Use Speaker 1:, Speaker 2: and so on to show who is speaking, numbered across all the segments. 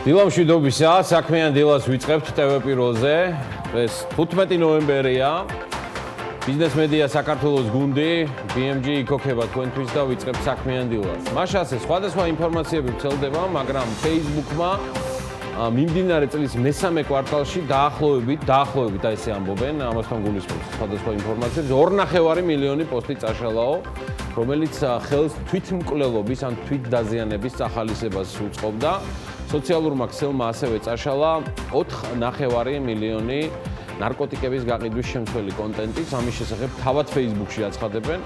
Speaker 1: დილა მშვიდობისა, საქმიან დილას ვიწყებთ TV პირველზე. ეს 15 ნოემბერია. ბიზნეს მედია საქართველოს გუნდი BMG იქოქება თქვენთვის და ვიწყებთ საქმიან დილას. მაშასე სხვადასხვა ინფორმაციები ვრცელდება, მაგრამ Facebook-მა მიმდინარე წლის მესამე კვარტალში დაახლოებით და ესე ამბობენ, ამასთან გულისხმობს სხვადასხვა ინფორმაციებს 2.5 მილიონი პოსტი წაშალაო, რომელიც ხელს თვითმკვლელობის ან თვითდაზიანების წახალისებას უწყობდა. სოციალურმა ქსელმა ასევე წაშალა 4.5 მილიონი ნარკოტიკების გაყიდვის შემცველი კონტენტი, ამის შესახებ თავად Facebook-ში აცხადებენ.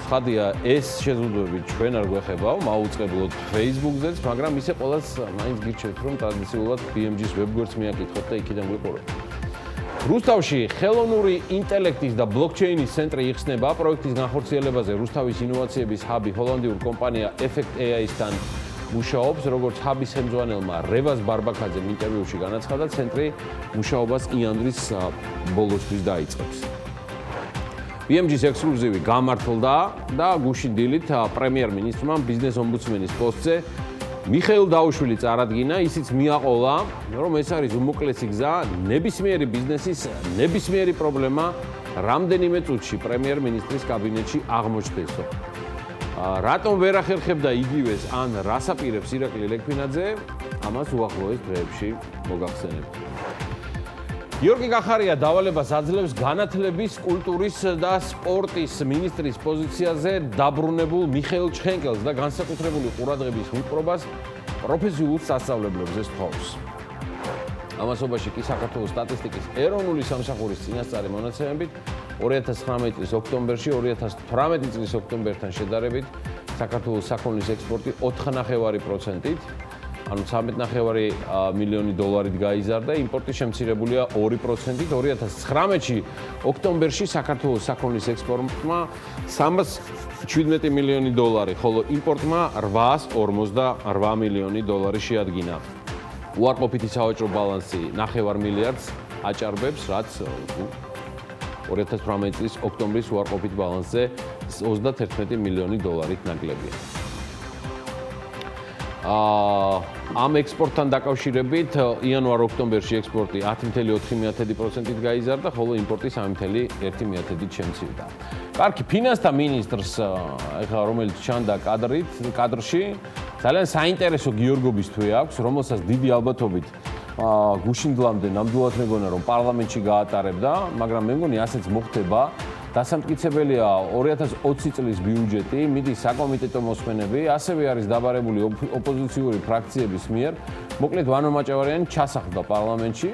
Speaker 1: ცხადია, ეს შეზღუდვები ჩვენ არ გვეხებაო, მაუწყებლად Facebook-ზეც, მაგრამ ისე ყველას მაინც გირჩევთ, რომ ტრადიციულად BMG-ს ვებგვერდს მიაკითხოთ და იქიდან გვიყურებთ. რუსთავში ხელოვნური ინტელექტის და ბლოკჩეინის ცენტრი იხსნება. პროექტის განხორციელებაზე რუსთავის ინოვაციების ჰაბი ჰოლანდიურ კომპანია Effect AI-სთან მუშაობს, როგორც ჰაბის ხელმძღვანელმა რევაზ ბარბაქაძემ ინტერვიუში განაცხადა, ცენტრი მუშაობას იანვრის ბოლოსთვის დაიწყებს. BMG-ს ექსკლუზივი გამართლდა და გუშინ დილით პრემიერ-მინისტრმა ბიზნეს ომბუდსმენის პოსტზე მიხეილ დაუშვილი წარადგინა, ისიც მიაყოლა, რომ ეს არის უმოკლესი გზა ნებისმიერი ბიზნესის ნებისმიერი პრობლემა რამდენიმე წუთში პრემიერ-მინისტრის კაბინეტში აღმოჩნდესო. რატომ ვერ ახერხებდა იგივეს ან რას აპირებს ირაკლი ლეკვინაძე, ამას უახლოეს დღეებში მოგახსენებთ. გიორგი კახარია დავალებას აძლევს განათლების, კულტურის და სპორტის მინისტრის პოზიციაზე დაბრუნებულ მიხეილ ჩხენკელს და განსაკუთრებული ყურადღების მიპყრობას პროფესიულ სასწავლებლებზე სთხოვს. ამასობაში კი საქართველოს სტატისტიკის ეროვნული სამსახურის წინასწარი მონაცემებით 2019 წლის ოქტომბერში 2018 წლის ოქტომბერთან შედარებით საქართველოს საქონლის ექსპორტი 4.5%-ით, ანუ 13.5 მილიონი დოლარით გაიზარდა, იმპორტი შემცირებულია 2%-ით. 2019-ში ოქტომბერში საქართველოს საქონლის ექსპორტმა 317 მილიონი დოლარი, ხოლო იმპორტმა 858 მილიონი დოლარი შეადგინა. უარყოფითი სავაჭრო ბალანსი 9 მილიარდს აჭარბებს, რაც 2018 წლის ოქტომბრის უარყოფით ბალანსზე 31 მილიონი დოლარით ნაკლებია. ამ ექსპორტთან დაკავშირებით იანვარ-ოქტომბერში ექსპორტი 10.4%-ით გაიზარდა, ხოლო იმპორტი 3.1%-ით შემცირდა. კარგი, ფინანსთა მინისტრს, ეხლა რომელიც ჩანდა კადრში, ძალიან საინტერესო გიორგობის თვე აქვს, რომელსაც დიდი ალბათობით გუშინდლამდე ნამდვილად მეგონა, რომ პარლამენტში გაატარებდა, მაგრამ მე მგონი ასეც მოხდება. დასამტკიცებელია 2020 წლის ბიუჯეტი, მიდის საკომიტეტო მოსმენები, ასევე არის დაბარებული ოპოზიციური ფრაქციების მიერ. მოკლედ ვანო მაჭავარიანი ჩასახლდა პარლამენტში,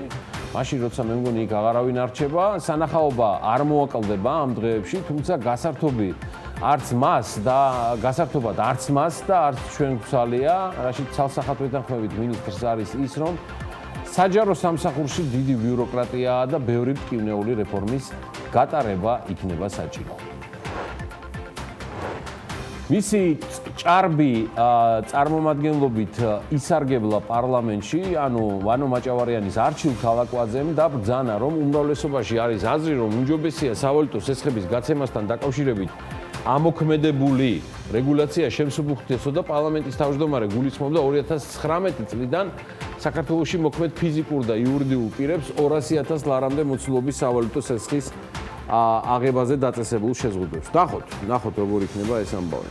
Speaker 1: მაშინ როცა მე მგონი იქ აღარავინ არ რჩება, სანახაობა არ მოაკლდება ამ დღეებში, თუმცა გასართობად არც მას და არც ჩვენ გვცალია, რაშიც ცალსახად ვეთანხმებით მინისტრს არის ის, რომ საჯარო სამსახურში დიდი ბიუროკრატიაა და ბევრი მტკივნეული რეფორმის გატარება იქნება საჭირო. მისი ჭარბი წარმომადგენლობით ისარგებლა პარლამენტში, ანუ ვანო მაჭავარიანის არჩილ ქალაქვაძემ და ბრძანა, რომ უმრავლესობაში არის აზრი, რომ უმჯობესია სავალუტო სესხების გაცემასთან დაკავშირებით ამოქმედებული რეგულაცია შემსუბუქდესო და პარლამენტის თავმჯდომარე გულისხმობდა 2019 წლიდან საქართველოში მოქმედ ფიზიკურ და იურიდიულ პირებს 200,000 ლარამდე მოცულობის სავალუტო სესხის აღებაზე დაწესებულ შეზღუდვებს. ნახოთ როგორ იქნება ეს ამბავი.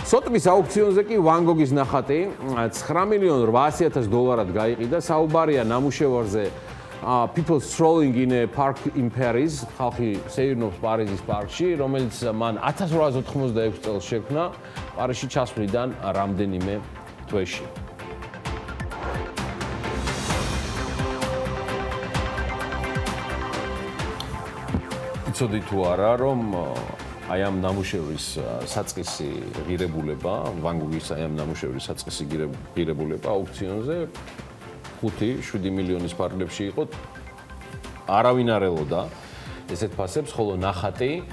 Speaker 1: სოტბის აუქციონზე კი ვან გოგის ნახატი 9.8 მილიონი დოლარად გაიყიდა. საუბარია ნამუშევარზე People strolling in a park in Paris, ხალხი სეირნობს პარიზის პარკში, რომელიც მან 1886 წელს შექმნა, პარიზში ჩასვლიდან რამდენიმე თვეში. იცოდი თუ არა, რომ აი ამ ნამუშევრის საწყისი ღირებულება, ვან გოგის აი ამ ნამუშევრის საწყისი ღირებულება აუქციონზე 5-7 მილიონის ფარგლებში იყო. არავინ არ ელოდა ესეთ ფასებს, ხოლო ნახატი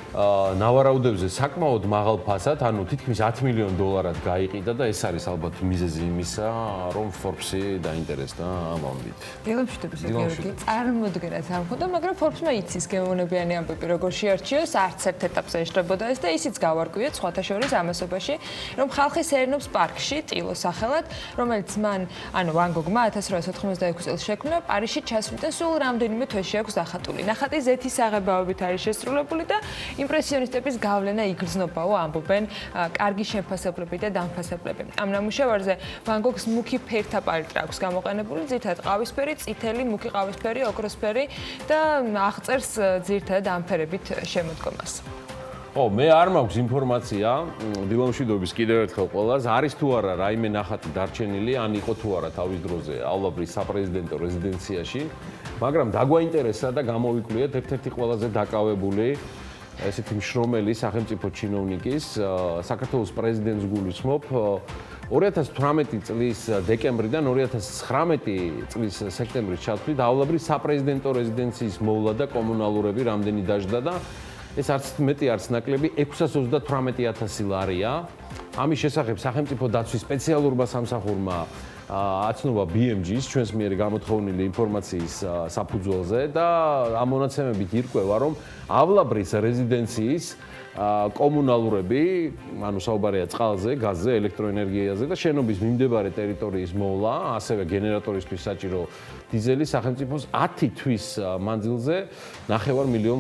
Speaker 1: ნავარაუდებზე საკმაოდ მაღალ ფასად, ანუ თითქმის $10 მილიონ გაიყიდა და ეს არის ალბათ მიზეზი იმისა, რომ Forbes-ი დაინტერესდა ამ ამბით.
Speaker 2: დილამშვიდობის გიორგი, წარმოდგენაც არ მქონდა, მაგრამ Forbes-მა იცის გემოვნებიანი ამბები როგორ შეარჩიოს, არც ერთ ეტაპზე ეშრებოდა ეს და ისიც გავარკვიეთ სხვათა შორის ამასობაში, რომ ხალხი სეირნობს პარკში, ტილოს სახელად, რომელიც მან, ანუ ვან გოგმა 1896 წელს შექმნა, პარიზში ჩასვლიდან სულ რამდენიმე თვეში აქვს დახატული. ნახატი ზეთის აღებავებით არის შესრულებული და იმპრესიონისტების გავლენა იგრძნობაო, ამბობენ კარგი შემფასებლები და დამფასებლები. ამ ნამუშევარზე ვან გოგს მუქი ფერთა პალიტრა აქვს გამოყენებული, ძირითადად ყავისფერი, წითელი, მუქი ყავისფერი, ოქროსფერი და აღწერს ძირითადად ამ ფერებით შემოდგომას.
Speaker 1: მე არ მაქვს ინფორმაცია დილამშვიდობის კიდევ ერთხელ ყველას, არის თუ არა რაიმე ნახატი დარჩენილი, ან იყო თუ არა თავის დროზე ალაბრის საპრეზიდენტო რეზიდენციაში, მაგრამ დაგვაინტერესა და გამოვიკვლიეთ ერთ-ერთი ყველაზე დაკავებული ესეთი მშრომელი სახელმწიფო ჩინოვნიკის, საქართველოს პრეზიდენტს გულისხმობ 2018 წლის დეკემბრიდან 2019 წლის სექტემბრის ჩათვლით ალაბრის საპრეზიდენტო რეზიდენციის მოვლა და კომუნალურები რამდენი დაждდა და ეს არც მეტი არც ნაკლები 638,000 ლარია. ამის შესახებ სახელმწიფო დაცვის სპეციალურმა სამსახურმა აცნობა BMG-ს ჩვენს მიერ გამოთხოვნილი ინფორმაციის საფუძველზე და ამ მონაცემებით ირკვევა, რომ ავლაბრის რეზიდენციის კომუნალურები, ანუ საუბარია წყალზე, გაზზე, ელექტროენერგიაზე და შენობის მიმდებარე ტერიტორიის მოვლა, ასევე გენერატორისთვის საჭირო დიზელი სახელმწიფოს 10 თვის მანძილზე $9 მილიონ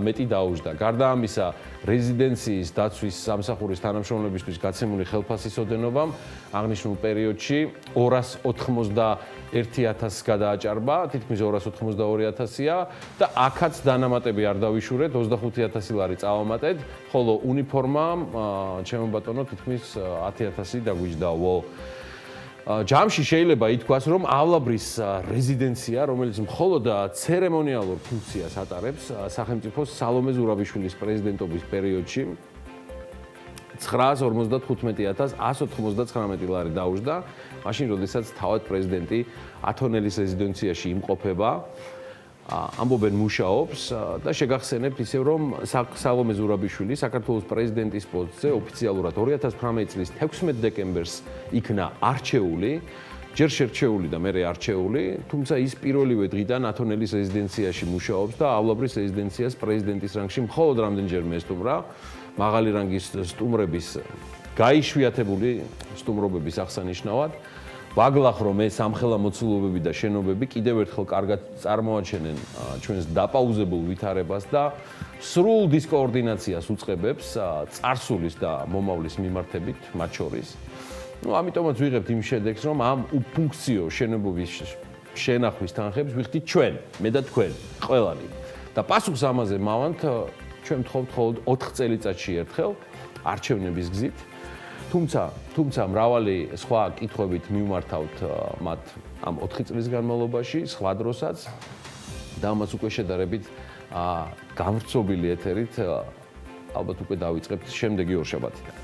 Speaker 1: მეტი დაუჯდა. გარდა ამისა, რეზიდენციის დაცვის სამსახურის თანამშრომლებისთვის გაცემული ხელფასის ოდენობამ აღნიშნულ პერიოდში 291,000 გადააჭარბა, თითქმის 282,000-ია და აქაც დანამატები არ დავიშურეთ, 25,000 ლარი წავამატეთ, ხოლო უნიფორმამ, ჩემო ბატონო, თითქმის 10,000 დაგვიჯდაო. ჯამში შეიძლება ითქვას, რომ ავლაბრის რეზიდენცია, რომელიც მხოლოდ ცერემონიალურ ფუნქციას ატარებს სახელმწიფოს სალომე ზურაბიშვილის პრეზიდენტობის პერიოდში 955,199 ლარი დაუჯდა, მაშინ როდესაც თავად პრეზიდენტი ათონელის რეზიდენციაში იმყოფება, ამბობენ მუშაობს და შეგახსენებთ ისევ, რომ სალომე ზურაბიშვილი საქართველოს პრეზიდენტის პოსტზე ოფიციალურად 2018 წლის 16 დეკემბერს იქნა არჩეული, ჯერ შერჩეული და მერე არჩეული, თუმცა ის პირველივე დღიდან ათონელის რეზიდენციაში მუშაობს და ავლაბრის რეზიდენციას პრეზიდენტის რანგში მხოლოდ რამდენჯერმე ესტუმრა, მაღალი რანგის სტუმრების გაიშვიათებული სტუმრობების აღსანიშნავად. ვაგლახ რომ ეს ამხელა მოცულობები და შენობები კიდევ ერთხელ კარგად წარმოაჩენენ ჩვენს დაპაუზებულ ვითარებას და სრულ დისკოორდინაციას უწყებებს წარსულის და მომავლის მიმართებით მათ შორის. ამიტომაც ვიღებთ იმ შედეგს, რომ ამ უფუნქციო შენობების შენახვის თანხებს ვიხდით ჩვენ, მე და თქვენ, ყველანი. და პასუხს ამაზე მავანთ ჩვენ ვთხოვთ მხოლოდ 4 წელიწადში ერთხელ არჩევნების გზით. თუმცა მრავალი სხვა კითხვებით მივმართავთ მათ ამ 4 წლის განმავლობაში, სხვა დროსაც და ამას უკვე შედარებით გამრცობილი ეთერით ალბათ უკვე დავიწყებთ შემდეგი ორშაბათიდან.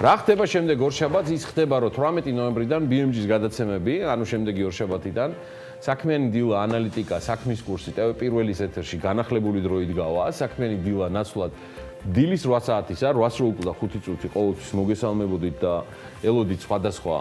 Speaker 1: რა ხდება შემდეგ ორშაბათს? ის ხდება, რომ 18 ნოემბრიდან BMG-ს გადაცემები, ანუ შემდეგი ორშაბათიდან საქმიანი დილა ანალიტიკა საქმის კურსი TV პირველის ეთერში განახლებული დროით გავა. საქმიანი დილა ნაცვლად დილის 8 საათისა, 8:05 წუთი ყოველთვის მოგესალმებოდით და ელოდით სხვადასხვა,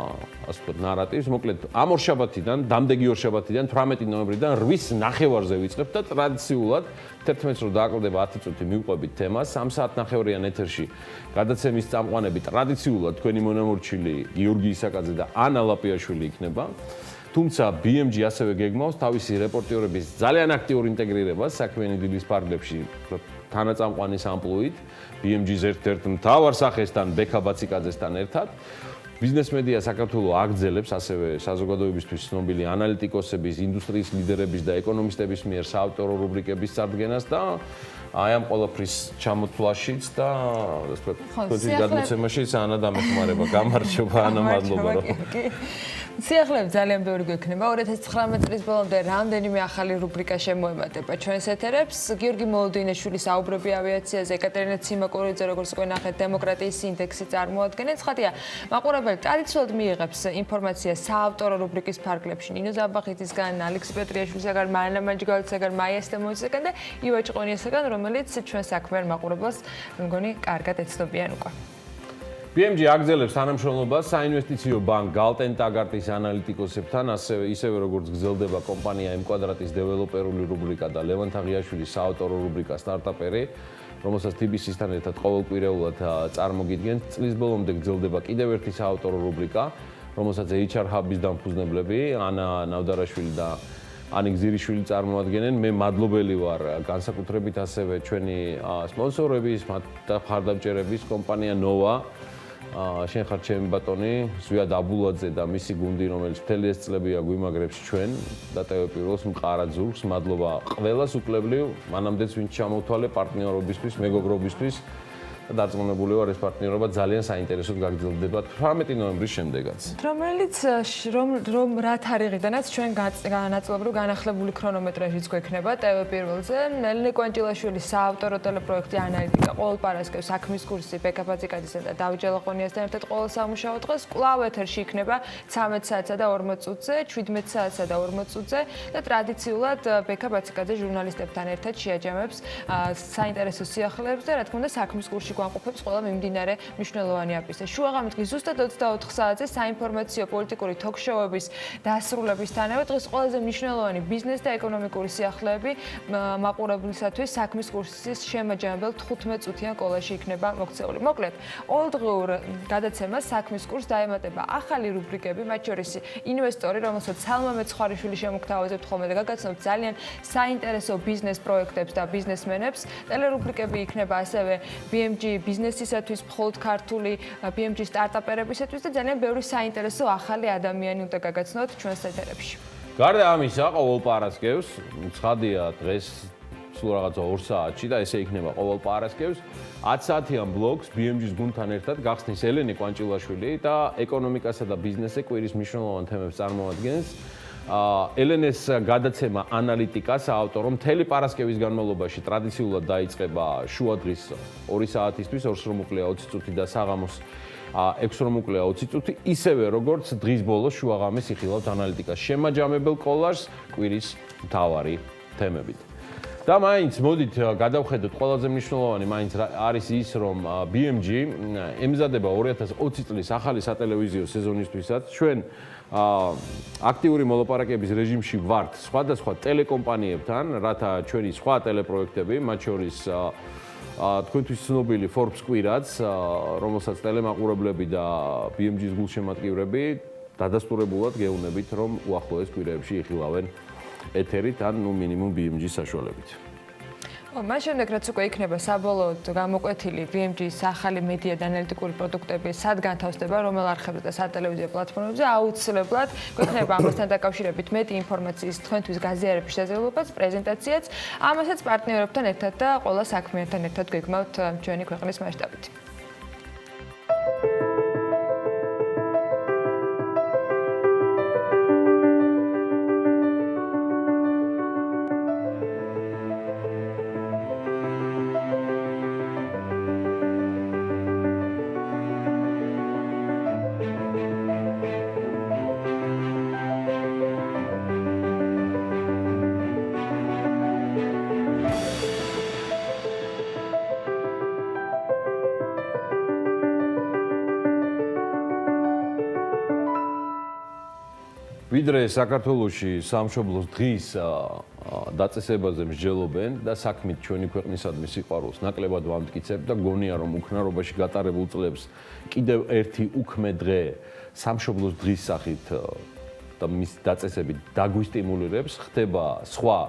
Speaker 1: ასე ვთქვათ, ნარატივს. მოკლედ, ამ ორშაბათიდან, დამდეგი ორშაბათიდან 18 ნოემბრიდან 8:09-ზე ვიწყებთ და ტრადიციულად 11-ს რო დააკლდება 10 წუთი მივყვებით თემას. 3 საათნახევრიან ეთერში გადაცემის წამყვანები ტრადიციულად თქვენი მონამორჩილი გიორგი ისაკაძე და ანა ლაპიაშვილი იქნება. თუმცა BMG ასევე გეგმავს თავისი რეპორტიორების ძალიან აქტიურ ინტეგრირებას საქმიანი დილის ფარგლებში თანაწამყვანის ამპლუით, BMG-ს ერთ-ერთ მთავარ სახესთან ბექა ბაციკაძესთან ერთად. ბიზნეს მედია საქართველოს აგრძელებს ასევე საზოგადოებისთვის ცნობილი ანალიტიკოსების, ინდუსტრიის ლიდერების და ეკონომისტების მიერ საავტორო რუბრიკების წარდგენას და აი ამ ყველაფრის ჩამოთვლაშიც და ასე ვთქვათ, თქვენი გადმოცემაში ანა დამეხმარება. გამარჯობა ანა, მადლობა.
Speaker 2: სიახლეები ძალიან ბევრი გვექნება. 2019 წლის ბოლომდე რამდენიმე ახალი რუბრიკა შემოემატება ჩვენს ეთერებს. გიორგი მოლოდინეშვილი საუბრები ავიაციაზე, ეკატერინე ციმაკურიძე, როგორც უკვე ნახეთ, დემოკრატიის ინდექსი წარმოადგენენ. ცხადია, მაყურებელი ტრადიციულად მიიღებს ინფორმაციას საავტორო რუბრიკის ფარგლებში. ნინო ზაბახიძისგან, ალექსი პეტრიაშვილისგან, მარინა მანჯგალიცისგან, მაია სტემოიძისგან და ივა ჭყონიასგან, რომელიც ჩვენ საქმიან მაყურებელს, მე მგონი, კარგად ეცნობიან უკვე.
Speaker 1: BMG აგზელებს თანამშრომლობას საინვესტიციო ბანკ გალტენ ტაგარტის ანალიტიკოსებთან, ისევე როგორც გრძელდება კომპანია M კვადრატის დეველოპერული რუბრიკა და ლევან თაღიაშვილის საავტორო რუბრიკა სტარტაპერი, რომელსაც TBC-სთან ერთად ყოველკვირეულად წარმოგიდგენთ. წლის ბოლომდე გრძელდება კიდევ ერთი საავტორო რუბრიკა, რომელსაც HR Hub-ის დამფუძნებლები ანა ნავდარაშვილი და ანი გზირიშვილი წარმოადგენენ. მე მადლობელი ვარ განსაკუთრებით ასევე ჩვენი სპონსორების, მათ და მხარდამჭერების კომპანია Nova. შენ ხარ ჩემი ბატონი, ზვიად აბულაძე და მისი გუნდი, რომელიც მთელი ეს წლებია გვიმაგრებს ჩვენ და TV პირველს მყარად ზურგს. მადლობა ყველას უკლებლივ, მანამდეც ვინც ჩამოვთვალე პარტნიორობისთვის, მეგობრობისთვის და დარწმუნებული ვარ ეს პარტნიორობა ძალიან საინტერესოდ გაგრძელდება 18 ნოემბრის შემდეგაც. რომელიც
Speaker 2: რომ რაც არიღიდანაც ჩვენ განაწილებრივ განახლებული ქრონომეტრაჟიც გვექნება TV პირველზე. ელენე კვანჭილაშვილის საავტორო ტელეპროექტი ანალიტიკა ყოველ პარასკევს საქმის კურსი ბეკაპაციკადისა და დავით ჯელაყონიასთან ერთად ყოველ სამუშაო დღეს კვლავ ეთერში იქნება 13 საათსა და 40 წუთზე, 17 საათსა და 40 წუთზე და ტრადიციულად ბეკაპაციკაძე ჟურნალისტებთან ერთად შეაჯამებს საინტერესო სიახლეებს და რა თქმა უნდა საქმის კურსში გვამყოფებს ყველა მიმდინარე მნიშვნელოვანი აპისე. შუაღამით ზუსტად 24 საათზე საინფორმაციო პოლიტიკური ток-შოუების დასრულებისთანავე დღეს ყველაზე მნიშვნელოვანი ბიზნეს და ეკონომიკური სიახლეები მაყურებლისათვის საქმის კურსის შემაჯამებელ 15 წუთიან კოლაში იქნება მოქცეული. მოკლედ, ყოველდღიურ გადაცემას საქმის კურსს დაემატება ახალი რუბრიკები, მათ შორის ინვესტორი, რომელსაც სალმა მეცხვარიშვილი შემოგთავაზებთ ხოლმე და გაგაცნობთ ძალიან საინტერესო ბიზნეს პროექტებს და ბიზნესმენებს. ტელერუბრიკები იქნება ასევე BMG ბიზნესისათვის, მხოლოდ ქართული BMG სტარტაპერებისათვის და ძალიან ბევრი საინტერესო ახალი ადამიანი უნდა გაგაცნოთ ჩვენს ეთერებში.
Speaker 1: გარდა ამისა, ყოველ პარასკევს, ცხადია დღეს სულ რაღაცა 2 საათში და ესე იქნება ყოველ პარასკევს 10 საათიან ბლოგს BMG-ის გუნდთან ერთად გახსნის ელენე კვანჭილაშვილი და ეკონომიკასა და ბიზნესზე კვირის მნიშვნელოვან თემებს წარმოადგენს. ელენეს გადაცემა ანალიტიკა საავტორო მთელი პარასკევის განმავლობაში ტრადიციულად დაიწყება შუადღის 2 საათისთვის, 2 რომ უკლია 20 წუთი და საღამოს 6 რომ უკლია 20 წუთი, ისევე როგორც დღის ბოლოს შუაღამის იხილავთ ანალიტიკას შემაჯამებელ კოლაჟს კვირის მთავარი თემებით. და მაინც მოდით გადავხედოთ ყველაზე მნიშვნელოვანი მაინც არის ის რომ BMG ემზადება 2020 წლის ახალი სატელევიზიო სეზონისთვისაც. ჩვენ აქტიური მოლაპარაკების რეჟიმში ვართ სხვადასხვა ტელეკომპანიებთან, რათა ჩვენი სხვა ტელეპროექტები, მათ შორის თქვენთვის ცნობილი Forbes კვირაც, რომელსაც ტელემაყურებლები და BMG-ის გულშემატკივრები დადასტურებულად გეუბნებით, რომ უახლოეს კვირეებში იხილავენ ეთერით ან მინიმუმ BMG-ის საშუალებით.
Speaker 2: მას შემდეგ რაც უკვე იქნება საბოლოოდ გამოკვეთილი BMG-ის ახალი მედია და ანალიტიკური პროდუქტები, სად განთავსდება, რომელ არხებზე და სატელევიზიო პლატფორმებზე, აუცილებლად გვექნება ამასთან დაკავშირებით მეტი ინფორმაციის თქვენთვის გაზიარების შესაძლებლობაც, პრეზენტაციაც, ამასაც პარტნიორებთან ერთად და ყველა საქმიანთან ერთად გვეგმავთ ჩვენი ქვეყნის მასშტაბით.
Speaker 1: ვიდრე საქართველოში სამშობლოს დღის დაწესებაზე მსჯელობენ და საქმით ჩვენი ქვეყნისადმი სიყვარულს ნაკლებად ვამტკიცებ და გონია რომ უქნარობაში გატარებულ წლებს კიდევ ერთი უქმე დღე სამშობლოს დღის სახით და მის დაწესებით დაგვისტიმულირებს, ხდება სხვა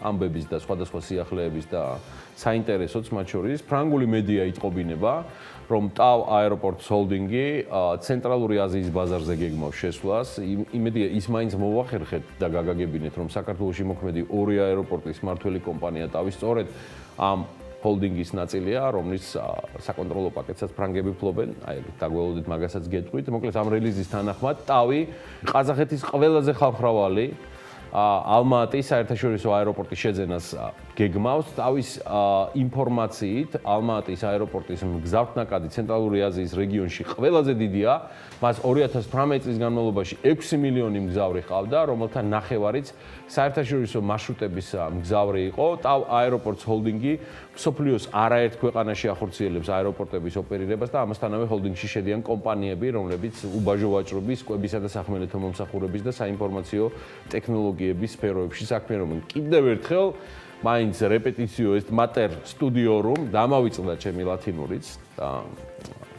Speaker 1: ამბების და სხვადასხვა სიახლეების და საინტერესოც მათ შორის ფრანგული მედია იწყობინება, რომ TAV Airports Holding-ი ცენტრალური აზიის ბაზარზე გეგმავს შესვლას. იმედია ის მაინც მოვახერხეთ და გაგაგებინეთ, რომ საქართველოში მოქმედი 2 აეროპორტის მმართველი კომპანია TAV-ი სწორედ ამ ჰოლდინგის ნაწილია, რომლის საკონტროლო პაკეტსაც ფრანგები ფლობენ, აი დაგველოდით მაგასაც გეტყვით. მოკლედ ამ რელიზის თანახმად ტავი ყაზახეთის ყველაზე ხალხმრავალი ალმა-ატის საერთაშორისო აეროპორტის შეძენას გეგმავს. თავის ინფორმაციით ალმა-ატის აეროპორტის მგზავრთნაკადი ცენტრალური აზიის რეგიონში ყველაზე დიდია. მას 2018 წლის განმავლობაში 6 მილიონი მგზავრი ჰყავდა, რომელთა ნახევარიც საერთაშორისო მარშრუტების მგზავრი იყო. ტავ აეროპორტს ჰოლდინგი მსოფლიოს არაერთ ქვეყანაში ახორციელებს აეროპორტების ოპერირებას და ამასთანავე ჰოლდინგში შედიან კომპანიები, რომლებიც უბაჟო ვაჭრობის, კვებისა და სახმელეთო მომსახურების და საინფორმაციო ტექნოლოგიების სფეროებში საქმიანობენ. კიდევ ერთხელ მაინც რეპეტიციო ეს mater studiorum დამავიწყდა ჩემი ლათინურიც და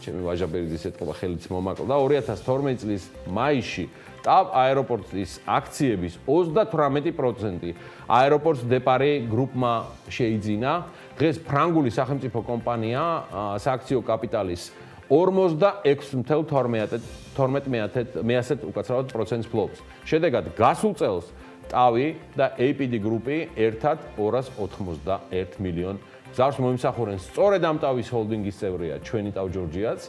Speaker 1: ჩემი ვაჟაბერიძის ეთყობა ხელიც მომაკლდა 2012 წლის მაისში ტავ აეროპორტის აქციების 38% აეროპორტს დეპარი გრუპმა შეიძინა. დღეს ფრანგული სახელმწიფო კომპანია სააქციო კაპიტალის 46.12% ფლობს. შედეგად გასულ წელს ტავი და APD გრუპი ერთად 291 მილიონ მგზავრს მოიმსახურენ. სწორედ ამ ტავის ჰოლდინგის წევრია ჩვენი ტავ ჯორჯიაც,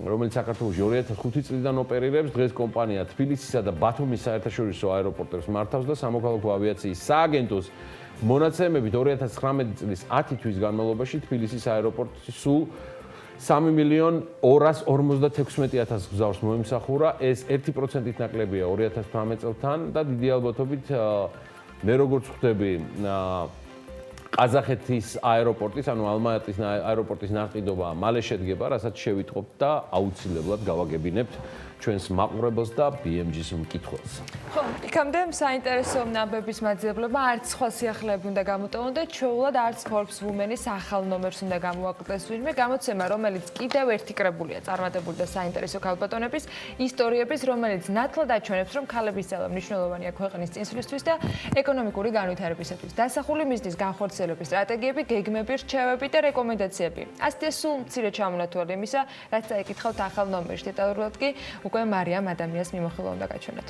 Speaker 1: რომელიც საქართველოში 2005 წლიდან ოპერირებს. დღეს კომპანია თბილისისა და ბათუმის საერთაშორისო აეროპორტებს მართავს და სამოქალაქო ავიაციის სააგენტოს მონაცემებით 2019 წლის 10 თვის განმავლობაში თბილისის აეროპორტში სულ 3.256.000 მგზავრს მოიმსახურა. ეს 1%-ით ნაკლებია 2018 წელთან და დიდი ალბათობით მე როგორც ხვდები ყაზახეთის აეროპორტის, ანუ ალმა-ატის აეროპორტის ნაყიდობა მალე შედგება, რასაც შევიტყობთ და აუცილებლად გავაგებინებთ ჩვენს მაყურებელს და BMG-ს მკითხველს.
Speaker 2: ხო, იქამდე საინტერესო ნაბების მაძიებლება არც სხვა სიახლეები უნდა გამოტოვონ და ჩვეულად არც Forbes Women-ის ახალ ნომერს უნდა გამოვაკლდეს ვინმე. გამოცემა, რომელიც კიდევ ერთი კრებულია წარმატებული და საინტერესო ქალბატონების ისტორიების, რომელიც ნათლად აჩვენებს, რომ ქალების ძალა მნიშვნელოვანია ქვეყნის წინსვლისთვის და ეკონომიკური განვითარებისათვის. დასახული მიზნის განხორციელების სტრატეგიები, გეგმები, რჩევები და რეკომენდაციები. ასეთია სულ მცირე ჩამონათვალი იმისა, რაც წაიკითხავთ ახალ ნომერში. დეტალურად კი უკვე მარიამ ადამიანს მიმოხილვა უნდა გაჩვენოთ.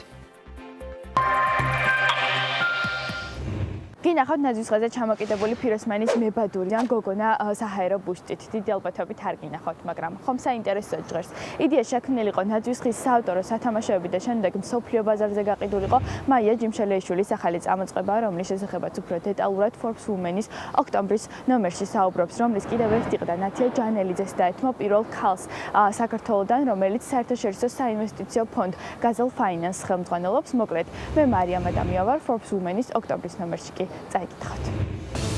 Speaker 3: გინახავთ ნაძვის ხაზზე ჩამოკიდებული ფიროსმანის მებადურიდან გოგონა საჰაერო ბუშტით. დიდი ალბათობით არ გინახავთ, მაგრამ ხომ საინტერესოა ჟღერს. იდეა შექმნილი იყო ნაძვის ხის საავტორო სათამაშოები და შემდეგ მსოფლიო ბაზარზე გაყიდულიყო მაია ჯიმშელეიშვილის ახალი წამოწყება, რომლის შესახებაც უფრო დეტალურად Forbes Women-ის ოქტომბრის ნომერში საუბრობს, რომლის კიდევ ერთი ყდა ნათია ჯანელიძეს დაეთმო პირველ ქალს საქართველოდან, რომელიც საერთაშორისო საინვესტიციო ფონდ Gazelle Finance ხელმძღვანელობს. მოკლედ, მე მარიამ ადამია ვარ Forbes Women-ის ოქტომბრის ნომერში კი წაიკითხოთ.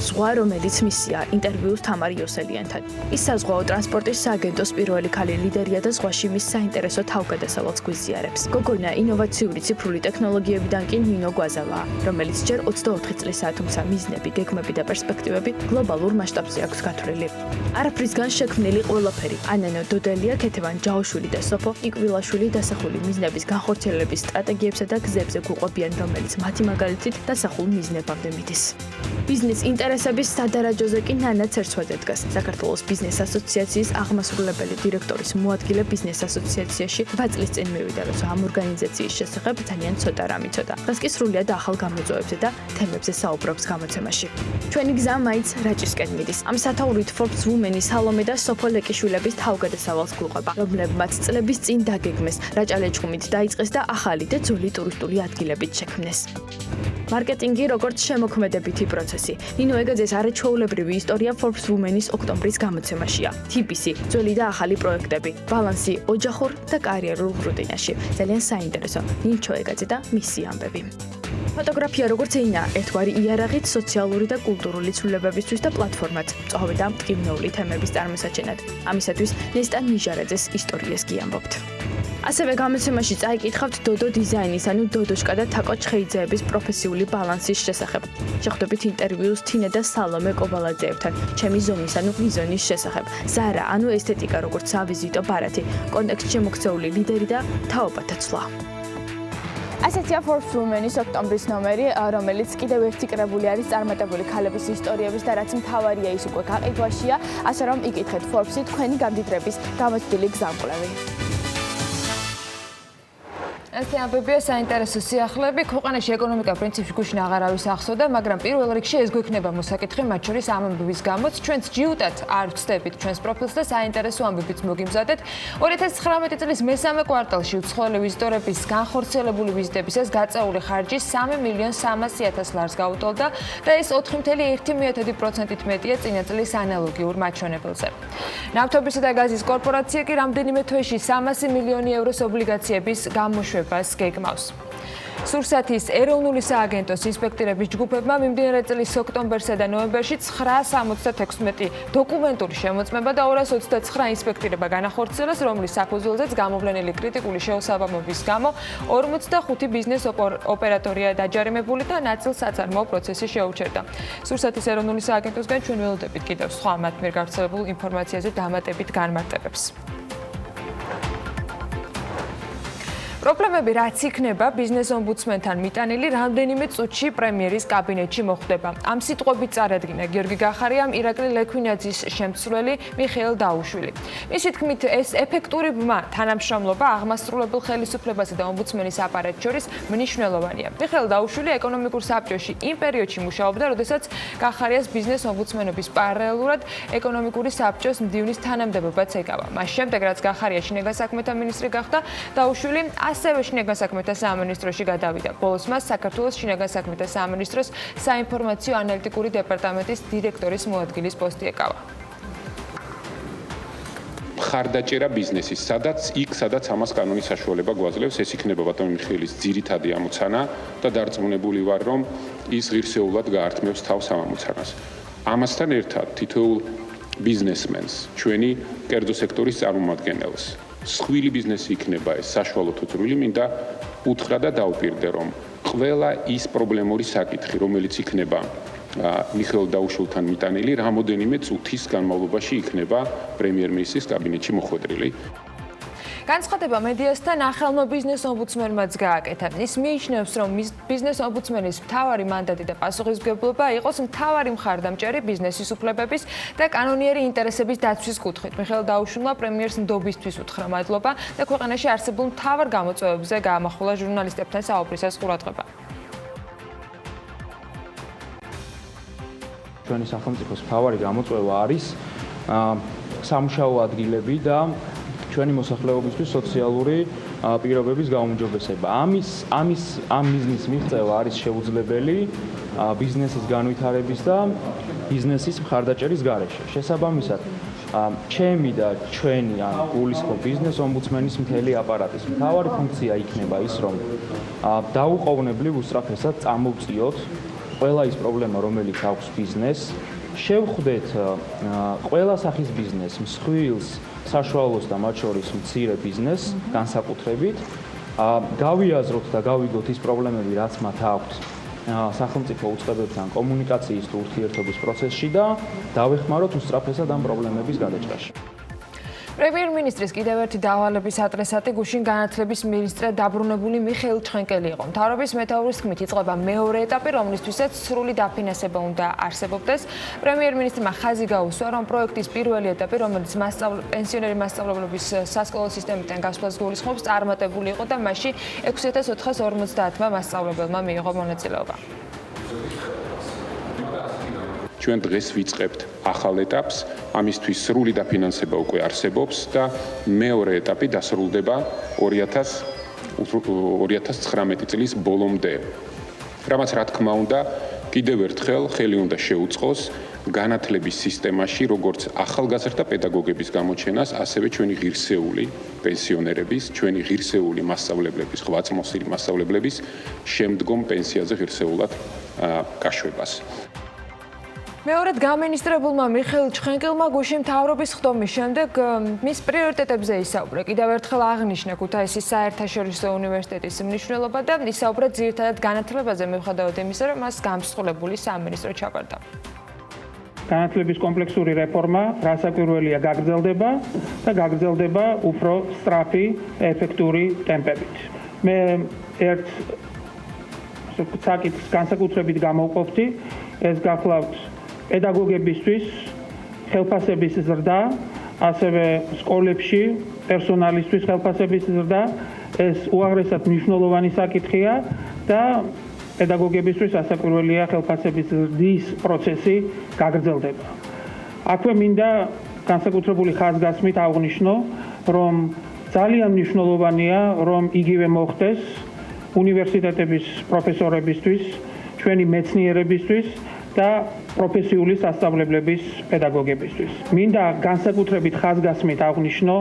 Speaker 3: ზღვა, რომელიც მისია ინტერვიუს თამარ იოსელიანთან. ის საზღვაო ტრანსპორტის სააგენტოს პირველი ქალი ლიდერია და ზღვაში მის საინტერესო თავგადასავალს გვიზიარებს. გოგონა ინოვაციური ციფრული ტექნოლოგიებიდან კი ნინო გვაზავაა, რომელიც ჯერ 24 წლისაა, თუმცა მიზნები, გეგმები და პერსპექტივები გლობალურ მასშტაბზე აქვს გათვლილი. არაფრისგან შექმნილი ყველაფერი. ანანო დოდელია, ქეთევან ჯაოშვილი და სოფო იკვილაშვილი დასახული მიზნების განხორციელების სტრატეგიებსა და გზებზე გვყვებიან, რომელიც მათი მაგალითით დასახულ მიზნებამდე მიდის. ბიზნეს ინტერესების სადარაჯოზე კი ნანა ცერცვაძე დგას. საქართველოს ბიზნეს ასოციაციის აღმასრულებელი დირექტორის მოადგილე ბიზნეს ასოციაციაში 8 წლის წინ მივიდა, როცა ამ ორგანიზაციის შესახებ ძალიან ცოტა რამ იცოდა. დღეს კი სრულად ახალ გამოწვევებზე და თემებზე საუბრობს გამოცემაში. ჩვენი გზა მაინც რაჭისკენ მიდის. ამ სათაურით Forbes Women-ის სალომე და სოფო ლეკიშვილების თავგადასავალს გვყვება, რომლებმაც წლების წინ დაგეგმეს, რაჭა-ლეჩხუმით დაიწყეს და ახალი და ძველი ტურისტული ადგილებით შექმნეს. მარკეტინგი როგორც შემოქმედებითი პროცესი. ნინო ეგაძეს არაჩვეულებრივი ისტორია Forbes Women-ის ოქტომბრის გამოცემაშია. TPC, ძველი და ახალი პროექტები, ბალანსი ოჯახურ და კარიერულ რუტინაში. ძალიან საინტერესო. ნინჩო ეგაძე და მისი ამბები. ფოტოგრაფია როგორც ენა, ერთგვარი იარაღით სოციალური და კულტურული ცვლილებებისთვის და პლატფორმად. წავე და მტკივნეული თემების წარმოსაჩენად. ამისათვის ნესტან ნიჟარაძეს ისტორიას გიამბობთ. ასევე გამოცემაში წაიკითხავთ დოდო დიზაინის, ანუ დოდოშკა და თაკო ჩხეიძეების პროფესიული ბალანსის შესახებ. შეხვდებით ინტერვიუს თინე და სალომე კობალაძეებთან, ჩემი ზონის, ანუ ვიზონის შესახებ. ზარა, ანუ ესთეტიკა როგორც ავიზიტო ბარათი, კონტექსტში მოქცეული ლიდერი და თაობათა ცვლა. ასეთია Forbes Women-ის ოქტომბრის ნომერი, რომელიც კიდევ ერთი კრებული არის წარმატებული ქალების ისტორიების და რაც მთავარია ის უკვე გაყიდვაშია, ასე რომ იკითხეთ Forbes-ი თქვენი გამდიდრების გამოცდილი გზამკვლევი.
Speaker 2: ეს ამბებია საინტერესო სიახლეები. ქვეყანაში ეკონომიკა პრინციპში გუშინ აღარავის ახსოვდა, მაგრამ პირველ რიგში ეს გვექნება მოსაკითხი მათ შორის ამ ამბების გამოც. ჩვენც ჯიუტად არ ვწდებით ჩვენს პროფილს და საინტერესო ამბებიც მოგიმზადეთ. 2019 წლის მესამე კვარტალში უცხოელი ვიზიტორების განხორციელებული ვიზიტებისას გაწეული ხარჯი 3.300.000 ლარს გაუტოლდა და ეს 4.1%-ით მეტია წინა წლის ანალოგიურ მაჩვენებელზე. ნავთობისა და გაზის კორპორაცია კი რამდენიმე თვეში 300 მილიონი ევროს ობლიგაციების გამოშვებას გეგმავს. სურსათის ეროვნული სააგენტოს ინსპექტორების ჯგუფებმა მიმდინარე წლის ოქტომბერსა და ნოემბერში 976 დოკუმენტური შემოწმება და 229 ინსპექტირება განახორციელეს, რომლის საფუძველზეც გამოვლენილი კრიტიკული შეუსაბამობის გამო 45 ბიზნეს ოპერატორია დაჯარიმებული და ნაწილ საწარმოო პროცესი შეუჩერდა. სურსათის ეროვნული სააგენტოსგან ჩვენ ველოდებით კიდევ სხვა მათ მიერ გავრცელებულ ინფორმაციაზე დამატებით განმარტებებს. პრობლემები რაც იქნება ბიზნეს ომბუდსმენთან მიტანილი რამდენიმე წუთში პრემიერის კაბინეტში მოხდება. ამ სიტყვებით წარადგინა გიორგი გახარიამ ირაკლი ლექვინაძის შემცვლელი მიხეილ დაუშვილი. მისი თქმით, ეს ეფექტური ბმა, თანამშრომლობა აღმასრულებელ ხელისუფლებასა და ომბუდსმენის აპარატს შორის მნიშვნელოვანია. მიხეილ დაუშვილი ეკონომიკურ საბჭოში იმ პერიოდში მუშაობდა, როდესაც გახარიას ბიზნეს ომბუდსმენობის პარალელურად ეკონომიკური საბჭოს მდივნის თანამდებობაც ეკავა. მას შემდეგ, რაც გახარია შინაგან საქმეთა მინისტრი გახდა, დაუშვილი ასევე შინაგან საქმეთა სამინისტროში გადავიდა. ბოლოს მას საქართველოს შინაგან საქმეთა სამინისტროს საინფორმაციო ანალიტიკური დეპარტამენტის დირექტორის მოადგილის პოსტი ეკავა.
Speaker 4: მხარდაჭერა ბიზნესის, სადაც ამას კანონის საშუალება გვაძლევს, ეს იქნება ბატონი მიხეილის ძირითადი ამოცანა და დარწმუნებული ვარ, რომ ის ღირსეულად გაართმევს თავს ამ ამოცანას. ამასთან ერთად თითოეულ ბიზნესმენს, ჩვენი კერძო სექტორის წარმომადგენელს სხვილი ბიზნესი იქნება ეს საშუალო თუ წვრილი, მინდა უთხრა და დაუპირდე, რომ ყველა ის პრობლემური საკითხი, რომელიც იქნება მიხეილ დაუშვილთან მიტანილი, რამოდენიმე წუთის განმავლობაში იქნება პრემიერ-მინისტრის კაბინეტში მოხვედრილი.
Speaker 2: განცხადება მედიასთან ახალმა ბიზნეს ომბუდსმენმაც გააკეთა. ის მიიჩნევს, რომ ბიზნეს ომბუდსმენის მთავარი მანდატი და პასუხისმგებლობა იყოს მთავარი მხარდამჭერი ბიზნესის უფლებების და კანონიერი ინტერესების დაცვის კუთხით. მიხეილ დაუშვილმა პრემიერს ნდობისთვის უთხრა მადლობა და ქვეყანაში არსებულ მთავარ გამოწვევებზე გაამახვილა ჟურნალისტებთან საუბრისას ყურადღება.
Speaker 5: ჩვენი სახელმწიფოს მთავარი გამოწვევა არის სამუშაო ადგილები და ჩვენი მოსახლეობისთვის სოციალური პირობების გაუმჯობესება. ამ მიზნის მიღწევა არის შეუძლებელი ბიზნესის განვითარების და ბიზნესის მხარდაჭერის გარეშე. შესაბამისად, ჩემი და ჩვენი გულისხმობ ბიზნეს ომბუდსმენის მთელი აპარატის მთავარი ფუნქცია იქნება ის, რომ დაუყოვნებლივ უსწრაფესად წამოვწიოთ ყველა ის პრობლემა, რომელიც აქვს ბიზნესს, შევხვდეთ ყველა სახის ბიზნესს, მსხვილს, საშუალოს და მათ შორის მცირე ბიზნესს განსაკუთრებით, გავიაზროთ და გავიგოთ ის პრობლემები, რაც მათ აქვთ სახელმწიფო უწყებებთან კომუნიკაციის თუ ურთიერთობის პროცესში და დავეხმაროთ უსწრაფესად ამ პრობლემების გადაჭრაში.
Speaker 2: პრემიერ-მინისტრის კიდევ ერთი დავალების ადრესატი გუშინ განათლების მინისტრად დაბრუნებული მიხეილ ჩხენკელი იყო. მთავრობის მეთაურის თქმით, იწყება მეორე ეტაპი, რომლისთვისაც სრული დაფინანსება უნდა არსებობდეს. პრემიერ-მინისტრმა ხაზი გაუსვა, რომ პროექტის პირველი ეტაპი, რომელიც პენსიონერი მასწავლებლების სასკოლო სისტემიდან გასვლას გულისხმობს, წარმატებული იყო და მასში 6450 მასწავლებელმა მიიღო მონაწილეობა.
Speaker 4: ჩვენ დღეს ვიწყებთ ახალ ეტაპს, ამისთვის სრული დაფინანსება უკვე არსებობს და მეორე ეტაპი დასრულდება 2019 წლის ბოლომდე. რამაც რა თქმა უნდა, კიდევ ერთხელ ხელი უნდა შეუწყოს განათლების სისტემაში, როგორც ახალგაზრდა პედაგოგების გამოჩენას, ასევე ჩვენი ღირსეული პენსიონერების, ჩვენი ღირსეული მასწავლებლების, ღვაწლმოსილი მასწავლებლების შემდგომ პენსიაზე ღირსეულად გაშვებას.
Speaker 2: მეორედ გამინისტრებულმა მიხეილ ჩხენკელმა გუშინ მთავრობის ხდომის შემდეგ მის პრიორიტეტებზე ისაუბრა. კიდევ ერთხელ აღნიშნა ქუთაისის საერთაშორისო უნივერსიტეტის მნიშვნელობა და ისაუბრა ძირითადად განათლებაზე, მიუხედავად იმისა, რომ მას გამსხვილებული სამინისტრო ჩაბარდა.
Speaker 6: განათლების კომპლექსური რეფორმა რასაკვირველია გაგრძელდება და გაგრძელდება უფრო სწრაფი, ეფექტური ტემპებით. მე ერთ საკითხს განსაკუთრებით გამოვყოფდი, ეს გახლავთ პედაგოგებისთვის ხელფასების ზრდა, ასევე სკოლებში პერსონალისთვის ხელფასების ზრდა ეს უაღრესად მნიშვნელოვანი საკითხია და პედაგოგებისთვის ასაკვირველია ხელფასების ზრდის პროცესი გაგრძელდება. აქვე მინდა განსაკუთრებული ხაზგასმით აღვნიშნო, რომ ძალიან მნიშვნელოვანია, რომ იგივე მოხდეს უნივერსიტეტების პროფესორებისთვის, ჩვენი მეცნიერებისთვის და პროფესიული სასწავლებლების პედაგოგებისთვის. მინდა განსაკუთრებით ხაზგასმით აღვნიშნო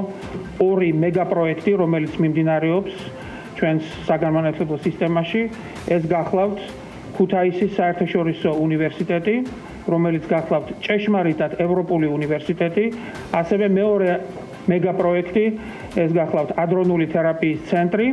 Speaker 6: ორი მეგაპროექტი, რომელიც მიმდინარეობს ჩვენს საგანმანათლებლო სისტემაში. ეს გახლავთ ქუთაისის საერთაშორისო უნივერსიტეტი, რომელიც გახლავთ ჭეშმარიტად ევროპული უნივერსიტეტი, ასევე მეორე მეგაპროექტი, ეს გახლავთ ადრონული თერაპიის ცენტრი.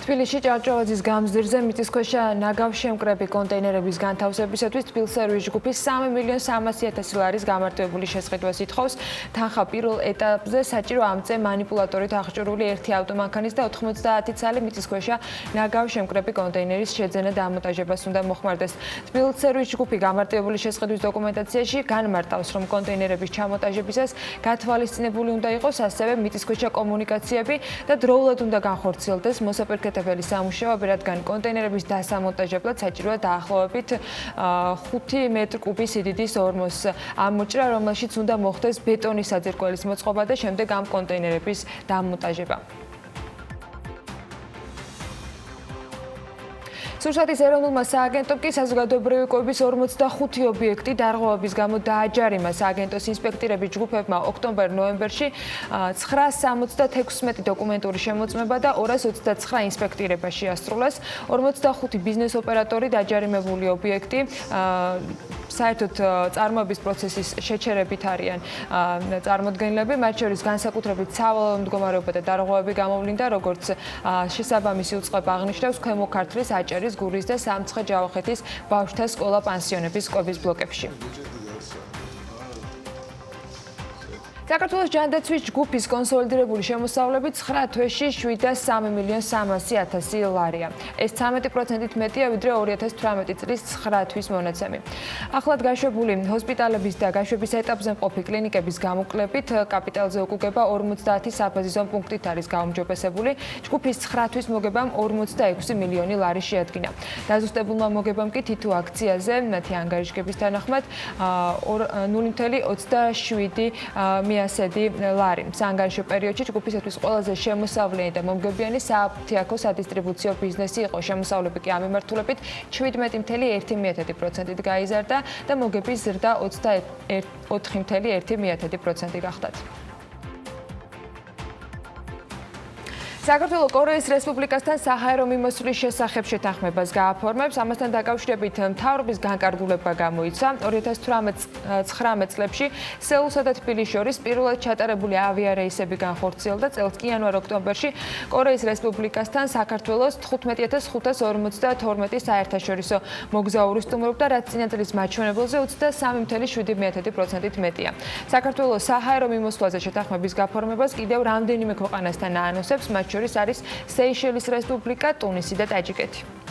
Speaker 2: თბილისში ჭავჭავაძის გამზირზე მიწისქვეშა ნაგავშემკრები კონტეინერების განთავსებისათვის თბილსერვის ჯგუფის 3.300.000 ლარის გამარტივებული შესყიდვას ითხოვს. თანხა პირველ ეტაპზე საჭირო ამწე მანიპულატორით აღჭურვილი 1 ავტომანქანის და 90 ცალი მიწისქვეშა ნაგავშემკრები კონტეინერის შეძენა და ამონტაჟებას უნდა მოხმარდეს. თბილსერვის ჯგუფი გამარტივებული შესყიდვის დოკუმენტაციაში განმარტავს, რომ კონტეინერების ჩამონტაჟებისას გათვალისწინებული უნდა იყოს ასევე მიწისქვეშა კომუნიკაციები და დროულად უნდა განხორციელდეს მოსაპირკეთებელი სამუშაოები, რადგან კონტეინერების დასამონტაჟებლად საჭიროა დაახლოებით 5 მეტრ კუბის სიდიდის ორმოს ამოჭრა, რომელშიც უნდა მოხდეს ბეტონის საძირკველის მოწყობა და შემდეგ ამ კონტეინერების დამონტაჟება. სურსათის ეროვნულმა სააგენტომ კი საზოგადოებრივი კვების 45 ობიექტი დარღვევების გამო დააჯარიმა. სააგენტოს ინსპექტორების ჯგუფებმა ოქტომბერ-ნოემბერში 976 დოკუმენტური შემოწმება და 229 ინსპექტირება შეასრულეს. 45 ბიზნეს ოპერატორი დაჯარიმებული ობიექტი საერთოდ წარმოების პროცესის შეჩერებით არიან წარმოდგენილები, მათ შორის განსაკუთრებით სავალალო მდგომარეობა და დარღვევები გამოვლინდა, როგორც შესაბამისი უწყება აღნიშნავს ქვემო ქართლის, აჭარის, გურის და სამცხე-ჯავახეთის ბავშვთა სკოლა-პანსიონების კვების ბლოკებში. საქართველოს ჯანდაცვის ჯგუფის კონსოლიდირებული შემოსავლები 9 თვეში 703.300.000 ლარია. ეს 13%-ით მეტია, ვიდრე 2018 წლის 9 თვის მონაცემი. ახლად გაშვებული ჰოსპიტალების და გაშვების ეტაპზე მყოფი კლინიკების გამოკლებით კაპიტალზე უკუგება 50 საფაზისო პუნქტით არის გაუმჯობესებული. ჯგუფის 9 თვის მოგებამ 46 მილიონი ლარი შეადგინა. დაზუსტებულმა მოგებამ კი თითო აქციაზე, მათი ანგარიშგების თანახმად 0.27 მიასედი ლარი. საანგარიშო პერიოდში ჯგუფისათვის ყველაზე შემოსავლიანი და მომგებიანი სააფთიაქო სადისტრიბუციო ბიზნესი იყო. შემოსავლები კი ამ მიმართულებით 17.1%-ით გაიზარდა და მოგების ზრდა 24.1% გახდათ. საქართველოს კორეის რესპუბლიკასთან საჰაერო მიმოსვლის შესახებ შეთანხმებას გააფორმებს. ამასთან დაკავშირებით მთავრობის განკარგულება გამოიცა. 2018-19 წლებში სეულსა და თბილისის შორის პირველად ჩატარებული ავიარეისები განხორციელდა. წელს კი იანვარ-ოქტომბერში კორეის რესპუბლიკასთან საქართველოს 15,542 საერთაშორისო მოგზაური სტუმრობდა, რაც წინა წლის მაჩვენებელზე 23.7%-ით მეტია. საქართველოს საჰაერო მიმოსვლაზე შეთანხმების გაფორმებას კიდევ რამდენიმე ქვეყანასთან აანონსებს, მათ შორის არის სეიშელის რესპუბლიკა, ტუნისი და ტაჯიკეთი.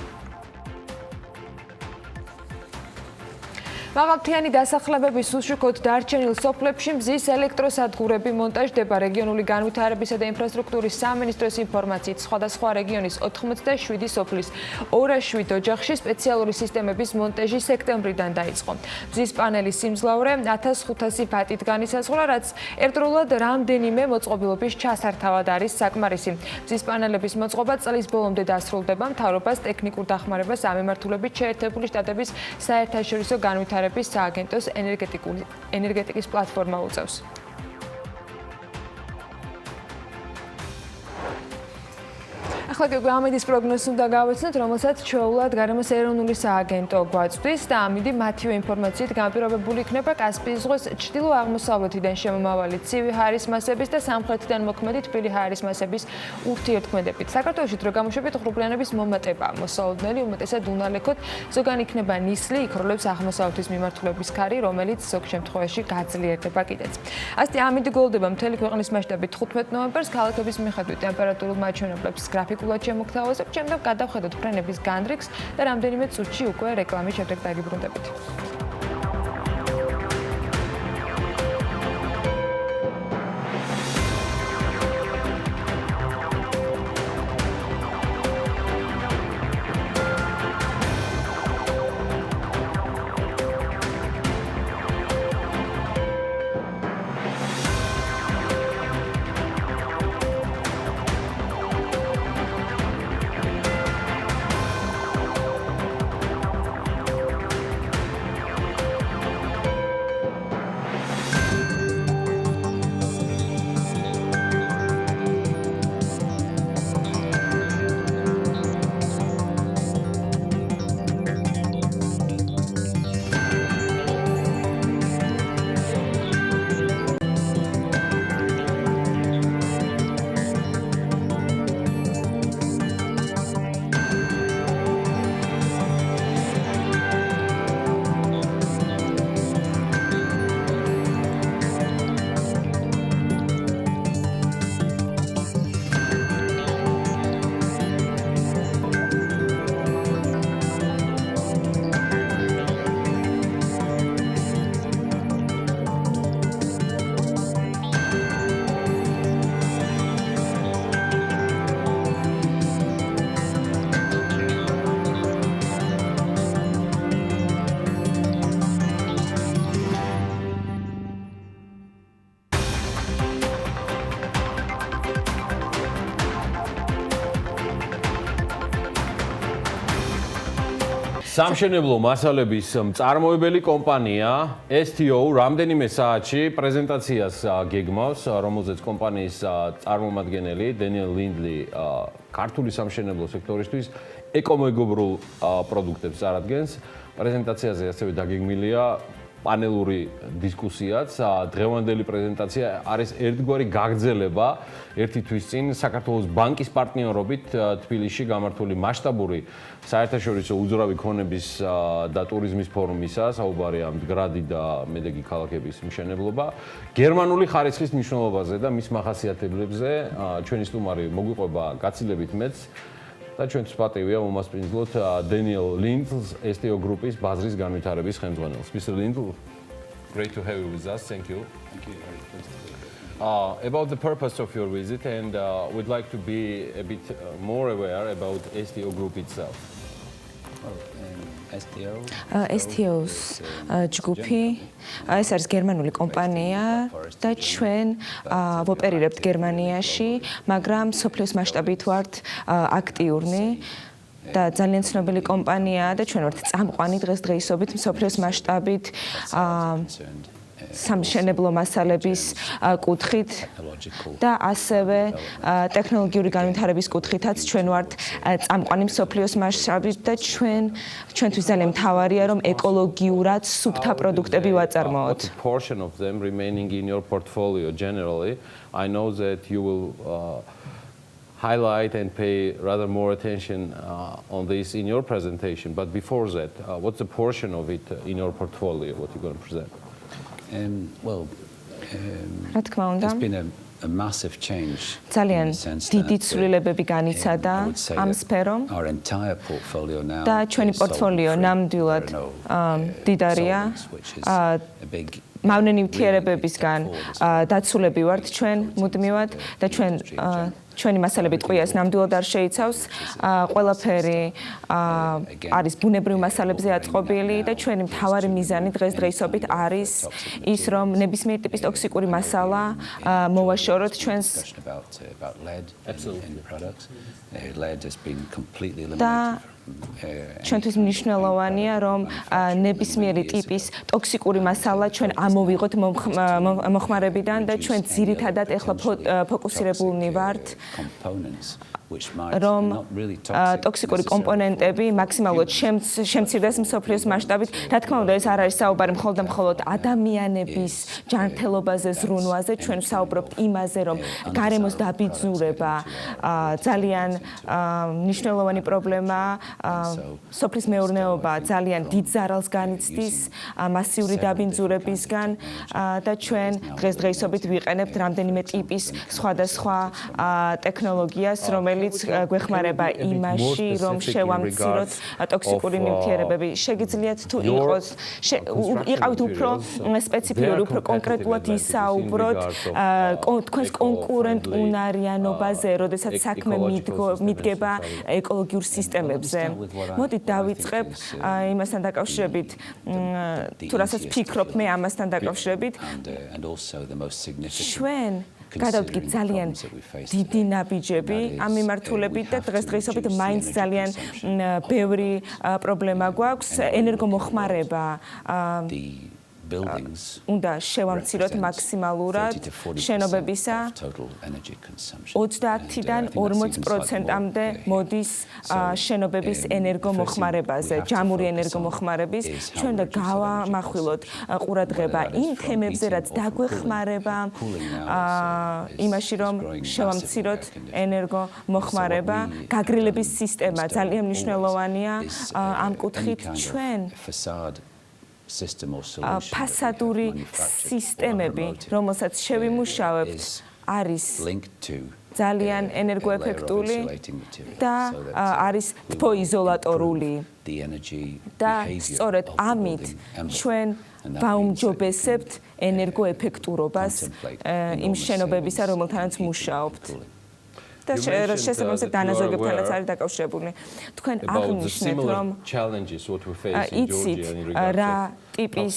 Speaker 2: მაღალმთიანი დასახლებების უშუქოდ დარჩენილ სოფლებში მზის ელექტროსადგურები მონტაჟდება. რეგიონული განვითარებისა და ინფრასტრუქტურის სამინისტროს ინფორმაციით, სხვადასხვა რეგიონის 87 სოფლის 207 ოჯახში სპეციალური სისტემების მონტაჟი სექტემბრიდან დაიწყო. მზის პანელის სიმძლავრე 1500 ვატით განისაზღვრა, რაც ერთდროულად რამდენიმე მოწყობილობის ჩასართავად არის საკმარისი. მზის პანელების მოწყობა წლის ბოლომდე დასრულდება. მთავრობას ტექნიკურ დახმარებას ამ მიმართულებით შეერთებული შტატების საერთაშორისო განვითარების სააგენტოს ენერგეტიკის პლატფორმა უწევს. ახლა კი ამედის პროგნოზს უნდა გავეცნოთ, რომელსაც ჩვეულად გარემოს ეროვნული სააგენტო გვაწვდის და ამიდი მათივე ინფორმაციით განპირობებული იქნება კასპიის ზღვის ჩრდილო-აღმოსავლეთიდან შემომავალი ცივი ჰაერის მასების და სამხრეთიდან მოქმედი თბილი ჰაერის მასების ურთიერთქმედებით. საქართველოში დრო გამოშვებით ღრუბლიანების მომატება მოსალოდნელი, უმეტესად უნალექოთ, ზოგან იქნება ნისლი, იქროლებს აღმოსავლეთის მიმართულების ქარი, რომელიც ზოგ შემთხვევაში გაძლიერდება კიდეც. ასეთი ამიდი გოლდება მთელი ქვეყნის მასშტაბით 15 ნოემბერს ქალაქების მიხედვით ტემპერატურულ მაჩვენებლებს გრაფიკულად შემოგთავაზებ, შემდეგ გადავხედოთ ფრენების განრიგს და რამდენიმე წუთში უკვე რეკლამის შემდეგ დაგიბრუნდებით.
Speaker 1: სამშენებლო მასალების მწარმოებელი კომპანია STO რამდენიმე საათში პრეზენტაციას გეგმავს, რომელზეც კომპანიის წარმომადგენელი დენიელ ლინდლი ქართული სამშენებლო სექტორისთვის ეკომეგობრულ პროდუქტებს წარადგენს. პრეზენტაციაზე ასევე დაგეგმილია პანელური დისკუსიაც. დღევანდელი პრეზენტაცია არის ერთგვარი გაგრძელება ერთი თვის წინ საქართველოს ბანკის პარტნიორობით თბილისში გამართული მასშტაბური საერთაშორისო უძრავი ქონების და ტურიზმის ფორუმისა, საუბარია მდგრადი და მედეგი ქალაქების მშენებლობა, გერმანული ხარისხის მნიშვნელობაზე და მის მახასიათებლებზე. ჩვენი სტუმარი მოგვიყვება გაცილებით მეც და ჩვენთვის პატივია მომასპინძლოთ დენიელ ლინდლს, STO გრუპის ბაზრის განვითარების ხელმძღვანელს. Mr. Lindl, great to have you with us. Thank you.
Speaker 7: Thank you.
Speaker 1: About the purpose of your visit, and we'd like to be a bit more aware about STO Group itself.
Speaker 7: STO's
Speaker 2: ჯგუფი ეს არის გერმანული კომპანია და ჩვენ ვოპერირებთ გერმანიაში, მაგრამ სოფლის მასშტაბით ვართ აქტიურნი და ძალიან ცნობილი კომპანიაა და ჩვენ ვართ წამყვანი დღესდღეობით სოფლის მასშტაბით სამშენებლო მასალების კუთხით და ასევე ტექნოლოგიური განვითარების კუთხითაც ჩვენ ვართ წამყვანი მსოფლიოს მასშტაბით და ჩვენთვის ძალიან მთავარია რომ ეკოლოგიურად სუფთა პროდუქტები ვაწარმოოთ.
Speaker 1: What portion of them remaining in your portfolio generally? I know that you will highlight and pay rather more attention on this in your presentation, but before that, what's the portion of it in your portfolio? What you're going to present?
Speaker 7: There's
Speaker 2: been
Speaker 7: a massive change.
Speaker 2: ძალიან დიდი ცვლილებები განიცადა ამ სფერომ და ჩვენი პორტფოლიო ნამდვილად დიდარია. მავნე ნივთიერებებისგან დაცულები ვართ ჩვენ მუდმივად და ჩვენი მასალები ტყვიას ნამდვილად არ შეიცავს. ყველაფერი არის ბუნებრივ მასალებზე აწყობილი და ჩვენი მთავარი მიზანი დღესდღეობით არის ის, რომ ნებისმიერ ტიპის ტოქსიკური მასალა მოვაშოროთ ჩვენს და ჩვენთვის მნიშვნელოვანია, რომ ნებისმიერი ტიპის ტოქსიკური მასალა ჩვენ ამოვიღოთ მოხმარებიდან და ჩვენ ძირითადად ეხლა ფოკუსირებულნი ვართ რომ ტოქსიკური კომპონენტები მაქსიმალურად შემცირდეს მსოფლიოს მასშტაბით. რა თქმა უნდა, ეს არ არის საუბარი მხოლოდ ადამიანების ჯანმრთელობაზე, ზრუნვაზე. ჩვენ ვსაუბრობთ იმაზე, რომ გარემოს დაბინძურება ძალიან მნიშვნელოვანი პრობლემაა. სოფლის მეურნეობა ძალიან დიდ ზარალს განიცდის მასიური დაბინძურებისგან და ჩვენ დღესდღეობით ვიყენებთ რამდენიმე ტიპის სხვადასხვა ტექნოლოგიას, რომელიც გვეხმარება იმაში, რომ შევამციროთ ტოქსიკური ნივთიერებები. შეგიძლიათ თუ იყავით უფრო სპეციფიური, უფრო კონკრეტულად ისაუბროთ თქვენს კონკურენტუნარიანობაზე, როდესაც საქმე მიდგება ეკოლოგიურ სისტემებზე. მოდით დავიწყებ იმასთან დაკავშირებით, თუ რასაც ფიქრობ მე ამასთან დაკავშირებით. ჩვენ გადავდგით ძალიან დიდი ნაბიჯები ამ მიმართულებით და დღესდღეობით მაინც ძალიან ბევრი პრობლემა გვაქვს. ენერგომოხმარება უნდა შევამციროთ მაქსიმალურად შენობებისა 30-დან 40%-მდე მოდის შენობების ენერგომოხმარებაზე, ჯამური ენერგომოხმარების. ჩვენ უნდა გავამახვილოთ ყურადღება იმ თემებზე, რაც დაგვეხმარება იმაში, რომ შევამციროთ ენერგომოხმარება. გაგრილების სისტემა ძალიან მნიშვნელოვანია ამ კუთხით. ჩვენ ფასადური სისტემები, რომელსაც შევიმუშავებთ, არის ძალიან ენერგოეფექტური და არის თბოიზოლატორული. და სწორედ ამით ჩვენ ვაუმჯობესებთ ენერგოეფექტურობას იმ შენობებისა, რომელთანაც მუშაობთ. და შესაბამისად დანაზოგებთანაც არის დაკავშირებული. თქვენ აღნიშნეთ, რომ იცით რა ტიპის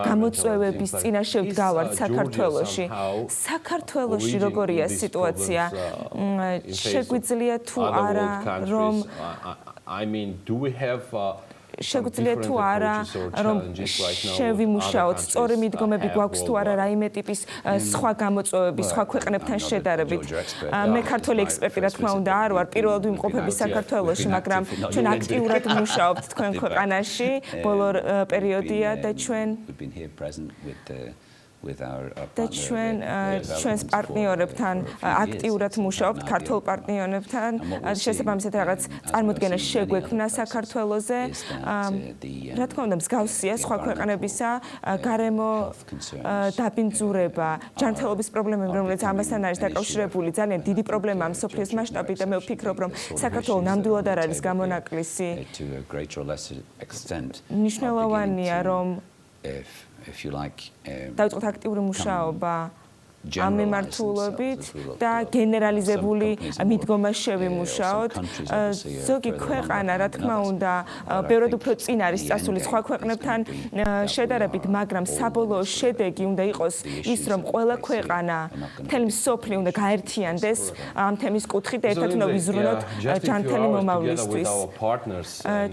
Speaker 2: გამოწვევების წინაშე ვდგავართ საქართველოში. საქართველოში როგორია სიტუაცია? შეგვიძლია თუ არა, რომ
Speaker 1: I mean, do we have
Speaker 7: შეგვიძლია თუ არა რომ შევიმუშაოთ სწორი მიდგომები გვაქვს თუ არა რაიმე ტიპის სხვა გამოწვევები სხვა ქვეყნებთან შედარებით მე ქართველი ექსპერტი რა თქმა უნდა არ ვარ პირველად ვიმყოფები საქართველოში მაგრამ ჩვენ აქტიურად ვმუშაობთ თქვენ ქვეყანაში ბოლო პერიოდია და ჩვენ და ჩვენს პარტნიორებთან აქტიურად მუშაობთ ქართულ პარტნიორებთან შესაბამისად რაღაც წარმოდგენა შეგვექმნა საქართველოზე რა თქმა უნდა მსგავსია სხვა ქვეყნებისა გარემო დაბინძურება ჯანმრთელობის პრობლემები რომელიც ამასთან არის დაკავშირებული ძალიან დიდი პრობლემაა მსოფლიოს მასშტაბით და მე ვფიქრობ რომ საქართველო ნამდვილად არ არის გამონაკლისი მნიშვნელოვანია რომ დავიწყოთ აქტიური მუშაობა ამ მიმართულებით და გენერალიზებული მიდგომა შევიმუშაოთ ზოგი ქვეყანა რა თქმა უნდა ბევრად უფრო წინ არის წასული სხვა ქვეყნებთან შედარებით მაგრამ საბოლოო შედეგი უნდა იყოს ის რომ ყველა ქვეყანა მთელი მსოფლიო უნდა გაერთიანდეს ამ თემის კუთხით და ერთად უნდა ვიზრუნოთ ჯანმრთელი მომავლისთვის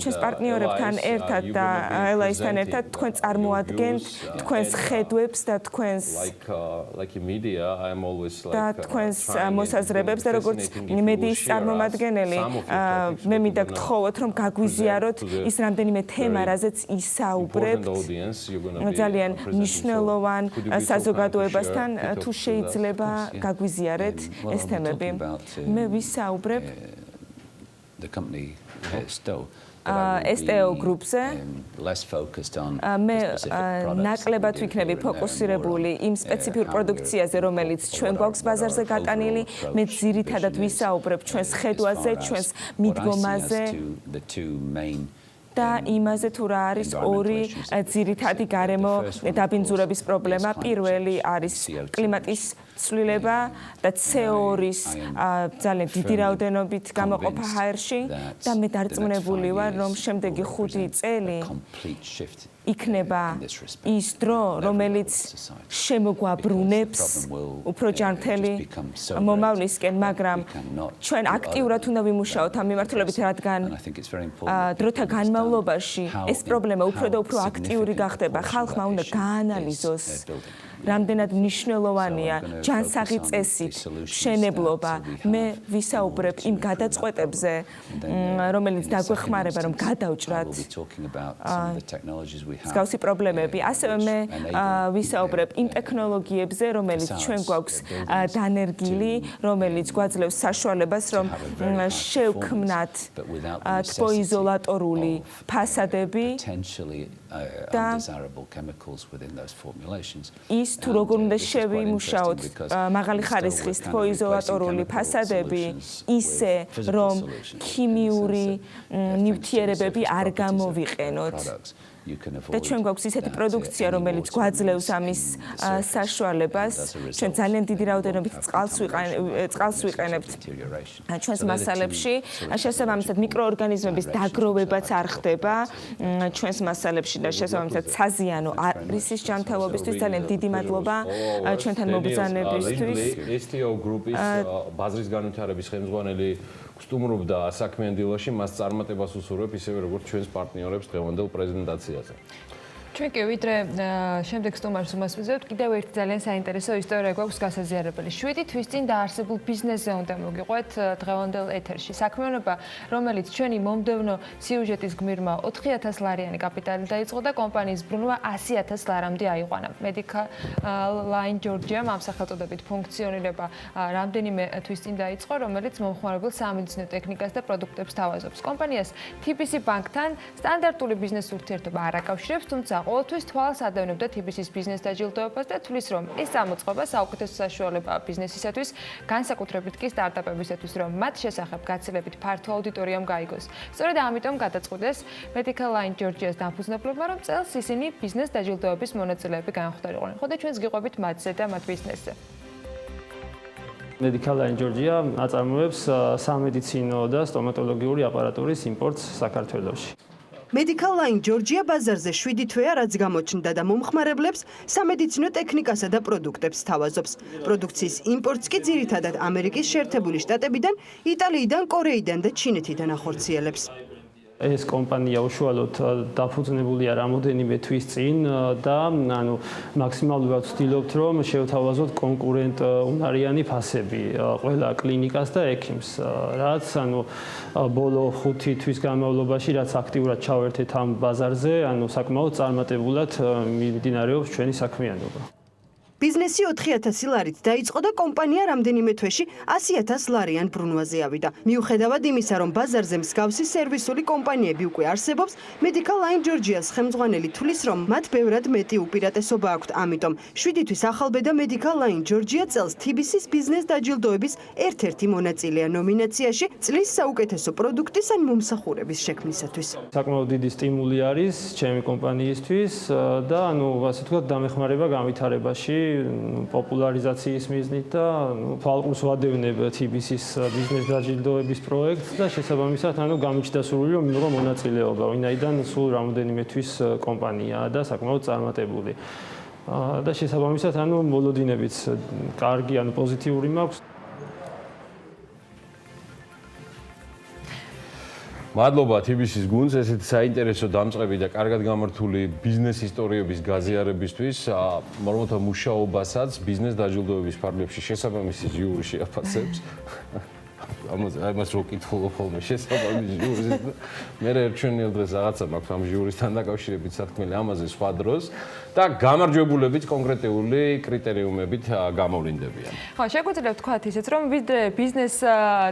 Speaker 7: ჩვენს პარტნიორებთან ერთად და ელაისთან ერთად თქვენ წარმოადგენთ თქვენს ხედვებს და თქვენს და თქვენს მოსაზრებებს და როგორც მედიის წარმომადგენელი მე მინდა გთხოვოთ რომ გაგვიზიაროთ ის რამდენიმე თემა რაზეც ისაუბრებთ ძალიან მნიშვნელოვან საზოგადოებასთან თუ შეიძლება გაგვიზიარეთ ეს თემები მე ვისაუბრებ STO group-ზე მე ნაკლებად ვიქნები ფოკუსირებული იმ სპეციფიურ პროდუქციაზე, რომელიც ჩვენ გვაქვს ბაზარზე გატანილი, მე ძირითადად ვისაუბრებ ჩვენს ხედვაზე, ჩვენს მიდგომაზე და იმაზე თუ რა არის ორი ძირითადი გარემო დაბინძურების პრობლემა. პირველი არის კლიმატის ცვლილება და CO2-ის ძალიან დიდი რაოდენობით გამოყოფა ჰაერში და მე დარწმუნებული ვარ, რომ შემდეგი 5 წელი იქნება ის დრო, რომელიც შემოგვაბრუნებს უფრო ჯანმრთელი მომავლისკენ, მაგრამ ჩვენ აქტიურად უნდა ვიმუშაოთ ამ მიმართულებით, რადგან დროთა განმავლობაში ეს პრობლემა უფრო და უფრო აქტიური გახდება. ხალხმა უნდა გაანალიზოს რამდენად მნიშვნელოვანია ჯანსაღი წესით მშენებლობა. მე ვისაუბრებ იმ გადაწყვეტებზე, რომელიც დაგვეხმარება, რომ გადავჭრათ მსგავსი პრობლემები. ასევე მე ვისაუბრებ იმ ტექნოლოგიებზე, რომელიც ჩვენ გვაქვს დანერგილი, რომელიც გვაძლევს საშუალებას, რომ შევქმნათ თბოიზოლატორული ფასადები და ის თუ როგორ უნდა შევიმუშაოთ მაღალი ხარისხის თბოიზოლატორული ფასადები ისე რომ ქიმიური ნივთიერებები არ გამოვიყენოთ. და ჩვენ გვაქვს ისეთი პროდუქცია, რომელიც გვაძლევს ამის საშუალებას. ჩვენ ძალიან დიდი რაოდენობით წყალს ვიყენებთ ჩვენს მასალებში. შესაბამისად მიკროორგანიზმების დაგროვებაც არ ხდება ჩვენს მასალებში და შესაბამისად საზიანო არის ის ჯანმრთელობისთვის. ძალიან დიდი მადლობა ჩვენთან მობრძანებისთვის.
Speaker 1: STO group-ის ბაზრის განვითარების ხელმძღვანელი სტუმრობდა საქმიანი დილაში, მას წარმატებას უსურვებ ისევე როგორც ჩვენს პარტნიორებს დღევანდელ პრეზენტაციაზე.
Speaker 2: ჩვენ კი ვიდრე შემდეგ სტუმარს უმასპინძლებთ, კიდევ ერთი ძალიან საინტერესო ისტორია გვაქვს გასაზიარებელი. 7 თვის წინ დაარსებულ ბიზნესზე უნდა მოგიყვეთ დღევანდელ ეთერში. საქმიანობა, რომელიც ჩვენი მომდევნო სიუჟეტის გმირმა 4000 ლარიანი კაპიტალი დაიწყო და კომპანიის ბრუნვა 100000 ლარამდე აიყვანა. Medical Line Georgia ამ სახელწოდებით ფუნქციონირება რამდენიმე თვის წინ დაიწყო, რომელიც მომხმარებელ სამედიცინო ტექნიკას და პროდუქტებს თავაზობს. კომპანიას TBC ბანკთან სტანდარტული ბიზნეს ურთიერთობა არ აკავშირებს, თუმცა ყოველთვის თვალს ადევნებდა TBC-ის ბიზნეს დაჯილდოებას და თვლის, რომ ეს წამოწყობა საუკეთესო საშუალებაა ბიზნესისათვის, განსაკუთრებით კი სტარტაპებისათვის, რომ მათ შესახებ გაცილებით ფართო აუდიტორიამ გაიგოს. სწორედ ამიტომ გადაწყვიტეს Medical Line Georgia-ს დამფუძნებლებმა, რომ წელს ისინი ბიზნეს დაჯილდოების მონაწილეები განხდარიყვნენ. ხოდა ჩვენს გიყვებით მათზე და მათ ბიზნესზე.
Speaker 8: Medical Line Georgia აწარმოებს სამედიცინო და სტომატოლოგიური აპარატურის იმპორტს საქართველოში.
Speaker 9: Medical Line Georgia ბაზარზე 7 თვეა, რაც გამოჩნდა და მომხმარებლებს სამედიცინო ტექნიკასა და პროდუქტებს თავაზობს. პროდუქციის იმპორტს კი ძირითადად ამერიკის შეერთებული შტატებიდან, იტალიიდან, კორეიდან და ჩინეთიდან ახორციელებს.
Speaker 8: ეს კომპანია უშუალოდ დაფუძნებულია რამოდენიმე თვის წინ და ანუ მაქსიმალურად ვცდილობთ რომ შევთავაზოთ კონკურენტუნარიანი ფასები ყველა კლინიკას და ექიმს, რაც ანუ ბოლო 5 თვის განმავლობაში რაც აქტიურად ჩავერთეთ ამ ბაზარზე, ანუ საკმაოდ წარმატებულად მიმდინარეობს ჩვენი საქმიანობა.
Speaker 9: ბიზნესი 4,000 ლარით დაიწყო და კომპანია რამდენიმე თვეში 100,000 ლარიან ბრუნვაზე ავიდა. მიუხედავად იმისა, რომ ბაზარზე მსგავსი სერვისული კომპანიები უკვე არსებობს, Medical Line Georgia-ს ხელმძღვანელი თვლის, რომ მათ ბევრად მეტი უპირატესობა აქვთ. ამიტომ 7 თვის ახალბედა Medical Line Georgia წელს TBC-ს ბიზნეს დაჯილდოების ერთ-ერთი მონაწილეა ნომინაციაში წლის საუკეთესო პროდუქტის ან მომსახურების შექმნისათვის.
Speaker 8: საკმაოდ დიდი სტიმული არის ჩემი კომპანიისთვის და ანუ ასე ვთქვათ დამეხმარება განვითარებაში პოპულარიზაციის მიზნით და თვალყურს ვადევნებ TBC-ს ბიზნეს დაჯილდოების პროექტს და შესაბამისად ანუ გამიჩნდა სურვილი რომ მივიღო მონაწილეობა, ვინაიდან სულ რამოდენიმე თვის კომპანიაა და საკმაოდ წარმატებული. და შესაბამისად ანუ მოლოდინებიც კარგი ანუ პოზიტიური მაქვს.
Speaker 1: მადლობა TBC-ს გუნდს ესეთი საინტერესო დამწყები და კარგად გამართული ბიზნეს ისტორიების გაზიარებისთვის. მორმოთა მუშაობასაც ბიზნეს დაჯილდოების ფარგლებში შესაბამისი ჟიური შეაფასებს. ამას რო კითხულობ ხოლმე შესაბამისი ჟიურის და მე ერჩვენილ დღეს რაღაცა მაქვს ამ ჟიურისთან დაკავშირებით სათქმელი ამაზე სხვა დროს და გამარჯვებულებით კონკრეტული კრიტერიუმებით გამოვლინდებიან.
Speaker 2: ხო, შეგვიძლია ვთქვათ ისიც, რომ ვიდრე ბიზნეს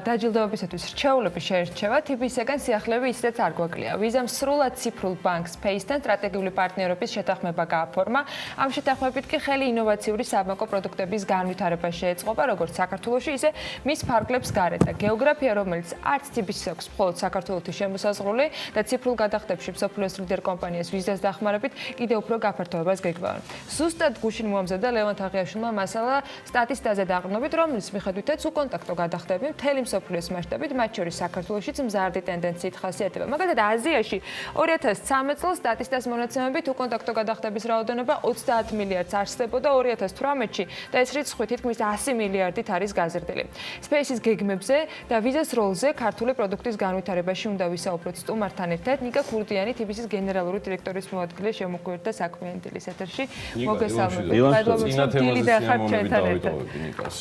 Speaker 2: დაჯილდოებისათვის რჩეულების შეერჩევა, TBC-გან სიახლეები ისედაც არ გვაკლია. ვიზამ სრულად ციფრულ ბანკს Space-თან სტრატეგიული პარტნიორობის შეთანხმება გააფორმა. ამ შეთანხმებით კი ხელი ინოვაციური საბანკო პროდუქტების განვითარებას შეეწყობა, როგორც საქართველოში, ისე მის ფარგლებს გარეთ. და გეოგრაფია, რომელიც არც TBC-ს აქვს მხოლოდ საქართველოში შემოსაზღვრული და ციფრულ გადახდებში მსოფლიოს ლიდერ კომპანიას ვიზას დახმარებით კიდევ უფრო გაფართოებას გეგმავენ. ზუსტად გუშინ მოამზადა ლევან თაღიაშვილმა მასალა სტატისტიკაზე დაყრდნობით, რომლის მიხედვითაც უკონტაქტო გადახდები მთელი მსოფლიოს მასშტაბით, მათ შორის საქართველოშიც მზარდი ტენდენციით ხასიათდება. მაგალითად, აზიაში 2013 წელს სტატისტიკის მონაცემებით უკონტაქტო გადახდების რაოდენობა 30 მილიარდს არსებობდა 2018-ში და ეს რიცხვი თითქმის 100 მილიარდით არის გაზრდილი. Space-ის გეგმებზე და ვიზას როლზე ქართული პროდუქტის განვითარებაში უნდა ვისაუბროთ სტუმართან ერთად. ნიკა ქურდიანი TBC-ის გენერალური დირექტორის მოადგილე შემოგვიერთდა საქმიანი დილის ეთერში. მოგესალმებით. დილი და ხარ ჩვენთან ერთად.
Speaker 1: ნიკას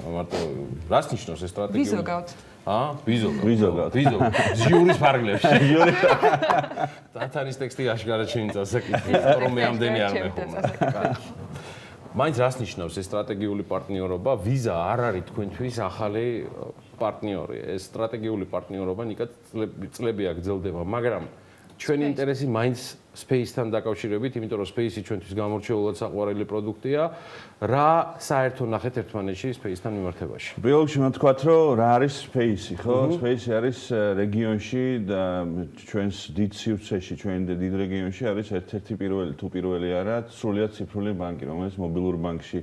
Speaker 1: მარტო რას ნიშნავს ეს სტრატეგია?
Speaker 2: ვიზოგავთ.
Speaker 1: ვიზოგავთ. ჟიურის ფარგლებში. დათანის ტექსტი აშკარად შეიმწა საკითხი, რომ მე ამდენი არ მეხომა. მაინც რას ნიშნავს ეს სტრატეგიული პარტნიორობა? ვიზა არ არის თქვენთვის ახალი პარტნიორი. ეს სტრატეგიული პარტნიორობა ნიკა წლებია გრძელდება, მაგრამ ჩვენი ინტერესი მაინც Space-თან დაკავშირებით, იმიტომ რომ Space-ი ჩვენთვის გამორჩეულად საყვარელი პროდუქტია. რა საერთო ნახეთ ერთმანეთში Space-თან მიმართებაში?
Speaker 10: პირველ რიგში უნდა თქვათ, რომ რა არის Space-ი, ხო? Space-ი არის რეგიონში და ჩვენს დიდ სივრცეში, ჩვენ დიდ რეგიონში არის ერთ-ერთი პირველი თუ პირველი არა, სრულად ციფრული ბანკი, რომელიც მობილურ ბანკში,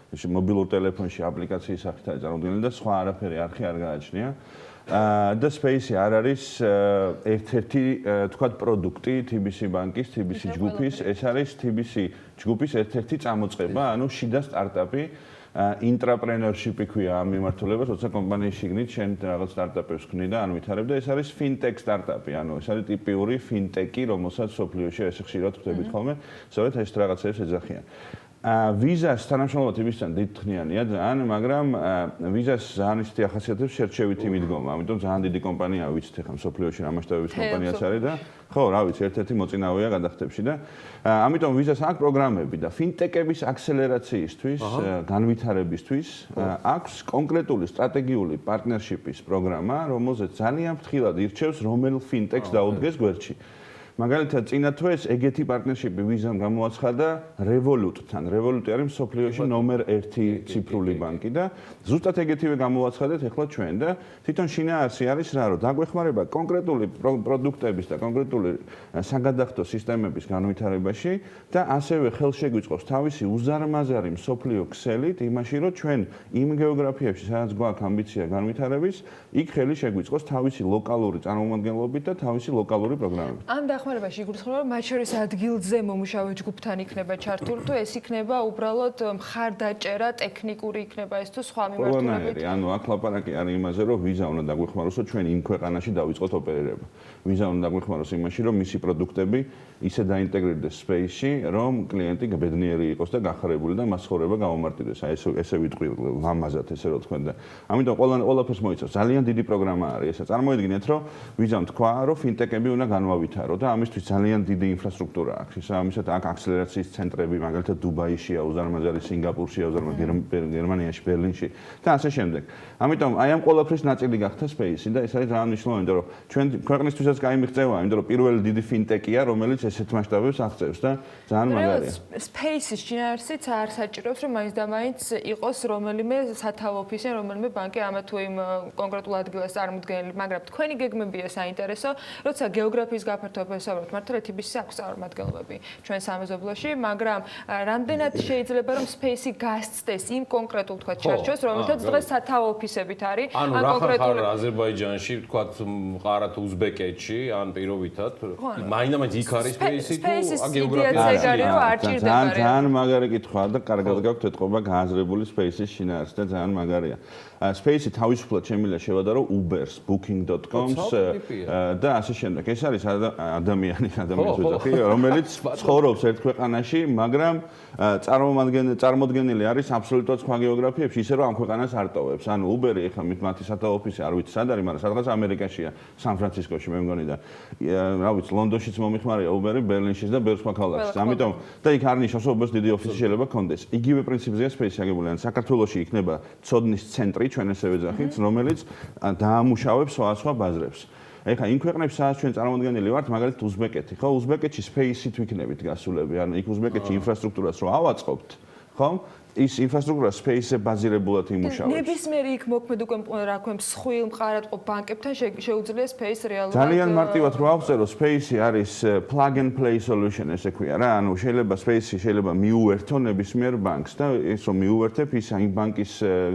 Speaker 10: მობილურ ტელეფონში აპლიკაციის სახით არის წარმოდგენილი და სხვა არაფერი არხი არ გააჩნია. და Space-ი არ არის ერთ-ერთი თქვათ პროდუქტი TBC ბანკის, TBC ჯგუფის, ეს არის TBC ჯგუფის ერთ-ერთი წამოწყება, ანუ შიდა სტარტაპი, ინტრაპრენორშიპი ქვია ამ მიმართულებას, როცა კომპანიის შიგნით შენ რაღაც სტარტაპებს ქმნი და ან ვითარებ და ეს არის ფინტექ სტარტაპი, ანუ ეს არის ტიპიური ფინტეკი, რომელსაც სოფლიოში ესე ხშირად ხვდებით ხოლმე, სწორედ ეს რაღაცებს ეძახიან. ვიზას თანამშრომლობა TBC-თან დიდხნიანია ძალიან, მაგრამ ვიზას ძალიან ისეთი ახასიათებს შერჩევითი მიდგომა. ამიტომ ძალიან დიდი კომპანიაა, ვიცით ახლა მსოფლიოში რა მასშტაბების კომპანიაც არის და ხო, რა ვიცი, ერთ-ერთი მოწინავეა გადახდებში და ამიტომ ვიზას აქვს პროგრამები და ფინტეკების აქსელერაციისთვის, განვითარებისთვის აქვს კონკრეტული სტრატეგიული პარტნერშიპის პროგრამა, რომელზეც ძალიან ფრთხილად ირჩევს რომელ ფინტექს დაუდგეს გვერდში. მაგალითად, წინა თვეს ეგეთი პარტნერშიპი ვიზამ გამოაცხადა Revolut-თან. Revolut-ი არის მსოფლიოში ნომერ 1 ციფრული ბანკი და ზუსტად ეგეთივე გამოაცხადეთ ახლა ჩვენ და თვითონ შინაარსი არის რა, რომ დაგვეხმარება კონკრეტული პროდუქტების და კონკრეტული საგადახდო სისტემების განვითარებაში და ასევე ხელშეგვიწყობს თავისი უზარმაზარი მსოფლიო ქსელით იმაში, რომ ჩვენ იმ გეოგრაფიებში, სადაც გვაქვს ამბიცია განვითარების, იქ ხელი შეგვიწყოს თავისი ლოკალური წარმომადგენლობით და თავისი ლოკალური პროგრამებით.
Speaker 2: ამ დახმარებაში იგულისხმება, რომ მათ შორის ადგილზე მომუშავე ჯგუფთან იქნება ჩართული, თუ ეს იქნება უბრალოდ მხარდაჭერა, ტექნიკური იქნება ეს თუ სხვა მიმართულებით.
Speaker 10: ანუ აქ ლაპარაკი არის იმაზე, რომ ვიზა უნდა დაგვეხმაროს, რომ ჩვენ იმ ქვეყანაში დავიწყოთ ოპერირება. ვიზა უნდა დაგვეხმაროს იმაში, რომ მისი პროდუქტები ისე დაინტეგრირდეს space-ში, რომ კლიენტი ბედნიერი იყოს და გახარებული და მას ცხოვრება გამომარტივდეს. აი ესე ვიტყვი ლამაზად, ესე რომ თქვენ და ამიტომ ყველაფერს მოიცავს. ძალიან დიდი პროგრამა არის ესა. წარმოიდგინეთ, რომ ვიზამ თქვა, რომ ფინტეკები უნდა განვავითარო და ამისთვის ძალიან დიდი ინფრასტრუქტურა აქვს. ისა ამისად აქ აქსელერაციის ცენტრები, მაგალითად დუბაიშია, უზარმაზარი სინგაპურშია, გერმანიაში, ბერლინში და ასე შემდეგ. ამიტომ აი ამ ყველაფრის ნაწილი გახდა space-ი და ეს არის ძალიან მნიშვნელოვანი, იმიტომ რომ ჩვენ ქვეყნისთვისაც კაი მიღწევა, იმიტომ რომ პირველი დიდი ფინტეკია, რომელიც ესეთ მასშტაბებს აღწევს და ძალიან მაგარია.
Speaker 2: Space-ის შინაარსიც არ საჭიროებს, რომ მაინც და მაინც იყოს რომელიმე სათავო ოფისი, რომელიმე ბანკი ამა თუ იმ კონკრეტულ ადგილას წარმოდგენილი, მაგრამ თქვენი გეგმებია საინტერესო, როცა გეოგრაფიის გაფართოებას ვსაუბრობთ, მართლა TBC-ს აქვს წარმომადგენლები ჩვენ სამეზობლოში, მაგრამ რამდენად შეიძლება რომ Space-ი გასცდეს იმ კონკრეტულ თქვა ჩარჩოს, რომელთაც დღეს სათავო ოფისებით არის,
Speaker 1: ან კონკრეტული აზერბაიჯანში, თქვა მყარათ უზბეკეთში, ან პირობითად, მაინდა-მაინც იქ არის Space-ი თუ გეოგრაფია
Speaker 10: ძალიან მაგარი კითხვაა და კარგად გაქვთ ეთყობა გააზრებული Space-ის შინაარსს და ძალიან მაგარია. Space-ი თავისუფლად შემიძლია შევადარო Uber-ს, Booking.com-ს და ასე შემდეგ. ეს არის ადამიანის ვეძახი, რომელიც ცხოვრობს ერთ ქვეყანაში, მაგრამ წარმოდგენილი არის აბსოლუტურად სხვა გეოგრაფიებში, ისე რომ ამ ქვეყანას არ ტოვებს. ანუ Uber-ი ეხლა მათი სათავო ოფისი არ ვიცი სად არის, მაგრამ სადღაც ამერიკაშია, სან-ფრანცისკოში მე მგონი და რა ვიცი, ლონდონშიც მომიხმარია Uber-ი, ბერლინშიც და ბევრ სხვა ქალაქშიც. ამიტომ და იქ არ ნიშნავს, რომ Uber-ს დიდი ოფისი შეიძლება ჰქონდეს. იგივე პრინციპზეა Space-ი აგებული. ან საქართველოში იქნება ცოდნის ცენტრი, ჩვენ ესე ვეძახით, რომელიც დაამუშავებს სხვა ბაზრებს. ეხლა იმ ქვეყნებს, სადაც ჩვენ წარმოადგენელი ვართ, მაგალითად უზბეკეთი, ხო? უზბეკეთში Space-ით ვიქნებით გასულები, ანუ იქ უზბეკეთში ინფრასტრუქტურას რო ავაწყობთ, ხო? ის ინფრასტრუქტურა Space-ზე ბაზირებულად იმუშავებს.
Speaker 2: ნებისმიერი იქ მოქმედ უკვე რა ქვია მსხვილ მყარად ყოფ ბანკებთან შეუძლია Space რეალურად.
Speaker 10: ძალიან მარტივად რო ავწერო, Space-ი არის plug and play solution ესე ქვია რა. ანუ შეიძლება Space-ი შეიძლება მიუერთო ნებისმიერ ბანკს და ეს რომ მიუერთებ, ის იმ ბანკის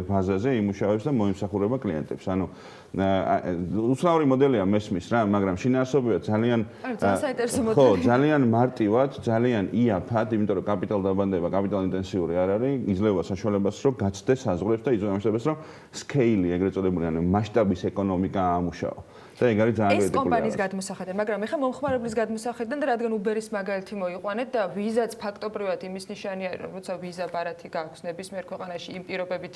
Speaker 10: ბაზაზე იმუშავებს და მოიმსახურება კლიენტებს. ანუ უცნაური მოდელია მესმის რა, მაგრამ შინაარსობრივად ძალიან
Speaker 2: საინტერესო მოდელი.
Speaker 10: ხო, ძალიან მარტივად, ძალიან იაფად, იმიტომ რომ კაპიტალ დაბანდება, კაპიტალ ინტენსიური არ არის, იძლევა საშუალებას, რომ გაცდეს საზღვრებს და იზომაშტაბებს, რომ scale-ი ეგრეთ წოდებული, ანუ მასშტაბის ეკონომიკა აამუშაო. და ეგ არის ძალიან
Speaker 2: ეს კომპანიის გადმოსახედიდან, მაგრამ ეხლა მომხმარებლის გადმოსახედიდან და რადგან Uber-ის მაგალითი მოიყვანეთ და ვიზაც ფაქტობრივად იმის ნიშანი არის, რომ როცა ვიზა ბარათი გაქვს ნებისმიერ ქვეყანაში იმ პირობებით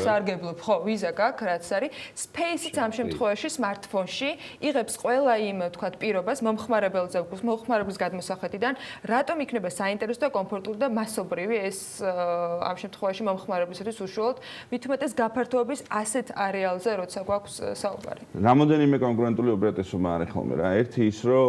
Speaker 2: სარგებლობ, ხო, ვიზა გაქვს, რაც არის, Space-იც ამ შემთხვევაში smartphone-ში იღებს ყველა იმ, თქვათ, პირობას მომხმარებელზე, მომხმარებლის გადმოსახედიდან, რატომ იქნება საინტერესო და კომფორტული და მასობრივი ეს ამ შემთხვევაში მომხმარებლისათვის უშუალოდ, მით უმეტეს გაფართოების ასეთ არეალზე, როცა გვაქვს საუბარი.
Speaker 10: რამოდენიმე კონკურენტული უპირატესობა არის ხოლმე რა. ერთი ის, რომ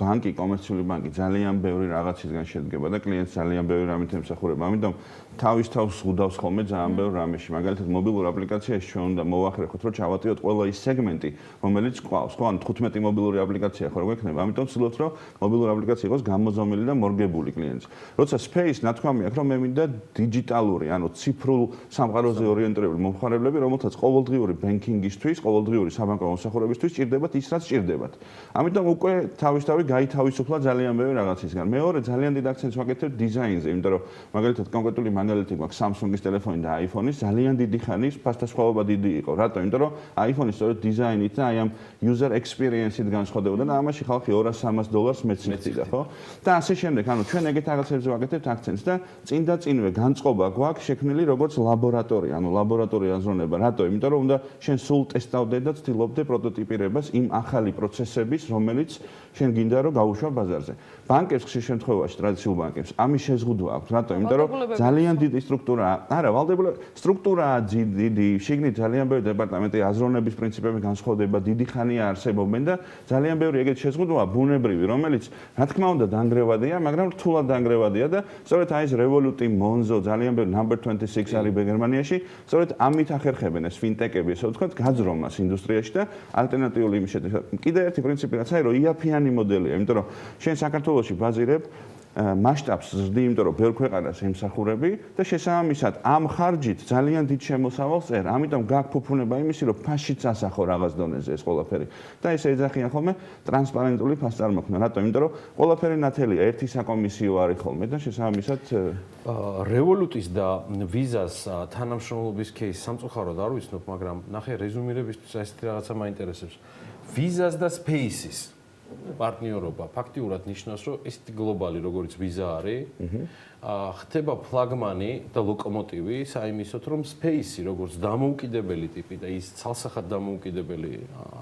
Speaker 10: ბანკი, კომერციული ბანკი ძალიან ბევრი რაღაცისგან შედგება და კლიენტს ძალიან ბევრი რამით ემსახურება. ამიტომ თავის თავს უდავს ხოლმე ძალიან ბევრ რამეში. მაგალითად, მობილურ აპლიკაციაში ჩვენ უნდა მოვახერხოთ, რომ ჩავატიოთ ყველა ის სეგმენტი, რომელიც ყავს. ხო, ან 15 მობილური აპლიკაცია ხო გვექნება. ამიტომ ვცდილობთ, რომ მობილური აპლიკაცია იყოს გამოზომილი და მორგებული კლიენტს. როცა Space ნათქვამი აქვს, რომ მე მინდა დიჯიტალური, ანუ ციფრულ სამყაროზე ორიენტირებული მომხმარებლები, რომელთაც ყოველდღიური ბენკინგისთვის, ყოველდღიური საბანკო მოსახურებისთვის ჭირდებათ ის, რაც ჭირდებათ. ამიტომ უკვე თავისთავად გაითავისუფლა ძალიან ბევრი რაღაცისგან. მეორე ძალიან დიდ აქცენტს ვაკეთებ დიზაინზე, იმიტომ რომ მაგალითად კონკრეტული მაგალითი გვაქვს Samsung-ის ტელეფონი და iPhone-ის, ძალიან დიდი ხანი ფასდასხვაობა დიდი იყო. რატო? იმიტომ რომ iPhone-ის სწორედ დიზაინით და აი ამ user experience-ით განსხვავდებოდა და ამაში ხალხი $200-300 მეცნებდა, ხო? და ასე შემდეგ, ანუ ჩვენ ეგეთ რაღაცებზე ვაკეთებთ აქცენტს და წინ და წინვე განწყობა გვაქვს შექმნილი როგორც ლაბორატორია, ანუ ლაბორატორია აზროვნება. რატო? იმიტომ რომ უნდა შენ სულ ტესტავდე და ცდილობდე პროტოტიპირებას იმ ახალი პროცესების, რომელიც შენ გინდა რომ გაუშვა ბაზარზე. ბანკებს ხშირ შემთხვევაში ტრადიციულ ბანკებს ამის შეზღუდვა აქვს. რატო? იმიტომ რომ ძალიან დიდი სტრუქტურაა. არა, ვალდებულება სტრუქტურაა დიდი, შიგნით ძალიან ბევრი დეპარტამენტი აზროვნების პრინციპები განსხვავდება, დიდი ხანია არსებობენ და ძალიან ბევრი ეგეთ შეზღუდვაა ბუნებრივი, რომელიც რა თქმა უნდა დანგრევადია, მაგრამ რთულად დანგრევადია და სწორედ აი ეს Revolut-ი, Monzo, ძალიან ბევრი Number 26 არის გერმანიაში, სწორედ ამით ახერხებენ ეს ფინტეკები, ესე ვთქვათ, გაძრომას ინდუსტრიაში და ალტერნატიული იმის შედეგად. კიდე ერთი პრინციპი რაც არის, რომ იაფიანი მოდელია, იმიტომ რომ შენ საქართველოში ბაზირებ მასშტაბს ზრდი, იმიტომ რომ ბევრ ქვეყანას ემსახურები და შესაბამისად ამ ხარჯით ძალიან დიდ შემოსავალს წერს. ამიტომ გაქვს ფუფუნება იმისი, რომ ფასშიც ასახო რაღაც დონეზე ეს ყველაფერი. და ეს ეძახიან ხოლმე ტრანსპარენტული ფასწარმოქმედება. რატომ? იმიტომ რომ ყველაფერი ნათელია ერთი საკომისიო არის ხოლმე და შესაბამისად
Speaker 1: რევოლუტის და ვიზას თანამშრომლობის кейს სამწუხაროდ არ ვიცნობ, მაგრამ ნახე რეზუმირებისთვის ესეთი რაღაცა მაინტერესებს. ვიზას და სპეისის პარტნიორობა ფაქტიურად ნიშნავს, რომ ესეთი გლობალი როგორც ვიზა არის, ხდება ფლაგმანი და ლოკომოტივი საიმისოთ, რომ სპეისი როგორც დამოუკიდებელი ტიპი და ის ცალსახად დამოუკიდებელი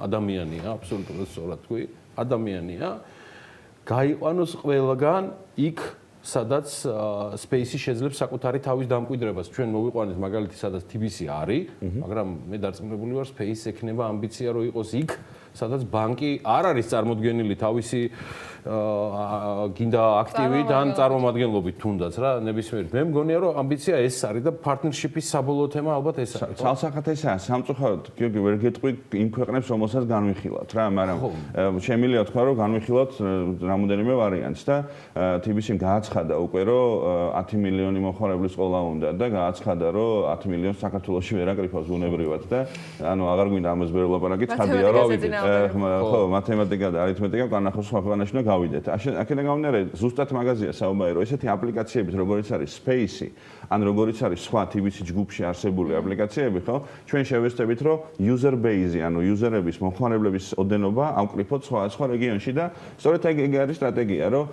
Speaker 1: ადამიანია, აბსოლუტურად სწორად თქვი, ადამიანია, გაიყვანოს ყველგან იქ სადაც სპეისი შეძლებს საკუთარი თავის დამკვიდრებას. ჩვენ მოვიყვანეთ მაგალითი, სადაც TBC არის, მაგრამ მე დარწმუნებული ვარ, სპეისს ექნება ამბიცია, რომ იყოს იქ, სადაც ბანკი არ არის წარმოდგენილი თავისი გინდა აქტივით ან წარმომადგენლობით თუნდაც რა, ნებისმიერ. მე მგონია, რომ ამბიცია ეს არის და პარტნერშიპის საბოლოო თემა ალბათ ეს არის.
Speaker 10: ცალსახად ესაა, სამწუხაროდ, გიორგი, ვერ გეტყვი იმ ქვეყნებს, რომელსაც განვიხილავთ რა, მაგრამ შემიძლია თქვა, რომ განვიხილავთ რამოდენიმე ვარიანტს და TBC-მ გააცხადა უკვე, რომ 10 მილიონი მომხმარებლის ყოლა უნდა და გააცხადა, რომ 10 მილიონს საქართველოში ვერ აკრიფავს უნებრივად და ანუ აღარ გვინდა ამას ვერ ვლაპარაკით, ცხადია, რომ ხო, მათემატიკა და არითმეტიკა განახოს სხვა ქვეყანაში უნდა გავიდეთ. აქედან გამომდინარე, ზუსტად მაგაზია საუბარი, რომ ესეთი აპლიკაციებით, როგორიც არის Space-ი, ან როგორიც არის სხვა TBC ჯგუფში არსებული აპლიკაციები, ხო? ჩვენ შევეცდებით, რომ user base-ი, ანუ იუზერების, მომხმარებლების ოდენობა ავკრიფოთ სხვა რეგიონში და სწორედ ეგ არის სტრატეგია, რომ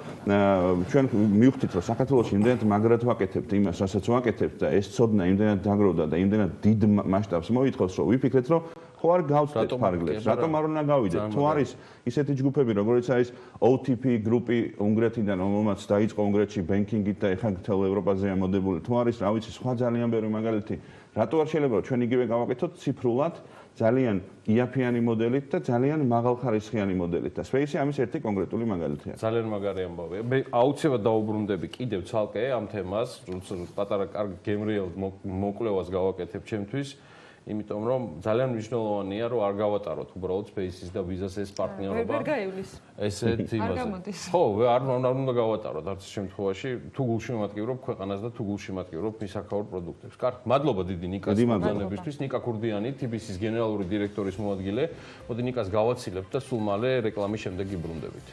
Speaker 10: ჩვენ მივხვდით, რომ საქართველოში იმდენად მაგრად ვაკეთებთ იმას, რასაც ვაკეთებთ და ეს ცოდნა იმდენად დაგროვდა და იმდენად დიდ მასშტაბს მოითხოვს, რომ ვიფიქრეთ, რომ ხო არ გავწევთ ფარგლებს, რატომ არ უნდა გავიდეთ? თუ არის ისეთი ჯგუფები, როგორიც არის OTP გრუპი უნგრეთიდან, რომელმაც დაიწყო უნგრეთში ბენკინგით და ეხლა მთელ ევროპაზეა მოდებული, თუ არის, რა ვიცი, სხვა ძალიან ბევრი მაგალითი, რატო არ შეიძლება ჩვენ იგივე გავაკეთოთ ციფრულად, ძალიან იაფიანი მოდელით და ძალიან მაღალხარისხიანი მოდელით და Space-ი ამის ერთი კონკრეტული მაგალითია.
Speaker 1: ძალიან მაგარი ამბავია. მე აუცილებლად დაუბრუნდები კიდევ ცალკე ამ თემას, როცა პატარა კარგ გემრიელ მოკვლევას გავაკეთებ ჩემთვის. იმიტომ რომ ძალიან მნიშვნელოვანია რომ არ გავატაროთ უბრალოდ Space-ის და Visa-ს ეს პარტნიორობა.
Speaker 2: ვერ გაივლის.
Speaker 1: ესეთ იმაზე. ხო, არ უნდა გავატაროთ არც შემთხვევაში თუ გულში მატკივრობ ქვეყანას და თუ გულში მატკივრობ მისაქაურ პროდუქტებს. კარგი, მადლობა დიდი ნიკას მოგვიანებისთვის. ნიკა ქურდიანი, TBC-ის გენერალური დირექტორის მოადგილე. მოდი ნიკას გავაცილებთ და სულ მალე რეკლამის შემდეგ იბრუნდებით.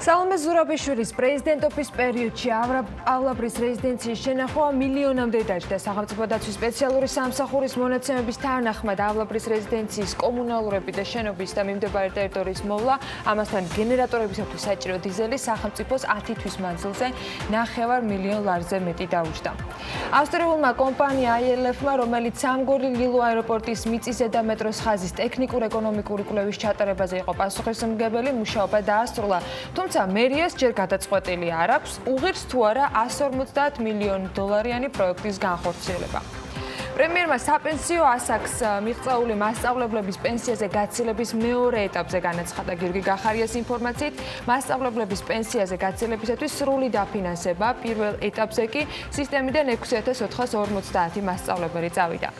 Speaker 2: სალომე ზურაბიშვილის პრეზიდენტობის პერიოდში ავლაბრის რეზიდენციის შენახვა მილიონამდე დაჯდა. სახელმწიფო დაცვის სპეციალური სამსახურის მონაცემების თანახმად ავლაბრის რეზიდენციის კომუნალურები და შენობის და მიმდებარე ტერიტორიის მოვლა, ამასთან გენერატორებისათვის საჭირო დიზელი სახელმწიფოს 10 თვის მანძილზე 9 მილიონ ლარზე მეტი დაუჯდა. ავსტრიულმა კომპანია ILF-მა, რომელიც სამგორი ლილო აეროპორტის მიწისზედა და მეტროს ხაზის ტექნიკურ-ეკონომიკური კვლევის ჩატარებაზე იყო პასუხისმგებელი, მუშაობა დაასრულა. თუმცა მერიას ჯერ გადაწყვეტილი არ აქვს, უღირს თუ არა 150 მილიონი დოლარიანი პროექტის განხორციელება. პრემიერმა საპენსიო ასაკს მიღწეული მასწავლებლების პენსიაზე გაცილების მეორე ეტაპზე განაცხადა. გიორგი გახარიას ინფორმაციით, მასწავლებლების პენსიაზე გაცილებისათვის სრული დაფინანსება პირველ ეტაპზე კი სისტემიდან 6450 მასწავლებელი წავიდა.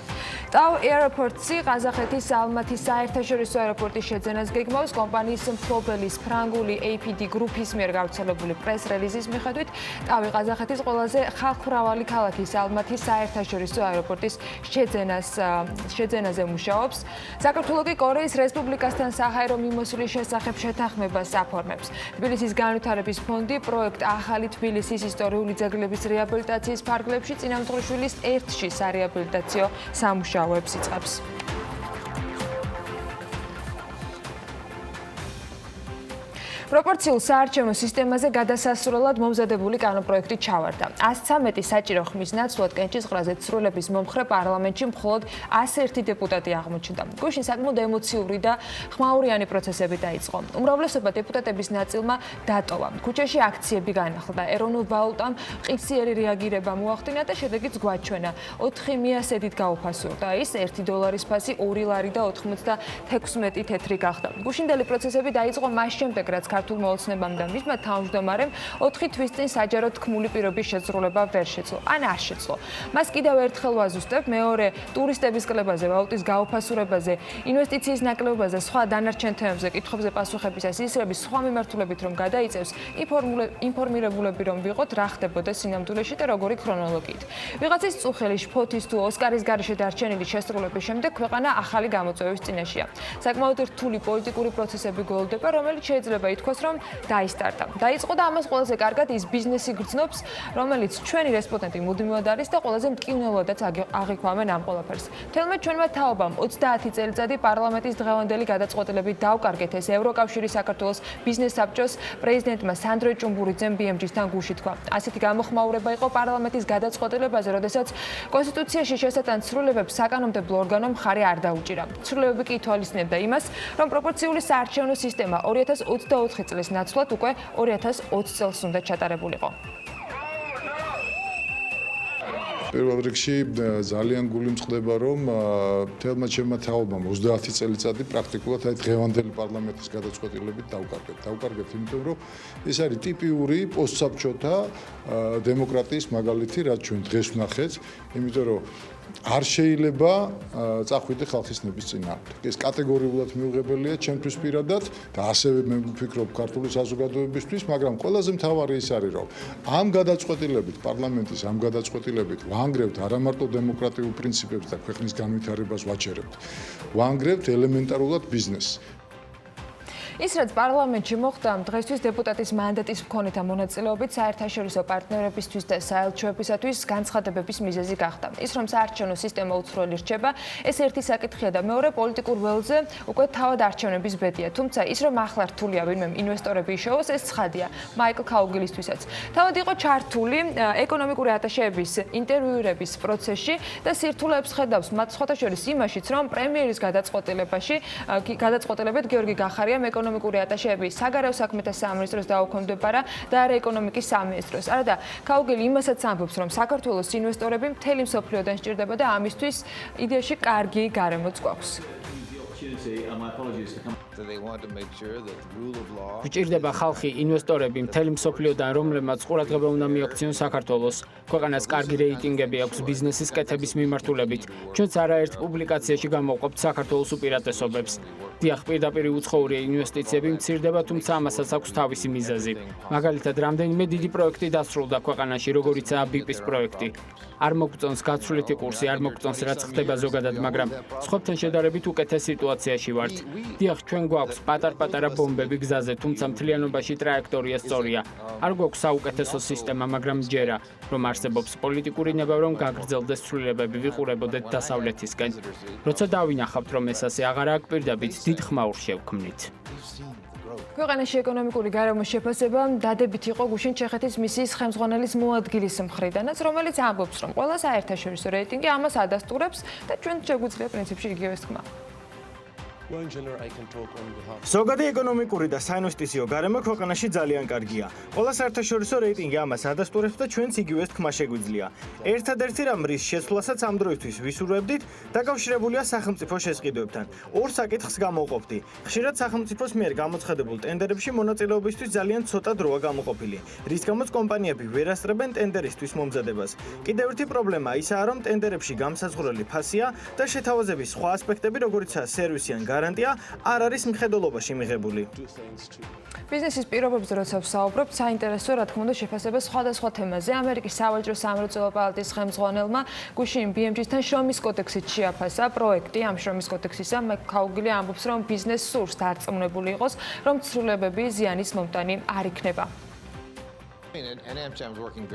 Speaker 2: TAV Airports-ი ყაზახეთის ალმათის საერთაშორისო აეროპორტის შეძენას გეგმავს. კომპანიის მფლობელის ფრანგული APD გრუპის მიერ გავრცელებული პრეს-რელიზის მიხედვით, TAV ყაზახეთის ყველაზე ხალხმრავალი ქალაქის ალმათის საერთაშორისო აეროპორტის შეძენაზე მუშაობს. საქართველო კი კორეის რესპუბლიკასთან საჰაერო მიმოსვლის შესახებ შეთანხმებას აფორმებს. თბილისის განვითარების ფონდი პროექტ ახალი თბილისის ისტორიული ძეგლების რეაბილიტაციის ფარგლებში წინამძღვრიშვილის ერთში სარეაბილიტაციო სამუშაოებს იწყებს. პროპორციულ საარჩევნო სისტემაზე გადასასვლელად მომზადებული კანონპროექტი ჩავარდა. 113 საჭირო ხმის ნაცვლად კენჭისყრაზე ცრულების მომხრე პარლამენტში მხოლოდ 101 დეპუტატი აღმოჩნდა. გუშინ საკმაოდ ემოციური და ხმაურიანი პროცესები დაიწყო. უმრავლესობა დეპუტატების ნაწილმა დატოვა. ქუჩაში აქციები განახლდა. ეროვნულ ვალუტამ ყისიერი რეაგირება მოახდინა და შედეგიც გვაჩვენა. 4 მიასედით გაუფასურდა. ის $1 ფასი 2 ლარი და 96 თეთრი გახდა. გუშინდელი პროცესები დაიწყო მას შემდეგ, რაც ქართულ მოლოცნებამ და მისმა თავმჯდომარემ 4 თვის წინ საჯარო თქმული პირობის შესრულება ვერ შეძლო. ან არ შეძლო. მას კიდევ ერთხელ ვაზუსტებ, მეორე ტურისტების კლებაზე, ვალუტის გაუფასურებაზე, ინვესტიციის ნაკლებობაზე, სხვა დანარჩენ თემებზე კითხვებზე პასუხებისას ისრების სხვა მიმართულებით რომ გადაიწევს, ინფორმირებულები რომ ვიყოთ რა ხდებოდა სინამდვილეში და როგორი ქრონოლოგიით. ვიღაცის წუხელი, შფოთის თუ ოსკარის გარეშე დარჩენილი შესრულების შემდეგ ქვეყანა ახალი გამოწვევის წინაშეა. საკმაოდ რთული პოლიტიკური პროცესები გველდება, რომელიც შეიძლება ითქვას, რომ დაისტარტა. დაიწყო და ამას ყველაზე კარგად ის ბიზნესი გრძნობს, რომელიც ჩვენი რესპონდენტი მუდმივად არის და ყველაზე მტკივნეულადაც აღიქვამენ ამ ყველაფერს. თელმა ჩვენმა თაობამ 30 წელიწადი პარლამენტის დღევანდელი გადაწყვეტილებით დავკარგეთ ეს ევროკავშირის საქართველოს ბიზნეს საბჭოს პრეზიდენტმა სანდრო ჭუმბურიძემ BMG-თან გუში თქვა. ასეთი გამოხმაურება იყო პარლამენტის გადაწყვეტილებაზე, როდესაც კონსტიტუციაში შესატან ცვლილებებს საკანონმდებლო ორგანომ მხარი არ დაუჭირა. ცვლილებები კი ითვალისწინებდა იმას, რომ პროპორციული საარჩევნო სისტემა 2024 წლის ნაცვლად უკვე 2020 წელს უნდა ჩატარებულიყო.
Speaker 11: პირველ რიგში ძალიან გულიმწყდება, რომ თელმა ჩემმა თაობამ 30 წელიწადი პრაქტიკულად აი დღევანდელი პარლამენტის გადაწყვეტილებით დავკარგეთ. დავკარგეთ, იმიტომ რომ ეს არის ტიპიური პოსტსაბჭოთა დემოკრატიის მაგალითი, რაც ჩვენ დღეს ვნახეთ, იმიტომ რომ არ შეიძლება წახვიდე ხალხის ნების წინააღმდეგ. ეს კატეგორიულად მიუღებელია ჩემთვის პირადად და ასევე მე ვფიქრობ ქართული საზოგადოებისთვის, მაგრამ ყველაზე მთავარი ის არის, რომ ამ გადაწყვეტილებით, პარლამენტის ამ გადაწყვეტილებით ვანგრევთ არა მარტო დემოკრატიულ პრინციპებს და ქვეყნის განვითარებას ვაჩერებთ, ვანგრევთ ელემენტარულად ბიზნესს.
Speaker 2: ის რაც პარლამენტში მოხდა, დღესთვის დეპუტატის მანდატის მქონეთა მონაწილეობით საერთაშორისო პარტნიორებისთვის და საელჩოებისათვის განცხადებების მიზეზი გახდა. ის რომ საარჩევნო სისტემა უცვლელი რჩება, ეს ერთი საკითხია და მეორე პოლიტიკურ ველზე უკვე თავად არჩევნების ბედია. თუმცა ის რომ ახლა რთულია ვინმე ინვესტორები იშოვოს, ეს ცხადია. მაიკლ ქაუგილისთვისაც. თავად იყო ჩართული ეკონომიკური ატაშეების ინტერვიუირების პროცესში და სირთულეებს ხედავს მათ სხვათა შორის იმაშიც, რომ პრემიერის გადაწყვეტილებით გიორგი გახარიამ ეკონომიკური ატაშეები საგარეო საქმეთა სამინისტროს დაუქვემდებარა და არა ეკონომიკის სამინისტროს. არა და ქაუგელი იმასაც ამბობს, რომ საქართველოს ინვესტორები მთელი მსოფლიოდან სჭირდება და ამისთვის იდეაში კარგი გარემოც გვაქვს.
Speaker 12: გვჭირდება ხალხი, ინვესტორები მთელი მსოფლიოდან, რომლებმაც ყურადღება უნდა მიაქციონ საქართველოს. ქვეყანას კარგი რეიტინგები აქვს ბიზნესის კეთების მიმართულებით. ჩვენც არაერთ პუბლიკაციაში გამოვყოფთ საქართველოს უპირატესობებს. დიახ, პირდაპირ უცხოური ინვესტიციები მცირდება, თუმცა ამასაც აქვს თავისი მიზეზი. მაგალითად, რამდენიმე დიდი პროექტი დასრულდა ქვეყანაში, როგორიცაა BIP-ის პროექტი. არ მოგწონს გაცვლითი კურსი, არ მოგწონს რაც ხდება ზოგადად, მაგრამ სხვებთან შედარებით უკეთეს სიტუაციაში ვართ. დიახ, ჩვენ გვაქვს პატარ-პატარა ბომბები გზაზე, თუმცა მთლიანობაში ტრაექტორია სწორია. არ გვაქვს საუკეთესო სისტემა, მაგრამ ჯერა, რომ არსებობს პოლიტიკური ნება, რომ გაგრძელდეს ცვლილებები, ვიყურებოდეთ დასავლეთისკენ. როცა დავინახავთ, რომ ეს ასე აღარ აკპირდებით, დიდ ხმაურს შევქმნით.
Speaker 2: ქვეყანაში ეკონომიკური გარემოს შეფასება დადებით იყო გუშინ ჩეხეთის მისიის ხელმძღვანელის მოადგილის მხრიდანაც, რომელიც ამბობს, რომ ყველა საერთაშორისო რეიტინგი ამას ადასტურებს და ჩვენ შეგვიძლია პრინციპში იგივეს თქმა.
Speaker 13: ზოგადი ეკონომიკური და საინვესტიციო გარემო ქვეყანაში ძალიან კარგია. ყველა საერთაშორისო რეიტინგი ამას ადასტურებს და ჩვენც იგივეს თქმა შეგვიძლია. ერთადერთი რამ რის შეცვლასაც ამ დროისთვის ვისურვებდით, დაკავშირებულია სახელმწიფო შესყიდვებთან. ორ საკითხს გამოვყოფდი. ხშირად სახელმწიფოს მიერ გამოცხადებულ ტენდერებში მონაწილეობისთვის ძალიან ცოტა დროა გამოყოფილი, რის გამოც კომპანიები ვერ ასწრებენ ტენდერისთვის მომზადებას. კიდევ ერთი პრობლემა ისაა, რომ ტენდერებში გამსაზღვრელი ფასია და შეთავაზების სხვა ასპექტები, როგორიცაა სერვისი ან გარანტია, არ არის მხედველობაში მიღებული.
Speaker 2: ბიზნესის პირობებზე როცა ვსაუბრობთ, საინტერესოა რა თქმა უნდა შეფასება სხვადასხვა თემაზე. ამერიკის სავაჭრო სამრეწველო პალატის ხელმძღვანელმა გუშინ BMG-თან შრომის კოდექსით შეაფასა პროექტი. ამ შრომის კოდექსისა ქაუგილი ამბობს, რომ ბიზნესს სურს დარწმუნებული იყოს, რომ ცვლილებები ზიანის მომტანი არ იქნება.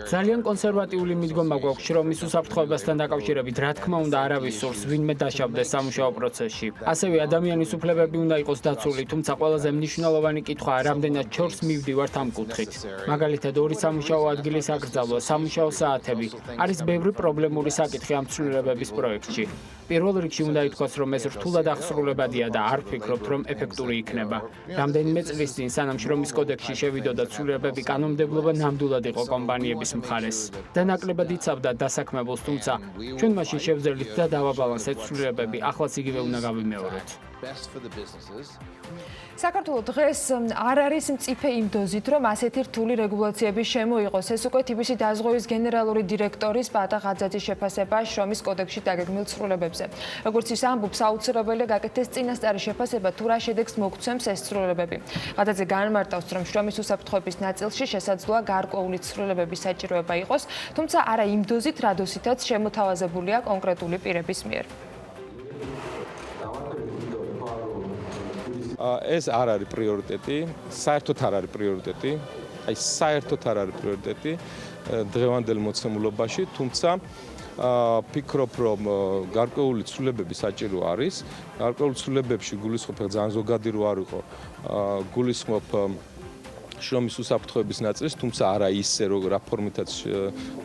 Speaker 12: ძალიან კონსერვატიული მიდგომა გვაქვს შრომის უსაფრთხოებასთან დაკავშირებით, რა თქმა უნდა, არავის სურს ვინმე დაშავდეს სამუშაო პროცესში. ასევე ადამიანის უფლებები უნდა იყოს დაცული, თუმცა ყველაზე მნიშვნელოვანი კითხვაა, რამდენად ჩორს მივდივართ ამ კუთხით. მაგალითად, ორი სამუშაო ადგილის აკრძალვა, სამუშაო საათები არის ბევრი პრობლემური საკითხი ამ ცვლილებების პროექტში. პირველ რიგში უნდა ითქვას, რომ ეს რთულად აღსრულებადია და არ ვფიქრობთ, რომ ეფექტური იქნება. რამდენიმე წლის წინ, სანამ შრომის კოდექსში შევიდოდა ცვლილებები, კანონმდებლობა ნამდვილად იყო კომპანიების მხარეს და ნაკლებად იცავდა დასაქმებულს, თუმცა ჩვენ მაშინ შევძლებთ და დავაბალანსეთ ცვლილებები, ახლაც იგივე უნდა გავიმეოროთ.
Speaker 2: საქართველოს დღეს არ არის მწიფე იმ დოზით, რომ ასეთი რთული რეგულაციები შემოიღოს. ეს უკვე TBC დაზღვევის გენერალური დირექტორის პატა ღაძაძის შეფასება შრომის კოდექსში დაგეგმილ ცვლილებებზე. როგორც ის ამბობს, აუცილებელია გაკეთდეს წინასწარი შეფასება, თუ რა შედეგს მოგცემს ეს ცვლილებები. ღაძაძე განმარტავს, რომ შრომის უსაფრთხოების ნაწილში შესაძლოა გარკვეული ცვლილებების საჭიროება იყოს, თუმცა არა იმ დოზით, რა დოზითაც შემოთავაზებულია კონკრეტული პირების მიერ.
Speaker 14: ეს არ არის პრიორიტეტი, საერთოდ არ არის პრიორიტეტი, საერთოდ არ არის პრიორიტეტი დღევანდელ მოცემულობაში, თუმცა ფიქრობ, რომ გარკვეული ცვლილებები საჭირო არის. გარკვეულ ცვლილებებში გულისხმობ, ძალიან ზოგადი რო არ იყო, გულისხმობ შრომის უსაფრთხოების ნაწილს, თუმცა არა ისე, რომ რა ფორმითაც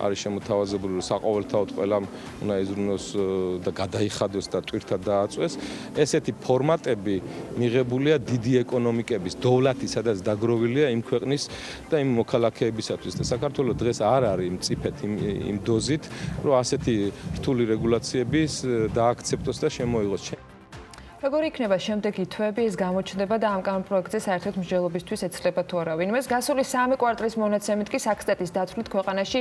Speaker 14: არის შემოთავაზებული, რომ საყოველთაოდ ყველამ უნდა იზრუნოს და გადაიხადოს და ტვირთად დააწვეს. ესეთი ფორმატები მიღებულია დიდი ეკონომიკების, დოვლათი, სადაც დაგროვილია იმ ქვეყნის და იმ მოქალაქეებისათვის. და საქართველოს დღეს არ არის მწიფეთ იმ დოზით, რომ ასეთი რთული რეგულაციების დააქცეპტოს და შემოიღოს.
Speaker 2: როგორი იქნება შემდეგი თვეები, ეს გამოჩნდება და ამ კანონპროექტზე საერთოდ მსჯელობისთვის ეცლება თუ არა. ვინმეს გასული 3 კვარტალის მონაცემით კი საქსტატის დათვლით ქვეყანაში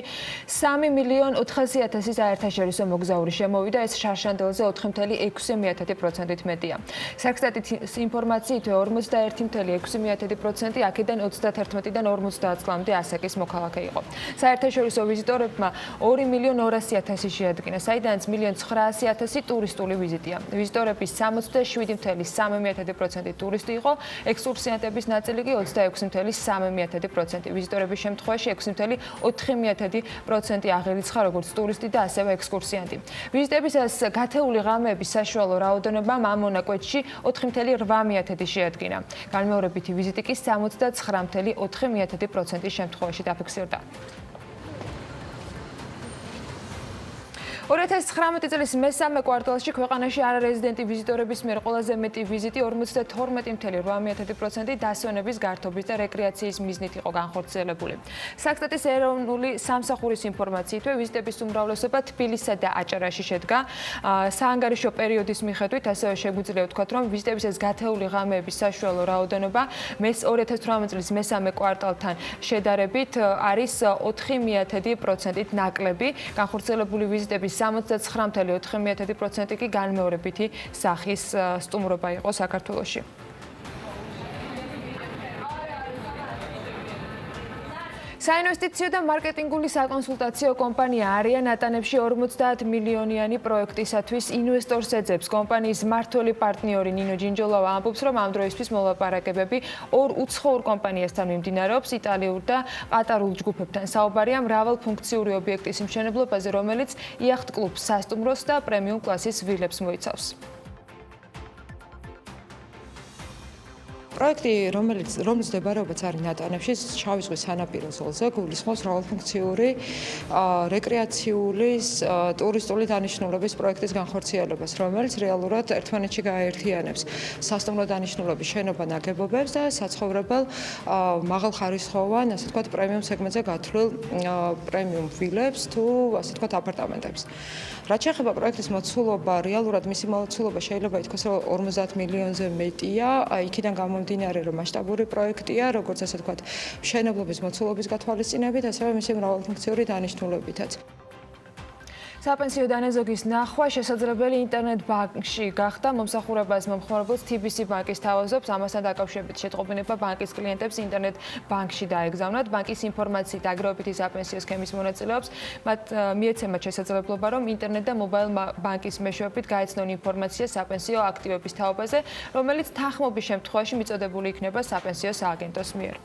Speaker 2: 3.400.000 საერთაშორისო მოგზაური შემოვიდა, ეს შარშანდელზე 4.6%-ით მეტია. საქსტატის ინფორმაციით 41.6%, აქედან 31-დან 50 წლამდე ასაკის მოქალაქე იყო. საერთაშორისო ვიზიტორებმა 2.200.000 შეადგინა, საიდანაც 1.900.000 ტურისტული ვიზიტია. ვიზიტორების 67.3% ტურისტი იყო, ექსკურსიანტების ნაწილი კი 26.3%. ვიზიტორების შემთხვევაში 6.4% აღერიცხა როგორც ტურისტი და ასევე ექსკურსიანტი. ვიზიტებისას გათეული ღამეების საშუალო რაოდენობა ამ მონაკვეთში 4.8% შეადგინა. განმეორებითი ვიზიტი კი 69.4% შემთხვევაში დაფიქსირდა. 2019 წლის მესამე კვარტალში ქვეყანაში არარეზიდენტი ვიზიტორების მიერ ყველაზე მეტი ვიზიტი 52.8% დასვენების, გართობის და რეკრეაციის მიზნით იყო განხორციელებული. საქსტატის ეროვნული სამსახურის ინფორმაციით, ვიზიტების უმრავლესობა თბილისსა და აჭარაში შედგა. საანგარიშო პერიოდის მიხედვით ასევე შეგვიძლია ვთქვათ, რომ ვიზიტებისას გათეული ღამეების საშუალო რაოდენობა 2018 წლის მესამე კვარტალთან შედარებით არის 4.1%-ით ნაკლები. განხორციელებული ვიზიტების 79.4% კი განმეორებითი სახის სტუმრობა იყო საქართველოში. საინვესტიციო და მარკეტინგული საკონსულტაციო კომპანია არია ნატანებში 50 მილიონიანი პროექტისათვის ინვესტორს ეძებს. კომპანიის მმართველი პარტნიორი ნინო ჯინჯოლავა ამბობს, რომ ამ დროისთვის მოლაპარაკებები ორ უცხოურ კომპანიასთან მიმდინარეობს, იტალიურ და ყატარულ ჯგუფებთან. საუბარია მრავალფუნქციური ობიექტის მშენებლობაზე, რომელიც იახტ კლუბს, სასტუმროს და პრემიუმ კლასის ვილებს მოიცავს.
Speaker 15: პროექტი, რომლის მდებარეობაც არის ნატანებში, შავი ზღვის სანაპირო ზოლზე, გულისხმობს მრავალფუნქციური რეკრეაციული ტურისტული დანიშნულების პროექტის განხორციელებას, რომელიც რეალურად ერთმანეთში გააერთიანებს სასტუმრო დანიშნულების შენობა ნაგებობებს და საცხოვრებელ მაღალხარისხოვან, ასე ვთქვათ, პრემიუმ სეგმენტზე გათვლილ პრემიუმ ვილებს თუ ასე ვთქვათ აპარტამენტებს. რაც შეეხება პროექტის მოცულობა, რეალურად მისი მოცულობა შეიძლება ითქვას, რომ 50 მილიონზე მეტია, იქიდან გამომდინარე, რომ მასშტაბური პროექტია, როგორც ასე ვთქვათ, მშენებლობის მოცულობის გათვალისწინებით, ასევე მისი მრავალფუნქციური დანიშნულებითაც.
Speaker 2: საპენსიო დანაზოგის ნახვა შესაძლებელი ინტერნეტ ბანკში გახდა. მომსახურებას მომხმარებელს TBC ბანკის თავაზობს, ამასთან დაკავშირებით შეტყობინება ბანკის კლიენტებს ინტერნეტ ბანკში დაეგზავნათ. ბანკის ინფორმაციით აგროვებითი საპენსიო სქემის მონაწილეობს მათ მიეცემათ შესაძლებლობა, რომ ინტერნეტ და მობაილ ბანკის მეშვეობით გაეცნონ ინფორმაცია საპენსიო აქტივების თაობაზე, რომელიც თანხმობის შემთხვევაში მიწოდებული იქნება საპენსიო სააგენტოს მიერ.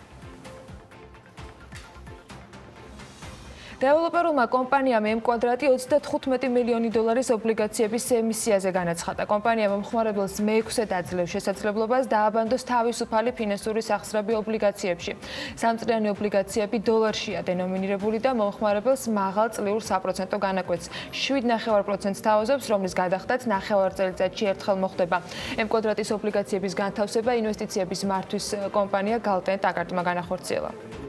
Speaker 2: დეველოპერულმა კომპანიამ M-კვადრატი 35 მილიონი დოლარის ობლიგაციების ემისიაზე განაცხადა. კომპანია მომხმარებელს მე-6-ად აძლევს შესაძლებლობას დააბანდოს თავისუფალი ფინანსური სახსრები ობლიგაციებში. სამწლიანი ობლიგაციები დოლარშია დენომინირებული და მომხმარებელს მაღალ წლიურ საპროცენტო განაკვეთს 7.5%-ს თავაზობს, რომლის გადახდაც 9 წელიწადში ერთხელ მოხდება. M-კვადრატის ობლიგაციების განთავსება ინვესტიციების მართვის კომპანია გალტენ ტაკარტმა განახორციელა.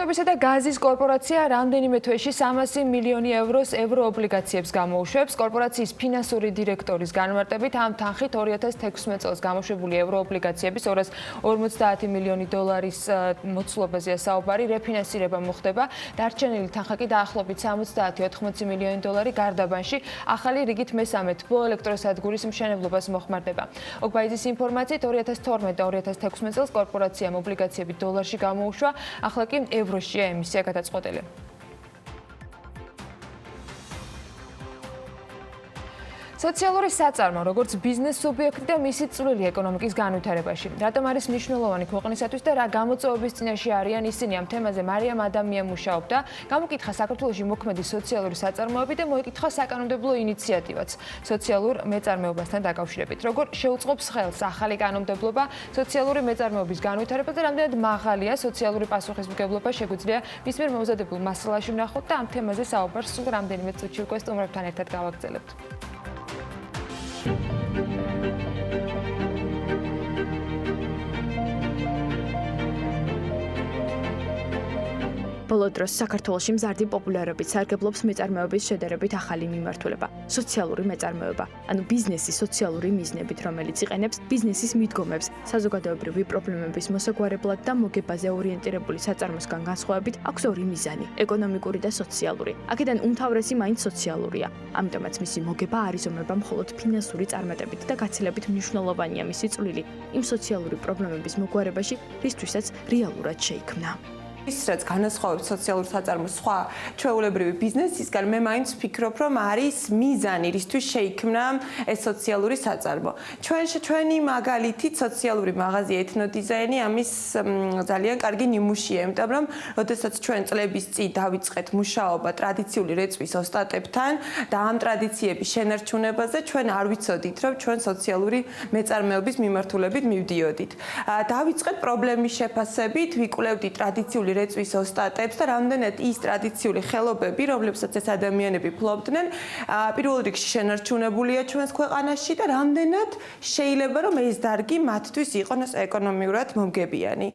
Speaker 2: ნავთობისა და გაზის კორპორაცია რამდენიმე თვეში 300 მილიონი ევროს ევროობლიგაციებს გამოუშვებს. კორპორაციის ფინანსური დირექტორის განმარტებით ამ თანხით 2016 წელს გამოშვებული ევროობლიგაციების 250 მილიონი დოლარის მოცულობაზეა საუბარი, რეფინანსირება მოხდება. დარჩენილი თანხა კი დაახლოებით 70-80 მილიონი დოლარი გარდაბანში ახალი რიგით მესამე თბო ელექტროსადგურის მშენებლობას მოხმარდება. ოგბაიძის ინფორმაციით 2012 და 2016 წელს კორპორაციამ ობლიგაციები დოლარში გამოუშვა, ახლა კი ევროშია ემისია გადაწყვეტილი. სოციალური საწარმო, როგორც ბიზნეს სუბიექტი და მისი წვლილი ეკონომიკის განვითარებაში. რატომ არის მნიშვნელოვანი ქვეყნისათვის და რა გამოწვევების წინაშე არიან ისინი ამ თემაზე მარიამ ადამია მუშაობდა. გამოკითხა საქართველოში მოქმედი სოციალური საწარმოები და მოიკითხა საკანონმდებლო ინიციატივაც სოციალურ მეწარმეობასთან დაკავშირებით. როგორ შეუწყობს ხელს ახალი კანონმდებლობა სოციალური მეწარმეობის განვითარებას და რამდენად მაღალია სოციალური პასუხისმგებლობა შეგვიძლია მის მიერ მომზადებულ მასალაში ვნახოთ და ამ თემაზე საუბარს სულ რამდენიმე წუთში უკვე სტუმრებთან ერთად გავაგრძელებთ.
Speaker 3: ბოლო დროს საქართველოში მზარდი პოპულარობით სარგებლობს მეწარმეობის შედარებით ახალი მიმართულება სოციალური მეწარმეობა, ანუ ბიზნესის სოციალური მიზნებით, რომელიც იყენებს ბიზნესის მიდგომებს საზოგადოებრივი პრობლემების მოსაგვარებლად და მოგებაზე ორიენტირებული საწარმოსგან განსხვავებით აქვს ორი მიზანი: ეკონომიკური და სოციალური. აქედან უმთავრესი მაინც სოციალურია. ამიტომაც მისი მოგება არ იზომება მხოლოდ ფინანსური წარმატებით და გაცილებით მნიშვნელოვანია მისი წვლილი იმ სოციალური პრობლემების მოგვარებაში, რისთვისაც რეალურად შეიქმნა.
Speaker 7: ის რაც განასხვავებს სოციალურ საწარმოს სხვა ჩვეულებრივი ბიზნესისგან, მე მაინც ვფიქრობ, რომ არის მიზანი, რისთვის შეიქმნა ეს სოციალური საწარმო. ჩვენი მაგალითით სოციალური მაღაზია ეთნოდიზაინი ამის ძალიან კარგი ნიმუშია, იმიტომ რომ როდესაც ჩვენ წლების წინ დავიწყეთ მუშაობა ტრადიციული რეწვის ოსტატებთან და ამ ტრადიციების შენარჩუნებაზე, ჩვენ არ ვიცოდით, რომ ჩვენ სოციალური მეწარმეობის მიმართულებით მივდიოდით. დავიწყეთ პრობლემის შეფასებით, ვიკვლევდით ტრადიციული რეწვის ოსტატებს და რამდენად ის ტრადიციული ხელობები, რომლებსაც ეს ადამიანები ფლობდნენ, პირველ რიგში შენარჩუნებულია ჩვენს ქვეყანაში და რამდენად შეიძლება რომ ეს დარგი მათთვის იყონოს ეკონომიურად მომგებიანი.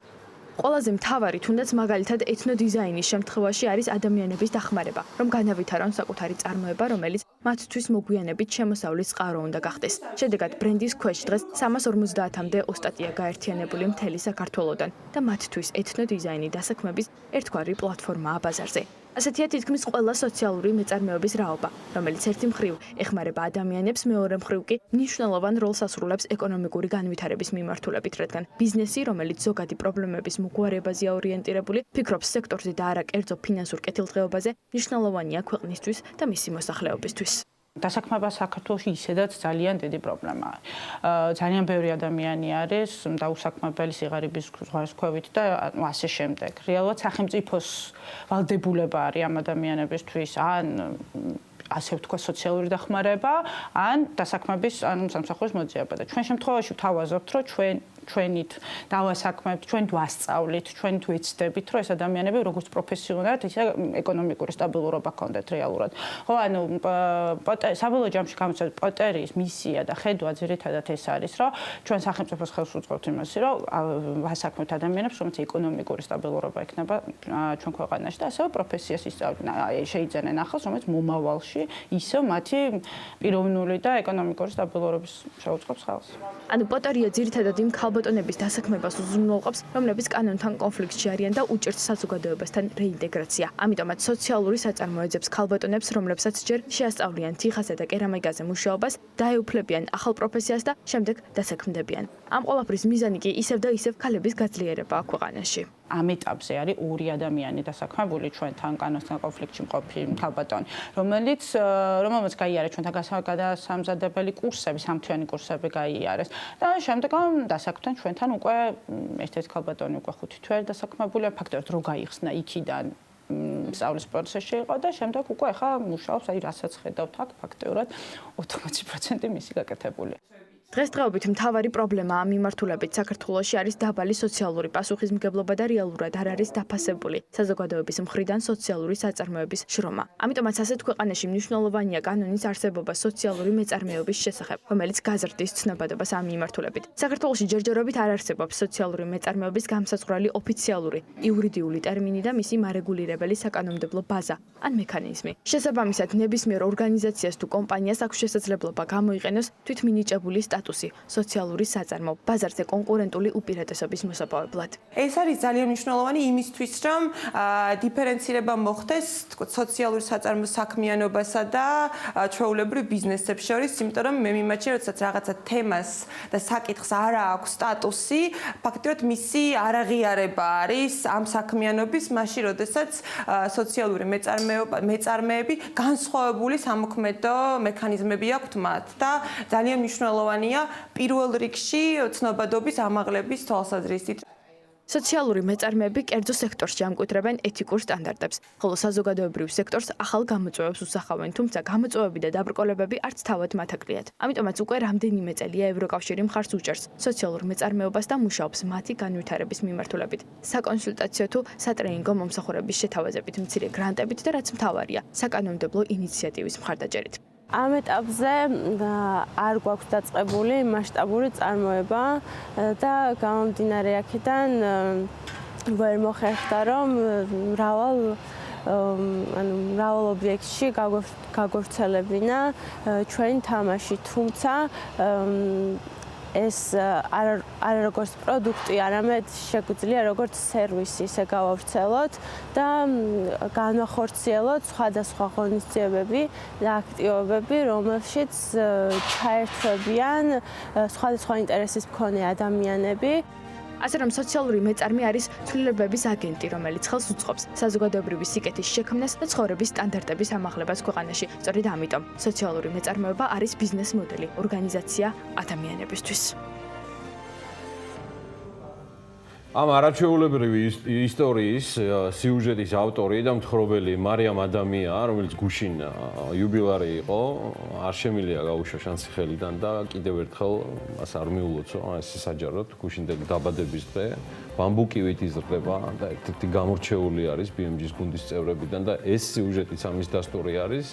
Speaker 3: ყველაზე მთავარი, თუნდაც მაგალითად ეთნოდიზაინის შემთხვევაში არის ადამიანების დახმარება, რომ განავითარონ საკუთარი წარმოება, რომელიც მათთვის მოგვიანებით შემოსავლის წყარო უნდა გახდეს. შედეგად ბრენდის ქვეშ დღეს 350-მდე ოსტატია გაერთიანებული მთელი საქართველოდან და მათთვის ეთნოდიზაინი დასაქმების ერთგვარი პლატფორმაა ბაზარზე. ასეთია თითქმის ყველა სოციალური მეწარმეობის რაობა, რომელიც ერთი მხრივ ეხმარება ადამიანებს, მეორე მხრივ კი მნიშვნელოვან როლს ასრულებს ეკონომიკური განვითარების მიმართულებით, რადგან ბიზნესი, რომელიც ზოგადი პრობლემების მოგვარებაზეა ორიენტირებული, ფიქრობს სექტორზე და არა კერძო ფინანსურ კეთილდღეობაზე, მნიშვნელოვანია ქვეყნისთვის და მისი მოსახლეობისთვის.
Speaker 16: დასაქმება საქართველოში ისედაც ძალიან დიდი პრობლემაა. ძალიან ბევრი ადამიანი არის დაუსაქმებელი სიღარიბის ზღვარქვევით და ასე შემდეგ. რეალურად სახელმწიფოს ვალდებულება არის ამ ადამიანებისთვის ან ასე ვთქვა სოციალური დახმარება, ან დასაქმების ან სამსახურის მოძიება. და ჩვენ შემთხვევაში ვთავაზობთ, რომ ჩვენით დავასაქმებთ, ჩვენ ვასწავლით, ჩვენ ვეცდებით, რომ ეს ადამიანები როგორც პროფესიონალად, ისე ეკონომიკური სტაბილურობა ჰქონდეთ რეალურად. ხო, ანუ საბოლოო ჯამში გამოცემთ პოტერის მისია და ხედვა ძირითადად ეს არის, რომ ჩვენ სახელმწიფოს ხელს უწყობთ იმასი, რომ ვასაქმებთ ადამიანებს, რომელთა ეკონომიკური სტაბილურობა ექნება ჩვენ ქვეყანაში და ასევე პროფესიას შეიძენენ ახალს, რომელიც მომავალში ისევ მათი პიროვნული და ეკონომიკური სტაბილურობის შეუწყობს ხელს.
Speaker 3: ანუ პოტერია ძირითადად იმ ქალბატონების დასაქმებას უზრუნველყოფს, რომლებიც კანონთან კონფლიქტში არიან და უჭერთ საზოგადოებასთან რეინტეგრაცია. ამიტომაც სოციალური საწარმო ეძებს ქალბატონებს, რომლებსაც ჯერ შეასწავლიან თიხასა და კერამიკაზე მუშაობას, დაეუფლებიან ახალ პროფესიას და შემდეგ დასაქმდებიან. ამ ყველაფრის მიზანი კი ისევ და ისევ ქალების გაძლიერებაა ქვეყანაში.
Speaker 16: ამ ეტაპზე არის ორი ადამიანი დასაქმებული ჩვენთან კანონთან კონფლიქტში მყოფი ქალბატონი, რომელიც გაიარეს ჩვენთან გადასამზადებელი კურსები, სამთვიანი კურსები გაიარეს და შემდეგ დასაქმდნენ ჩვენთან უკვე ერთ-ერთი ქალბატონი უკვე 5 თვე დასაქმებულია, ფაქტობრივად რო გაიხსნა იქიდან სწავლის პროცესში იყო და შემდეგ უკვე ახლა მუშაობს, რასაც ხედავთ აქ ფაქტობრივად 80% მისი გაკეთებულია.
Speaker 3: დღესდღეობით მთავარი პრობლემაა მიმართულებით საქართველოში არის დაბალი სოციალური პასუხისმგებლობა და რეალურად არ არის დაფასებული საზოგადოების მხრიდან სოციალური საწარმოების შრომა. ამიტომაც ასეთ ქვეყანაში მნიშვნელოვანია კანონის არსებობა სოციალური მეწარმეობის შესახებ, რომელიც გაზრდის ცნობადობას ამ მიმართულებით. საქართველოში ჯერჯერობით არ არსებობს სოციალური მეწარმეობის გამსაცხრალი ოფიციალური იურიდიული ტერმინი და მისი მარეგულირებელი საკანონმდებლო ბაზა ან მექანიზმი. შესაბამისად, ნებისმიერ ორგანიზაციას თუ კომპანიას აქვს შესაძლებლობა გამოიყენოს თვითმინიჭებული სტატუსი სოციალური საწარმო ბაზარზე კონკურენტული უპირატესობის მოსაპოვებლად.
Speaker 7: ეს არის ძალიან მნიშვნელოვანი იმისთვის, რომ დიფერენცირება მოხდეს, თქო, სოციალური საწარმოს საქმიანობასა და ჩვეულებრივ ბიზნესებს შორის, იმიტომ რომ მე მიმაჩნია, როდესაც რაღაცა თემას და საკითხს არ აქვს სტატუსი, ფაქტიურად მისი არაღიარება არის ამ საქმიანობის, მაშინ როდესაც სოციალური მეწარმეები განსხვავებული სამოქმედო მექანიზმები აქვთ მათ და ძალიან მნიშვნელოვანია პირველ რიგში ცნობადობის ამაღლების თვალსაზრისით.
Speaker 3: სოციალური მეწარმეები კერძო სექტორში ამკვიდრებენ ეთიკურ სტანდარტებს, ხოლო საზოგადოებრივ სექტორს ახალ გამოწვევებს უსახავენ, თუმცა გამოწვევები და დაბრკოლებები არც თავად მათაკლიათ. ამიტომაც უკვე რამდენიმე წელია ევროკავშირი მხარს უჭერს სოციალურ მეწარმეობას და მუშაობს მათი განვითარების მიმართულებით. საკონსულტაციო თუ სატრეინინგო მომსახურების შეთავაზებით, მცირე გრანტებით და რაც მთავარია, საკანონმდებლო ინიციატივის მხარდაჭერით.
Speaker 17: ამ ეტაპზე არ გვაქვს დაწყებული მასშტაბური წარმოება და გამომდინარე აქედან ვერ მოხერხდა რომ მრავალ ობიექტში გაგვევრცელებინა ჩვენი თამაში, თუმცა ეს არ როგორც პროდუქტი, არამედ შეგვიძლია როგორც სერვისი ისე გავავრცელოთ და განვახორციელოთ სხვადასხვა ღონისძიებები და აქტივობები, რომელშიც ჩაერთვებიან სხვადასხვა ინტერესის მქონე ადამიანები.
Speaker 3: ასე რომ სოციალური მეწარმე არის ცვლილებების აგენტი, რომელიც ხელს უწყობს საზოგადოებრივი სიკეთის შექმნას და ცხოვრების სტანდარტების ამაღლებას ქვეყანაში. სწორედ ამიტომ სოციალური მეწარმეობა არის ბიზნეს მოდელი, ორგანიზაცია ადამიანებისთვის.
Speaker 1: ამ არაჩვეულებრივი ისტორიის სიუჟეტის ავტორი და მთხრობელი მარიამ ადამია, რომელიც გუშინ იუბილარი იყო, არ შემიძლია გაუშვა შანსი ხელიდან და კიდევ ერთხელ მას არ მიულოცო, ეს საჯაროდ გუშინ დაბადების დღე, ბამბუკივით იზრდება და ერთ-ერთი გამორჩეული არის BMG-ის გუნდის წევრებიდან და ეს სიუჟეტიც ამის დასტური არის.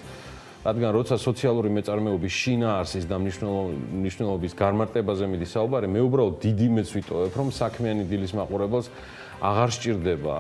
Speaker 1: რადგან როცა სოციალური მეწარმეობის შინაარსის და მნიშვნელობის განმარტებაზე მიდის საუბარი, მე უბრალოდ დიდი მეც ვიტოვებ, რომ საქმიანი დილის მაყურებელს აღარ სჭირდება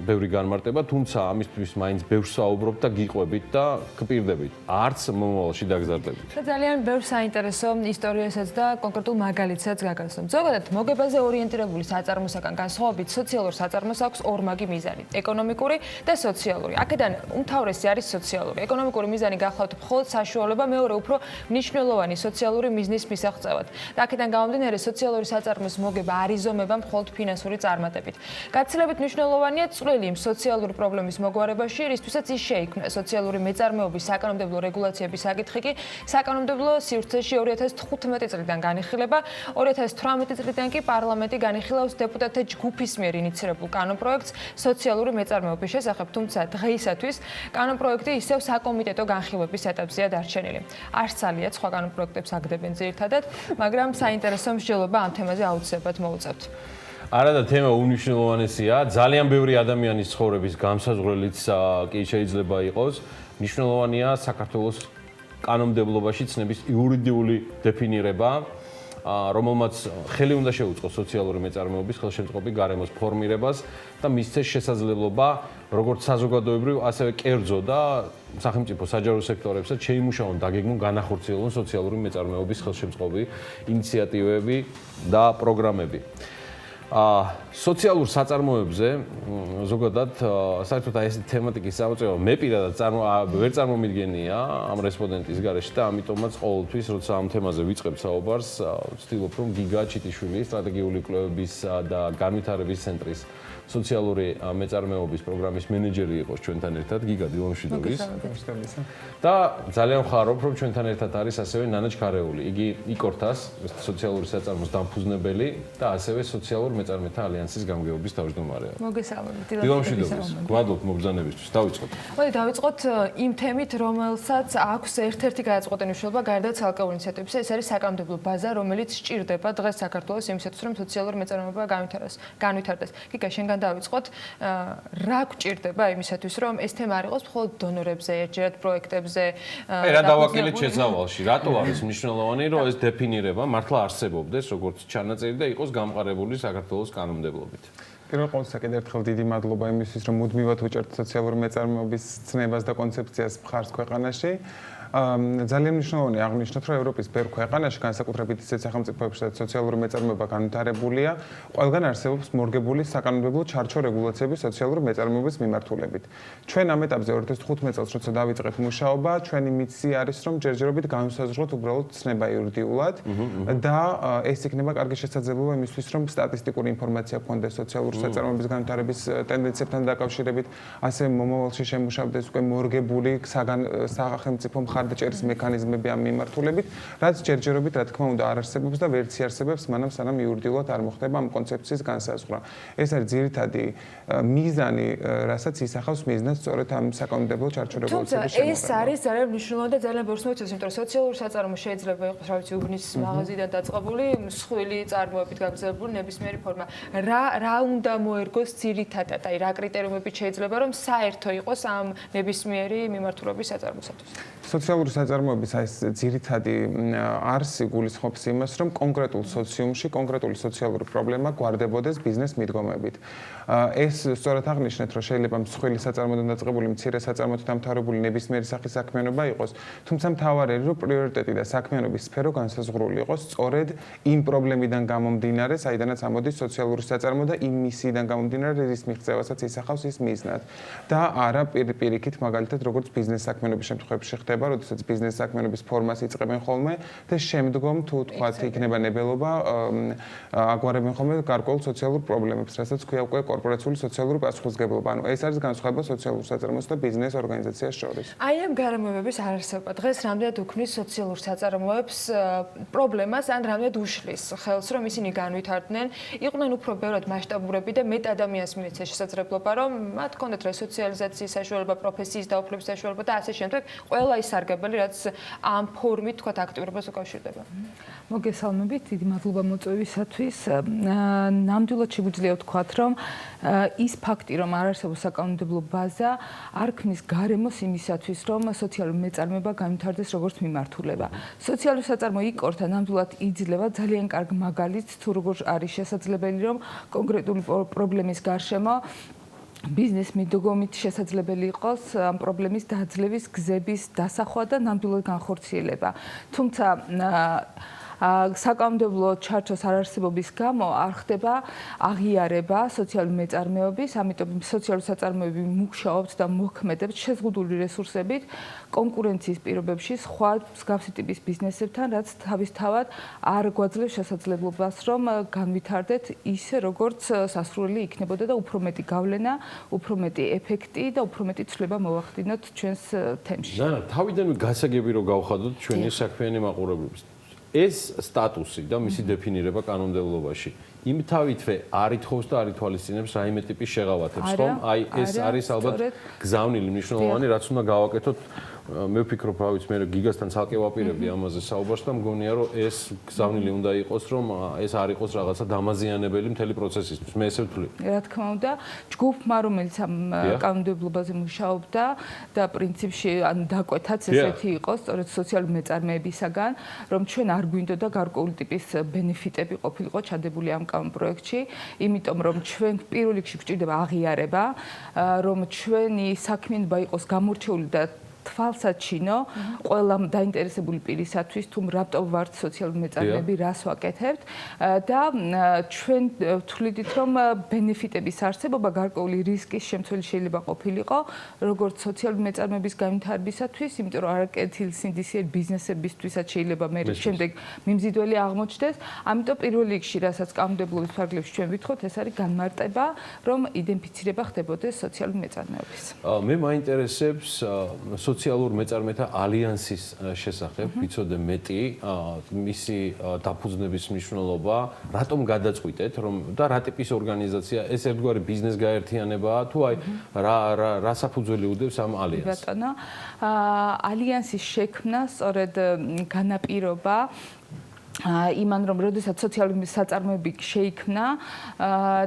Speaker 1: ბევრი განმარტება, თუმცა ამისთვის მაინც ბევრს საუბრობთ და გიყვებით და გპირდებით. არც მომავალში დაგზარდებით.
Speaker 2: და ძალიან ბევრ საინტერესო ისტორიასაც და კონკრეტულ მაგალითსაც გაგაცნობთ. ზოგადად მოგებაზე ორიენტირებული საწარმოსაგან განსხვავებით სოციალურ საწარმოს აქვს ორმაგი მიზანი: ეკონომიკური და სოციალური. აქედან უმთავრესი არის სოციალური. ეკონომიკური მიზანი გახლავთ მხოლოდ საშუალება, მეორე უფრო მნიშვნელოვანი სოციალური მიზნის მისაღწევად. და აქედან გამომდინარე სოციალური საწარმოს მოგება არ იზომება მხოლოდ ფინანსური წარმატებით. გაცილებით მნიშვნელოვანია წვლილი იმ სოციალური პრობლემის მოგვარებაში, რისთვისაც ის შეიქმნა. სოციალური მეწარმეობის საკანონმდებლო რეგულაციების საკითხი კი საკანონმდებლო სივრცეში 2015 წლიდან განიხილება, 2018 წლიდან კი პარლამენტი განიხილავს დეპუტატთა ჯგუფის მიერ ინიცირებულ კანონპროექტს სოციალური მეწარმეობის შესახებ, თუმცა დღეისათვის კანონპროექტი ისევ საკომიტეტო განხილვების ეტაპზეა დარჩენილი. არც ძალიან სხვა კანონპროექტებს აგდებენ ძირითადად, მაგრამ საინტერესო მსჯელობა ამ თემაზე აუცილებლად მოუწევთ.
Speaker 1: არა და თემა უნიშნელოვანესია, ძალიან ბევრი ადამიანის ცხოვრების გამსაზღვრელიც კი შეიძლება იყოს. მნიშვნელოვანია საქართველოს კანონმდებლობაში ცნების იურიდიული დეფინირება, რომელმაც ხელი უნდა შეუწყოს სოციალური მეწარმეობის ხელშემწყობი გარემოს ფორმირებას და მისცეს შესაძლებლობა როგორც საზოგადოებრივ, ასევე კერძო და სახელმწიფო საჯარო სექტორებსაც შეიმუშაონ დაგეგმონ განახორციელონ სოციალური მეწარმეობის ხელშემწყობი ინიციატივები და პროგრამები. სოციალურ საწარმოებზე ზოგადად საერთოდ ეს თემატიკის წამოწევა მე პირადად ვერ წარმომიდგენია ამ რესპონდენტის გარეშე და ამიტომაც ყოველთვის როცა ამ თემაზე ვიწყებ საუბარს ვცდილობ რომ გიგა ჩიტიშვილი სტრატეგიული კვლევების და განვითარების ცენტრის სოციალური მეწარმეობის პროგრამის მენეჯერი იყოს ჩვენთან ერთად გიგა დილამშვიდობის. და ძალიან ვხარობ, რომ ჩვენთან ერთად არის ასევე ნანა ჩქარეული. იგი იკორთას სოციალური საწარმოს დამფუძნებელი და ასევე სოციალურ მეწარმეთა ალიანსის გამგეობის თავმჯდომარეა.
Speaker 2: მოგესალმებით.
Speaker 1: დილამშვიდობის. გვადობთ მობრძანებისთვის. დავიწყოთ.
Speaker 2: მოდი დავიწყოთ იმ თემით, რომელსაც აქვს ერთ-ერთი გადაწყვეტილი მნიშვნელობა გარდა ცალკეულ ინიციატივებისა. ეს არის საკანონმდებლო ბაზა, რომელიც სჭირდება დღეს საქართველოს იმისათვის, რომ სოციალური მეწარმეობა განვითარდეს. გიგა, შენგან დავიწყოთ, რა გვჭირდება იმისათვის, რომ ეს თემა არ იყოს მხოლოდ დონორებზე, ერთჯერად პროექტებზე.
Speaker 1: აი, რა დავაკელით შეძავალში, რატო არის მნიშვნელოვანი, რომ ეს დეფინირება მართლა არსებობდეს, როგორც ჩანაწერი და იყოს გამყარებული საქართველოს კანონმდებლობით.
Speaker 18: პირველ ყოვლისა კიდევ ერთხელ დიდი მადლობა იმისთვის, რომ მუდმივად უჭერთ სოციალური მეწარმეობის ცნებას და კონცეფციას მხარს ქვეყანაში. ძალიან მნიშვნელოვანია აღნიშნოთ, რომ ევროპის ბევრ ქვეყანაში, განსაკუთრებით ისეთ სახელმწიფოებში, სადაც სოციალური მეწარმეობა განვითარებულია, ყველგან არსებობს მორგებული საკანონმდებლო ჩარჩო რეგულაციები სოციალური მეწარმეობის მიმართულებით. ჩვენ ამ ეტაპზე 2015 წელს, როცა დავიწყეთ მუშაობა, ჩვენი მისია არის, რომ ჯერჯერობით განვსაზღვროთ უბრალოდ ცნება იურიდიულად და ეს იქნება კარგი შესაძლებლობა იმისთვის, რომ სტატისტიკური ინფორმაცია გქონდეს სოციალური საწარმოების განვითარების ტენდენციებთან დაკავშირებით, ასევე მომავალში შემუშავდეს უკვე მორგებული სახელმწიფო მხარდაჭერის მექანიზმები ამ მიმართულებით, რაც ჯერჯერობით, რა თქმა უნდა, არ არსებობს და ვერც იარსებებს, მანამ სანამ იურიდიულად არ მოხდება ამ კონცეფციის განსაზღვრა. ეს არის ძირითადი მიზანი, რასაც ისახავს მიზნად სწორედ ამ საკანონმდებლო ჩარჩო რეგულაციების შემოღება.
Speaker 2: ეს არის ძალიან მნიშვნელოვანი და ძალიან ბევრს მოიცავს, იმიტომ რომ სოციალური საწარმო შეიძლება იყოს, რა ვიცი, უბნის მაღაზიიდან დაწყებული, მსხვილი წარმოებით გაგრძელებული ნებისმიერი ფორმა. რა უნდა მოერგოს ძირითადად, აი რა კრიტერიუმებით შეიძლება, რომ საერთო იყოს ამ ნებისმიერი მიმართულების საწარმოსათვის.
Speaker 18: სოციალური საწარმოების ეს ძირითადი არსი გულისხმობს იმას, რომ კონკრეტულ სოციუმში კონკრეტული სოციალური პრობლემა გვარდებოდეს ბიზნეს მიდგომებით. ეს სწორად აღნიშნეთ, რომ შეიძლება მსხვილი საწარმოდან დაწყებული მცირე საწარმოთი დამთავრებული ნებისმიერი სახის საქმიანობა იყოს, თუმცა მთავარი რომ პრიორიტეტი და საქმიანობის სფერო განსაზღვრული იყოს სწორედ იმ პრობლემიდან გამომდინარე, საიდანაც ამოდის სოციალური საწარმო და იმ მისიიდან გამომდინარე, რის მიღწევასაც ისახავს ის მიზნად. და არა პირიქით, მაგალითად, როგორც ბიზნეს საქმიანობის შემთხვევებში ხდება, როდესაც ბიზნეს საქმიანობის ფორმას იწყებენ ხოლმე და შემდგომ თუ თქვათ იქნება ნებელობა აგვარებენ ხოლმე გარკვეულ სოციალურ პრობლემებს, რასაც ქვია უკვე კორპორაციული სოციალური პასუხისმგებლობა. ანუ ეს არის განსხვავება სოციალურ საწარმოს და ბიზნეს ორგანიზაციას შორის.
Speaker 2: აი ამ გარემოებების არარსებობა დღეს რამდენად უქმნის სოციალურ საწარმოებს პრობლემას ან რამდენად უშლის ხელს, რომ ისინი განვითარდნენ, იყვნენ უფრო ბევრად მასშტაბურები და მეტ ადამიანს მიეცეს შესაძლებლობა, რომ მათ ჰქონდეთ რესოციალიზაციის საშუალება, პროფესიის დაუფლების საშუალება და ასე შემდეგ, ყველა ის სარგებელი, რაც ამ ფორმით თქვათ აქტიურობას უკავშირდება.
Speaker 16: მოგესალმებით, დიდი მადლობა მოწვევისათვის. ნამდვილად შეგვიძლია ვთქვათ, რომ ის ფაქტი, რომ არ არსებობს საკანონმდებლო ბაზა, არ ქმნის გარემოს იმისათვის, რომ სოციალური მეწარმეობა განვითარდეს როგორც მიმართულება. სოციალური საწარმო იკორთა ნამდვილად იძლევა ძალიან კარგ მაგალითს, თუ როგორ არის შესაძლებელი, რომ კონკრეტული პრობლემის გარშემო ბიზნეს მიდგომით შესაძლებელი იყოს ამ პრობლემის დაძლევის გზების დასახვა და ნამდვილად განხორციელება. თუმცა საკანონმდებლო ჩარჩოს არარსებობის გამო არ ხდება აღიარება სოციალური მეწარმეობის, ამიტომ სოციალური საწარმოები მუშაობს და მოქმედებს შეზღუდული რესურსებით კონკურენციის პირობებში სხვა მსგავსი ტიპის ბიზნესებთან, რაც თავისთავად არ გვაძლევს შესაძლებლობას, რომ განვითარდეთ ისე, როგორც სასურველი იქნებოდა და უფრო მეტი გავლენა, უფრო მეტი ეფექტი და უფრო მეტი ცვლილება მოვახდინოთ ჩვენს თემში.
Speaker 1: ზანა, თავიდანვე გასაგები რომ გავხადოთ ჩვენი საქმიანი მაყურებლობის. ეს სტატუსი და მისი დეფინირება კანონმდებლობაში იმთავითვე არ ითხოვს და არ ითვალისწინებს რაიმე ტიპის შეღავათებს, ხომ? აი ეს არის ალბათ გზავნილი მნიშვნელოვანი, რაც უნდა გავაკეთოთ. მე ვფიქრობ, რა ვიცი, მე გიგასთან ცალკე ვაპირებდი ამაზე საუბარს და მგონია, რომ ეს გზავნილი უნდა იყოს, რომ ეს არ იყოს რაღაცა დამაზიანებელი მთელი პროცესისთვის. მე ესე ვთვლი.
Speaker 16: რა თქმა უნდა, ჯგუფმა, რომელიც ამ კანონმდებლობაზე მუშაობდა და პრინციპში ან დაკვეთაც ესეთი იყო, სწორედ სოციალური მეწარმეებისაგან, რომ ჩვენ არ გვინდოდა გარკვეული ტიპის ბენეფიტები ყოფილიყო ჩადებული ამ პროექტში, იმიტომ რომ ჩვენ პირველ რიგში გვჭირდება აღიარება, რომ ჩვენი საქმიანობა იყოს გამორჩეული და
Speaker 2: თვალსაჩინო ყველა დაინტერესებული პირისათვის თუ რატომ ვართ სოციალური მეწარმეები, რას ვაკეთებთ და ჩვენ ვთვლიდით რომ ბენეფიტების არსებობა გარკვეული რისკის შემცველი შეიძლება ყოფილიყო როგორც სოციალური მეწარმეების განვითარებისათვის, იმიტომ რომ არაკეთილ სინდისიერ ბიზნესებისთვისაც შეიძლება მე შემდეგ მიმზიდველი აღმოჩნდეს. ამიტომ პირველ რიგში რასაც კანონმდებლობის ფარგლებში ჩვენ ვითხოვთ, ეს არის განმარტება, რომ იდენტიფიცირება ხდებოდეს სოციალური მეწარმეობის.
Speaker 1: მე მაინტერესებს სოციალურ მეწარმეთა ალიანსის შესახებ, ვიცოდე მეტი მისი დაფუძნების მნიშვნელობა, რატომ გადაწყვიტეთ, რომ და რა ტიპის ორგანიზაცია, ეს ერთგვარი ბიზნეს გაერთიანებაა თუ აი რა საფუძველი უდევს ამ ალიანსს?
Speaker 2: ბატონო, ალიანსის შექმნა სწორედ განაპირობა იმან რომ როდესაც სოციალური საწარმოები შეიქმნა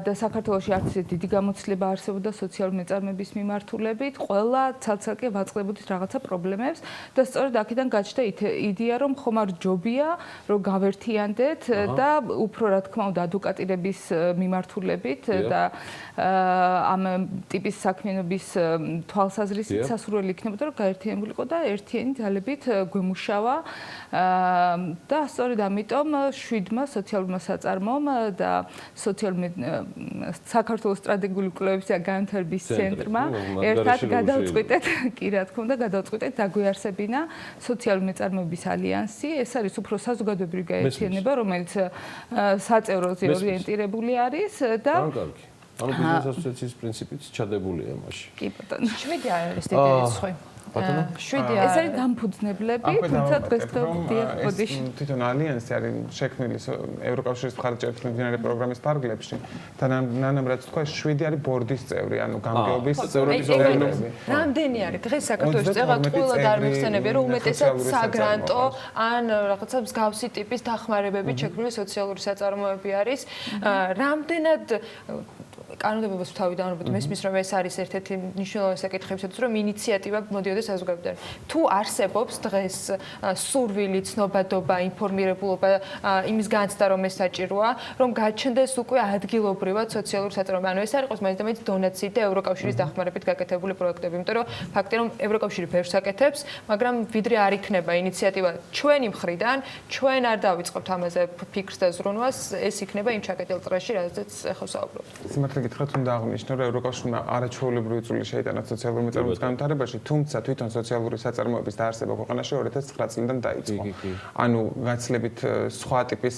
Speaker 2: და საქართველოში არც დიდი გამოცდილება არსებობდა სოციალური მეწარმეების მიმართულებით, ყველა ცალ-ცალკე ვაწყდებოდით რაღაცა პრობლემებს და სწორედ აქედან გაჩნდა იდეა რომ ხომ არ ჯობია რომ გავერთიანდეთ და უფრო რა თქმა უნდა ადვოკატირების მიმართულებით და ამ ტიპის საქმიანობის თვალსაზრისით სასურველი იქნებოდა რომ გაერთიანებულიყო და ერთიანი ძალებით გვემუშავა და სწორედ ამიტომ 7-მა სოციალურმა საწარმომ და საქართველოს სტრატეგიული კვლევების და განვითარების ცენტრმა ერთად გადავწყვიტეთ, კი რა თქმა უნდა, გადავწყვიტეთ დაგვიარსებინა სოციალური მეწარმეების ალიანსი. ეს არის უფრო საზოგადოებრივი გაერთიანება, რომელიც საწევროზე ორიენტირებული არის და
Speaker 1: ანუ ბიზნეს ასოციაციის პრინციპით ჩადებულია მაშინ.
Speaker 2: კი ბატონო, 7 არის დიდი რიცხვი. 7 ეს არის დამფუძნებლები, თუმცა დღეს
Speaker 18: ეს თვითონ ალიანსი არის შექმნილი ევროკავშირის მხარდაჭერით მიმდინარე პროგრამის ფარგლებში და ნანამ რაც თქვა 7 არის ბორდის წევრი, ანუ გამგეობის წევრების ორგანოები.
Speaker 2: რამდენი არის დღეს საქართველოს წევრად ყველა წარმოგხსენებია რომ უმეტესად საგრანტო ან რაღაცა მსგავსი ტიპის დახმარებებით შექმნილი სოციალური საწარმოები არის. რამდენად კანონმდებლობის თავიდან რომ მესმის რომ ეს არის ერთ-ერთი მნიშვნელოვანი საკითხებისაც რომ ინიციატივა მოდიოდეს საზოგადოებიდან. თუ არსებობს დღეს სურვილი, ცნობადობა, ინფორმირებულობა იმის განცდა რომ ეს საჭიროა, რომ გაჩნდეს უკვე ადგილობრივად სოციალური საწარმოები. ანუ ეს არ იყოს მაინც და მაინც დონაციით და ევროკავშირის დახმარებით გაკეთებული პროექტები. იმიტომ რომ ფაქტია რომ ევროკავშირი ბევრს აკეთებს, მაგრამ ვიდრე არ იქნება ინიციატივა ჩვენი მხრიდან, ჩვენ არ დავიწყებთ ამაზე ფიქრს და ზრუნვას, ეს იქნება იმ ჩაკეტილ წრეში, რაზეც ახლა საუბრობთ.
Speaker 18: გითხრათ უნდა აღნიშნო რომ ევროკავშირმა არაჩვეულებრივი წვლილი შეიტანა სოციალური მეწარმეობის განვითარებაში, თუმცა თვითონ სოციალური საწარმოების დაარსება ქვეყანაში 2009 წლიდან დაიწყო. ანუ გაცილებით სხვა ტიპის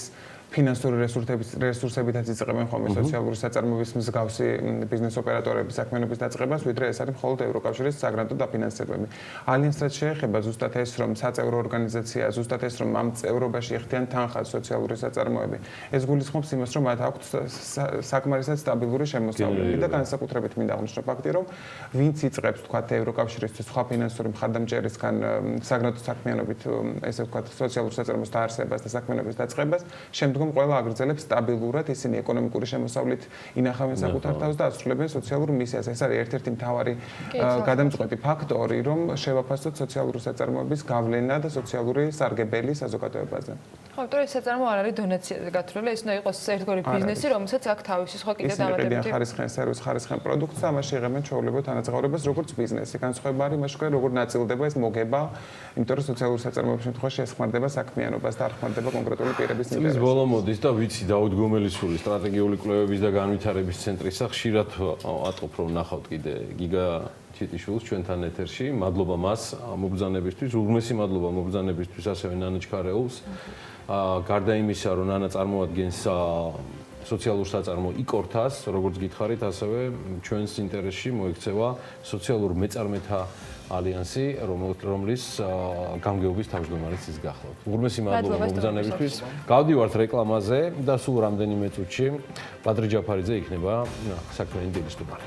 Speaker 18: ფინანსური რესურსებითაც იწყებენ ხოლმე სოციალური საწარმოების მსგავსი ბიზნეს ოპერატორების საქმიანობის დაწყებას, ვიდრე ეს არის მხოლოდ ევროკავშირის საგრანტო დაფინანსებები. ალიანსს რაც შეეხება ზუსტად ეს რომ საწევრო ორგანიზაცია, ზუსტად ეს რომ ამ წევრობაში ეხდიან თანხას სოციალური საწარმოები. ეს გულისხმობს იმას, რომ მათ აქვთ საკმარისად სტაბილური შემოსავლები და განსაკუთრებით მინდა აღნიშნო ფაქტი, რომ ვინც იწყებს თქვათ ევროკავშირისთვის სხვა ფინანსური მხარდამჭერისგან საგრანტო საქმიანობით, ესე ვთქვათ, სოციალურ საწარმოების დაარსებას და საქმიანობის დაწყებას, შემდგომ ყველა აგრძელებს სტაბილურად, ისინი ეკონომიკური შემოსავლით ინახავენ საკუთარ თავს და ასრულებენ სოციალურ მისიას. ეს არის ერთ-ერთი მთავარი გადამწყვეტი ფაქტორი, რომ შევაფასოთ სოციალური საწარმოების გავლენა და სოციალური სარგებელი საზოგადოებაზე.
Speaker 2: ხო, იმიტომ ეს საწარმო არ არის დონაციაზე გათვლილი, ეს უნდა იყოს ერთგვარი ბიზნესი, რომელსაც აქ თავისი სხვა კიდე დამატებითი.
Speaker 18: ისინი ხარისხიან სერვისს, ხარისხიან პროდუქტს, ამაში იღებენ ჩვეულებრივ თანაწაღაურებას როგორც ბიზნესი. განსხვავება არის იმაში, როგორ ნაწილდება ეს მოგება, იმიტომ რომ სოციალური საწარმოების შემთხვევაში ეხმარდება საქმიანობას და არ ხმარდება კონკრეტული პირების ინტერესებს.
Speaker 1: მოდის და ვიცი დაუთ გომელისური სტრატეგიული კვლევების და განვითარების ცენტრისა ხშირად ატყობ რომ ნახავთ კიდე გიგა ჩიტიშვილს ჩვენთან ეთერში. მადლობა მას მობრძანებისთვის, უღრმესი მადლობა მობრძანებისთვის ასევე ნანა ჩქარეულს. გარდა იმისა, რომ ნანა წარმოადგენს სოციალურ საწარმო იკორთას, როგორც გითხარით, ასევე ჩვენს ინტერესში მოექცევა სოციალურ მეწარმეთა ალიანსი, რომლის გამგეობის თავმჯდომარიც ის გახლავთ. უღრმესი მადლობა მობრძანებისთვის. გავდივართ რეკლამაზე და სულ რამდენიმე წუთში ბადრი ჯაფარიძე იქნება საქმიანი დილის სტუმარი.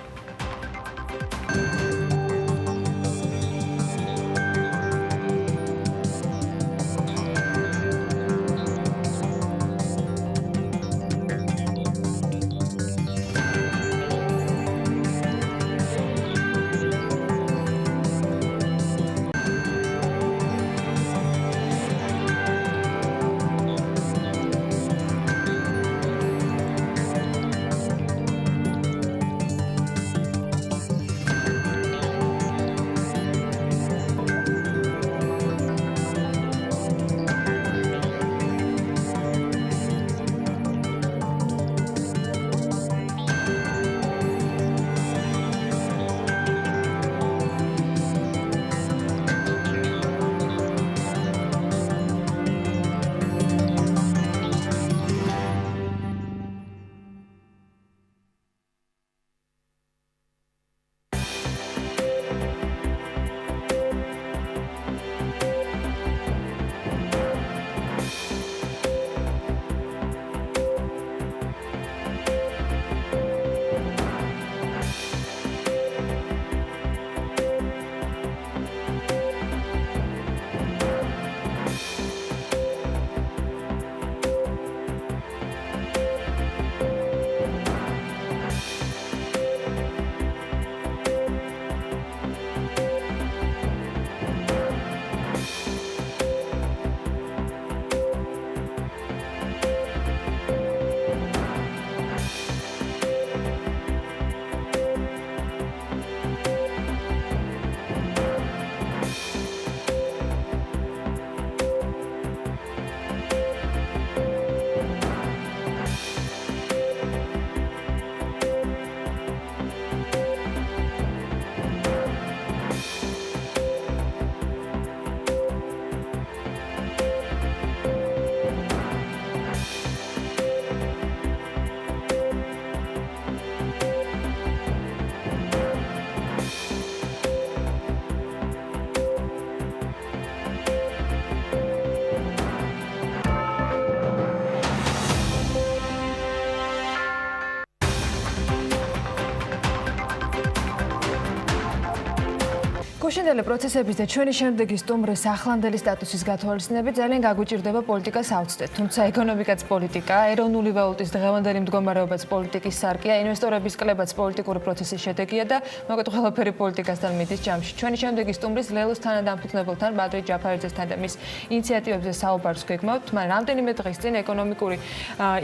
Speaker 2: გუშინდელი პროცესების და ჩვენი შემდეგი სტუმრის ახლანდელი სტატუსის გათვალისწინებით ძალიან გაგვიჭირდება პოლიტიკას ავწდეთ. თუმცა ეკონომიკაც პოლიტიკა, ეროვნული ვალუტის დღევანდელი მდგომარეობაც პოლიტიკის სარკეა, ინვესტორების კლებაც პოლიტიკური პროცესის შედეგია და მოკლედ ყველაფერი პოლიტიკასთან მიდის ჯამში. ჩვენი შემდეგი სტუმრის ლელოს თანადამფუძნებელთან ბადრი ჯაფარიძესთან და მის ინიციატივებზე საუბარს გეგმავთ. მან რამდენიმე დღის წინ ეკონომიკური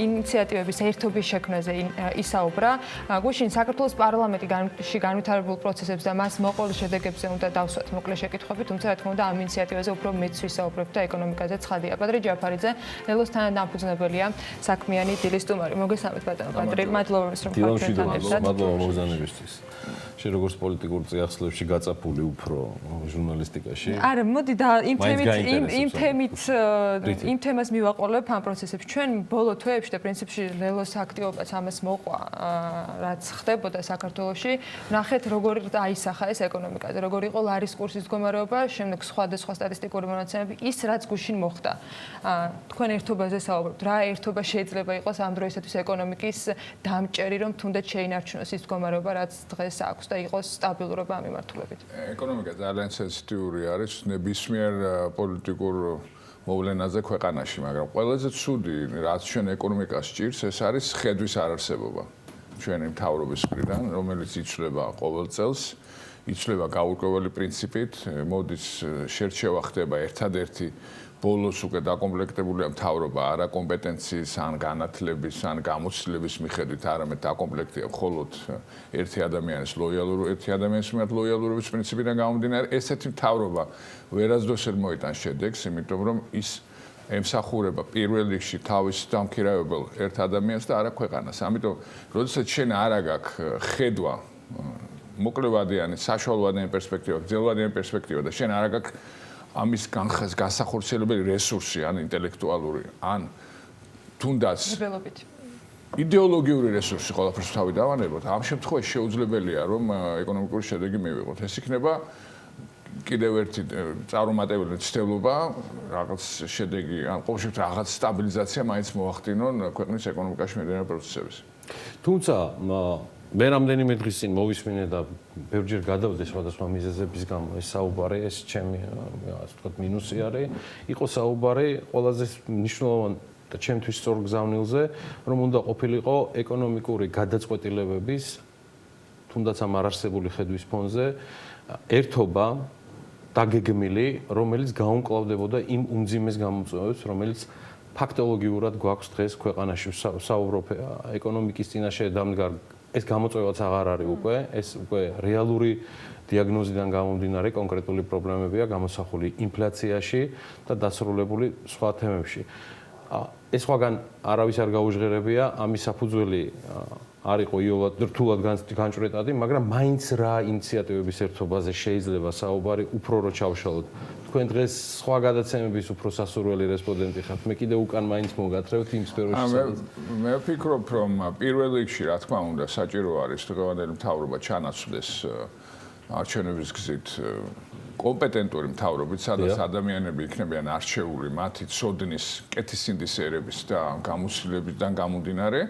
Speaker 2: ინიციატივების ერთობის შექმნაზე ისაუბრა. გუშინ საქართველოს პარლამენტში განვითარებულ პროცესებს და მას მოყოლ შედეგებზე უნდა დავსვათ მოკლე შეკითხვები, თუმცა რა თქმა უნდა ამ ინიციატივაზე უფრო მეც ვისაუბრებ და ეკონომიკაზე ცხადია. ბადრი ჯაფარიძე ლელოს თანადამფუძნებელია, საქმიანი დილის სტუმარი. მოგესალმებით ბატონო ბადრი, მადლობა რომ ხართ ერთად.
Speaker 1: მადლობა მოგზაურობისთვის. შენ როგორც პოლიტიკურ წიაღსლებში გაწაფული უფრო ჟურნალისტიკაში?
Speaker 2: არა, მოდი და იმ თემას მივაყოლებ ამ პროცესებში. ჩვენ ბოლო თვეებში და პრინციპში ლელოს აქტივობაც ამას მოყვა, რაც ხდებოდა საქართველოში. ნახეთ როგორ აისახა ეს ეკონომიკაზე, როგორ იყო ლარის კურსის მდგომარეობა, შემდეგ სხვადასხვა სტატისტიკური მონაცემები, ის რაც გუშინ მოხდა. თქვენ ერთობაზე საუბრობთ, რა ერთობა შეიძლება იყოს ამ დროისათვის ეკონომიკის დამჭერი, რომ თუნდაც შეინარჩუნოს ის მდგომარეობა, რაც დღეს აქვს და იყოს სტაბილურობა ამ მიმართულებით.
Speaker 11: ეკონომიკა ძალიან სენსიტიური არის ნებისმიერ პოლიტიკურ მოვლენაზე ქვეყანაში, მაგრამ ყველაზე ცუდი, რაც ჩვენ ეკონომიკას ჭირს, ეს არის ხედვის არარსებობა. ჩვენი მთავრობის მხრიდან, რომელიც იცვლება ყოველ წელს, იცვლება გაურკვეველი პრინციპით, მოდის შერჩევა ხდება ერთადერთი ბოლოს უკვე დაკომპლექტებულია მთავრობა არა კომპეტენციის, ან განათლების, ან გამოცდილების მიხედვით, არამედ დაკომპლექტია მხოლოდ ერთი ადამიანის მიმართ ლოიალურობის პრინციპიდან გამომდინარე, ესეთი მთავრობა ვერასდროს არ მოიტანს შედეგს, იმიტომ რომ ის ემსახურება პირველ რიგში თავის დამქირავებელ ერთ ადამიანს და არა ქვეყანას. ამიტომ, როდესაც შენ არა გაქვს ხედვა მოკლევადიანი, საშუალოვადიანი პერსპექტივა, გრძელვადიანი პერსპექტივა და შენ არა გაქვს ამის განსახორციელებელი რესურსი, ან ინტელექტუალური, ან თუნდაც იდეოლოგიური რესურსი ყველაფერს თავი დავანებოთ, ამ შემთხვევაში შეუძლებელია, რომ ეკონომიკური შედეგი მივიღოთ. ეს იქნება კიდევ ერთი წარუმატებელი ცდელობა, რაღაც შედეგი, ან ყოველ შემთხვევაში რაღაც სტაბილიზაცია მაინც მოახდინონ ქვეყნის ეკონომიკაში მიმდინარე პროცესების.
Speaker 1: თუმცა მე რამდენიმე დღის წინ მოვისმინე და ბევრჯერ გადავდე სხვადასხვა მიზეზების გამო ეს საუბარი, ეს ჩემი ასე ვთქვათ მინუსი არის, იყო საუბარი ყველაზე მნიშვნელოვანი და ჩემთვის სწორ გზავნილზე, რომ უნდა ყოფილიყო ეკონომიკური გადაწყვეტილებების თუნდაც ამ არარსებული ხედვის ფონზე ერთობა დაგეგმილი, რომელიც გაუმკლავდებოდა იმ უმძიმეს გამოწვევებს, რომელიც ფაქტოლოგიურად გვაქვს დღეს ქვეყანაში. საუბრობ ეკონომიკის წინაშე დამდგარ ეს გამოწვევაც აღარ არის უკვე, ეს უკვე რეალური დიაგნოზიდან გამომდინარე კონკრეტული პრობლემებია გამოსახული ინფლაციაში და დასრულებული სხვა თემებში. ეს სხვაგან არავის არ გაუჟღერებია, ამის საფუძველი არ იყო იოლად რთულად განჭვრეტადი, მაგრამ მაინც რა ინიციატივების ერთობაზე შეიძლება საუბარი უფრო რო ჩავშალოთ. თქვენ დღეს სხვა გადაცემების უფრო სასურველი რესპონდენტი ხართ. მე კიდე უკან მაინც მოგათრევთ იმ სფეროში.
Speaker 11: მე ვფიქრობ, რომ პირველ რიგში, რა თქმა უნდა, საჭირო არის დღევანდელი მთავრობა ჩანაცვლდეს არჩევნების გზით კომპეტენტური მთავრობით, სადაც ადამიანები იქნებიან არჩეული მათი ცოდნის, კეთილსინდისერების და გამოცდილებიდან გამომდინარე,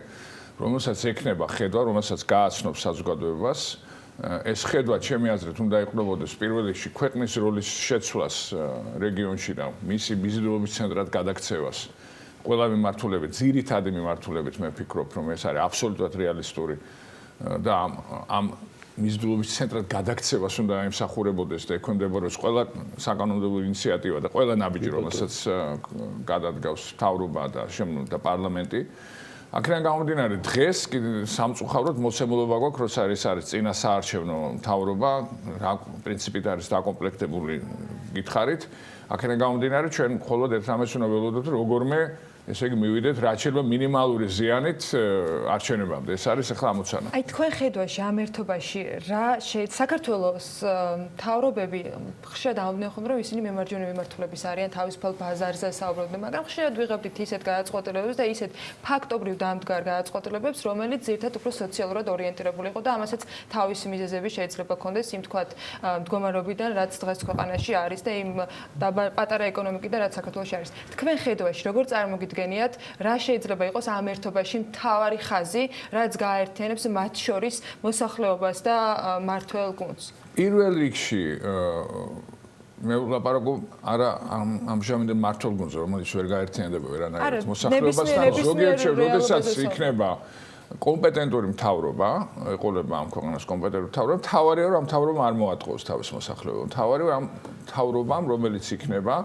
Speaker 11: რომელსაც ექნება ხედვა, რომელსაც გააცნობს საზოგადოებას. ეს ხედვა ჩემი აზრით უნდა ეყრდნობოდეს პირველ რიგში ქვეყნის როლის შეცვლას რეგიონში და მისი მიზიდულობის ცენტრად გადაქცევას. ყველა მიმართულებით, ძირითადი მიმართულებით მე ვფიქრობ, რომ ეს არის აბსოლუტურად რეალისტური და ამ მიზიდულობის ცენტრად გადაქცევას უნდა ემსახურებოდეს და ექვემდებარებოდეს ყველა საკანონმდებლო ინიციატივა და ყველა ნაბიჯი, რომელსაც გადადგავს მთავრობა და შემდგომ პარლამენტი. აქედან გამომდინარე, დღეს სამწუხაროდ მოცემულობა გვაქვს, როცა არის წინა საარჩევნო მთავრობა, რა პრინციპით არის დაკომპლექტებული გითხარით. აქედან გამომდინარე, ჩვენ მხოლოდ ერთ რამეს უნდა ველოდოთ, როგორმე ესე იგი მივიდეთ რაც შეიძლება მინიმალური ზიანით არჩევნებამდე. ეს არის ახლა ამოცანა.
Speaker 2: აი თქვენ ხედვაში ამ ერთობაში რა საქართველოს მთავრობები ხშირად ამბობენ, რომ ისინი მემარჯვენე მიმართულების არიან, თავისუფალ ბაზარზე საუბრობენ, მაგრამ ხშირად ვიღებდით ისეთ გადაწყვეტილებებს და ისეთ ფაქტობრივ დამდგარ გადაწყვეტილებებს, რომელიც ზირთად უფრო სოციალურად ორიენტირებული იყო და ამასაც თავისი მიზეზები შეიძლება ქონდეს იმ თქვათ მდგომარეობიდან, რაც დღეს ქვეყანაში არის და იმ პატარა ეკონომიკიდან, რაც საქართველოში არის. თქვენ ხედვაში როგორ წარმოგიდგენთ წარმოიდგენიათ, რა შეიძლება იყოს ამ ერთობაში მთავარი ხაზი, რაც გააერთიანებს მათ შორის მოსახლეობას და მმართველ გუნდს?
Speaker 19: პირველ რიგში მე ვლაპარაკობ არა ამჟამინდელ მმართველ გუნდზე, რომელიც ვერ გაერთიანდება ვერანაირად მოსახლეობასთან, ზოგიერთ როდესაც იქნება კომპეტენტური მთავრობა, ეყოლება ამ ქვეყანას კომპეტენტური მთავრობა, მთავარია რომ ამ მთავრობამ არ მოატყოს თავის მოსახლეობას. მთავარია ამ მთავრობამ, რომელიც იქნება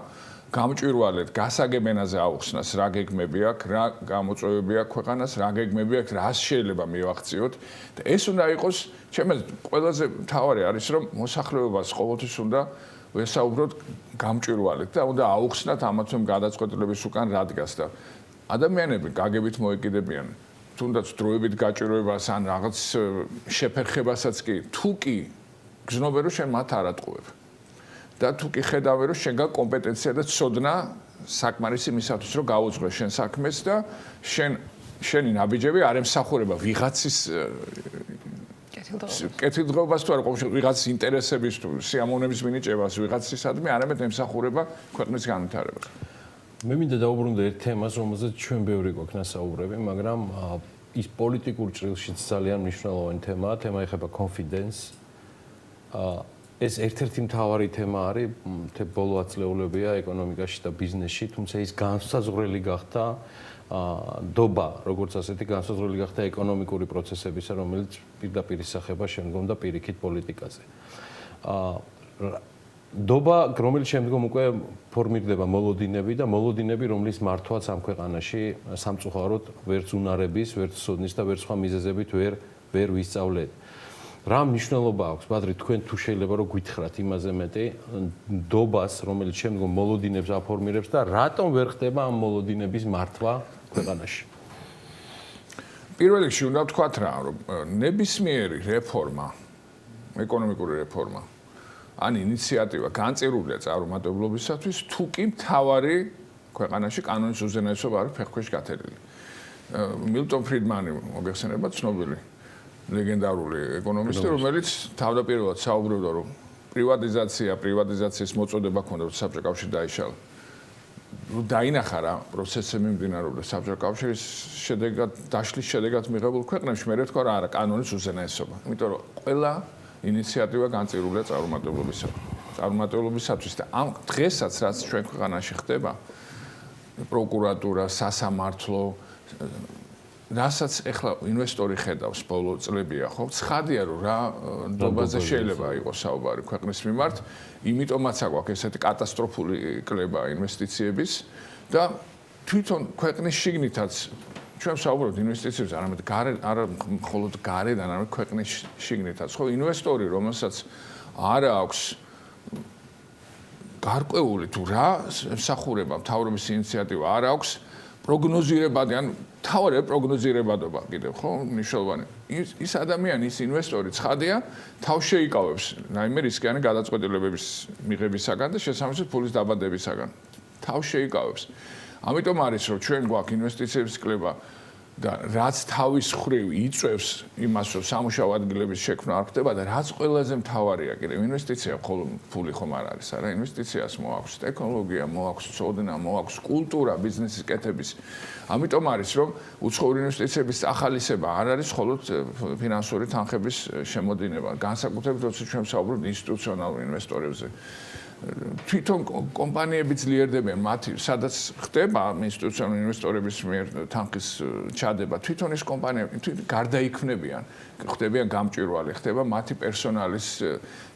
Speaker 19: გამჭვირვალედ გასაგებენაზე აუხსნას რა გეგმები აქვს, რა გამოწვევები აქვს ქვეყანას, რა გეგმები აქვს, რას შეიძლება მივახციოთ და ეს უნდა იყოს ჩემს ყველაზე მთავარი არის რომ მოსახლეობას ყოველთვის უნდა ვესაუბროთ გამჭვირვალედ და უნდა აუხსნათ ამათვე გადაწყვეტილების უკან რა დგას და ადამიანები გაგებით მოეკიდებიან თუნდაც დროებით გაჭიროებას ან რაღაც შეფერხებასაც კი თუ კი გზნობენ რომ შენ მათ არ ატყუებ და თუ კი ხედავენ რომ შენგან კომპეტენცია და ცოდნა საკმარისი მისათვის რომ გაუძღვე შენ საქმეს და შენი ნაბიჯები არ ემსახურება ვიღაცის კეთილდღეობას თუ არა ყოველთვის ვიღაცის ინტერესების თუ სიამოვნების მინიჭებას ვიღაცისადმი არამედ ემსახურება ქვეყნის განვითარებას.
Speaker 1: მე მინდა დავუბრუნდე ერთ თემას, რომელზეც ჩვენ ბევრი გვაქვს ნასაუბრები, მაგრამ ის პოლიტიკურ ჭრილშიც ძალიან მნიშვნელოვანი თემაა, თემა ეხება confidence. ეს ერთ-ერთი მთავარი თემა არის, ბოლო ათწლეულებია ეკონომიკაში და ბიზნესში, თუმცა ის განსაზღვრელი გახდა დობა, როგორც ასეთი განსაზღვრელი გახდა ეკონომიკური პროცესებისა, რომელიც პირდაპირ ისახება შემდგომ და პირიქით პოლიტიკაზე. დობა, რომელიც შემდგომ უკვე ფორმირდება მოლოდინები და მოლოდინები, რომლის მართვაც ამ ქვეყანაში სამწუხაროდ ვერც უნარების, ვერც სოდნის და ვერც სხვა მიზეზებით ვერ ვისწავლეთ. რა მნიშვნელობა აქვს, ბადრი, თქვენ თუ შეიძლება რომ გითხრათ იმაზე მეტი დობას, რომელიც შემდგომ მოლოდინებს აფორმირებს და რატომ ვერ ხდება ამ მოლოდინების მართვა ქვეყანაში?
Speaker 19: პირველ რიგში უნდა ვთქვათ რა, რომ ნებისმიერი რეფორმა, ეკონომიკური რეფორმა, ან ინიციატივა განწირულია წარუმატებლობისათვის, თუ კი მთავარი ქვეყანაში კანონის უზენაესობა არის ფეხქვეშ გათელილი. მილტონ ფრიდმანი მოგეხსენება ცნობილი ლეგენდარული ეკონომისტი, რომელიც თავდაპირველად საუბრობდა, რომ პრივატიზაციის მოწოდება ქონდა, რომ საბჭოთა კავშირი დაიშალა. დაინახა რა პროცესები მიმდინარეობდა საბჭოთა კავშირის შედეგად დაშლის შედეგად მიღებულ ქვეყნებში, მე თქვა რა არა კანონის უზენაესობა. იმიტომ რომ ყველა ინიციატივა განწირულია წარუმატებლობისათვის და ამ დღესაც რაც ჩვენ ქვეყანაში ხდება პროკურატურა, სასამართლო რასაც ეხლა ინვესტორი ხედავს ბოლო წლებია ხო ცხადია რომ რა დობაზე შეიძლება იყოს საუბარი ქვეყნის მიმართ იმიტომაც აქვს ესეთი კატასტროფული კლება ინვესტიციების და თვითონ ქვეყნის შიგნითაც ჩვენ საუბრობთ ინვესტიციებზე არა მხოლოდ გარედან არამედ ქვეყნის შიგნითაც ხო ინვესტორი რომელსაც არ აქვს გარკვეული თუ რა მსახურება მთავრობის ინიციატივა არ აქვს პროგნოზირებადი ან თავარი პროგნოზირებადობა კიდევ ხო მნიშვნელოვანი ის ადამიანი ის ინვესტორი ცხადია თავს შეიკავებს რაიმე რისკიანი გადაწყვეტილებების მიღებისაგან და შესაბამისად ფულის დაბადებისაგან თავს შეიკავებს ამიტომ არის რომ ჩვენ გვაქვს ინვესტიციების კლება და რაც თავის ხრივ იწევს იმას რომ სამუშაო ადგილების შექმნა არ ხდება და რაც ყველაზე მთავარია კიდევ ინვესტიცია მხოლოდ ფული ხომ არ არის არა ინვესტიციას მოაქვს ტექნოლოგია მოაქვს წოდნა მოაქვს კულტურა ბიზნესის კეთების ამიტომ არის რომ უცხოური ინვესტიციების ახალისება არ არის მხოლოდ ფინანსური თანხების შემოდინება განსაკუთრებით როცა ჩვენ ვსაუბრობთ ინსტიტუციონალურ ინვესტორებზე თვითონ კომპანიები ძლიერდებიან მათი სადაც ხდება ინსტიტუციონალური ინვესტორების მიერ თანხის ჩადება თვითონ ეს კომპანიები გარდაიქმნებიან ხდებიან გამჭვირვალე ხდება მათი პერსონალის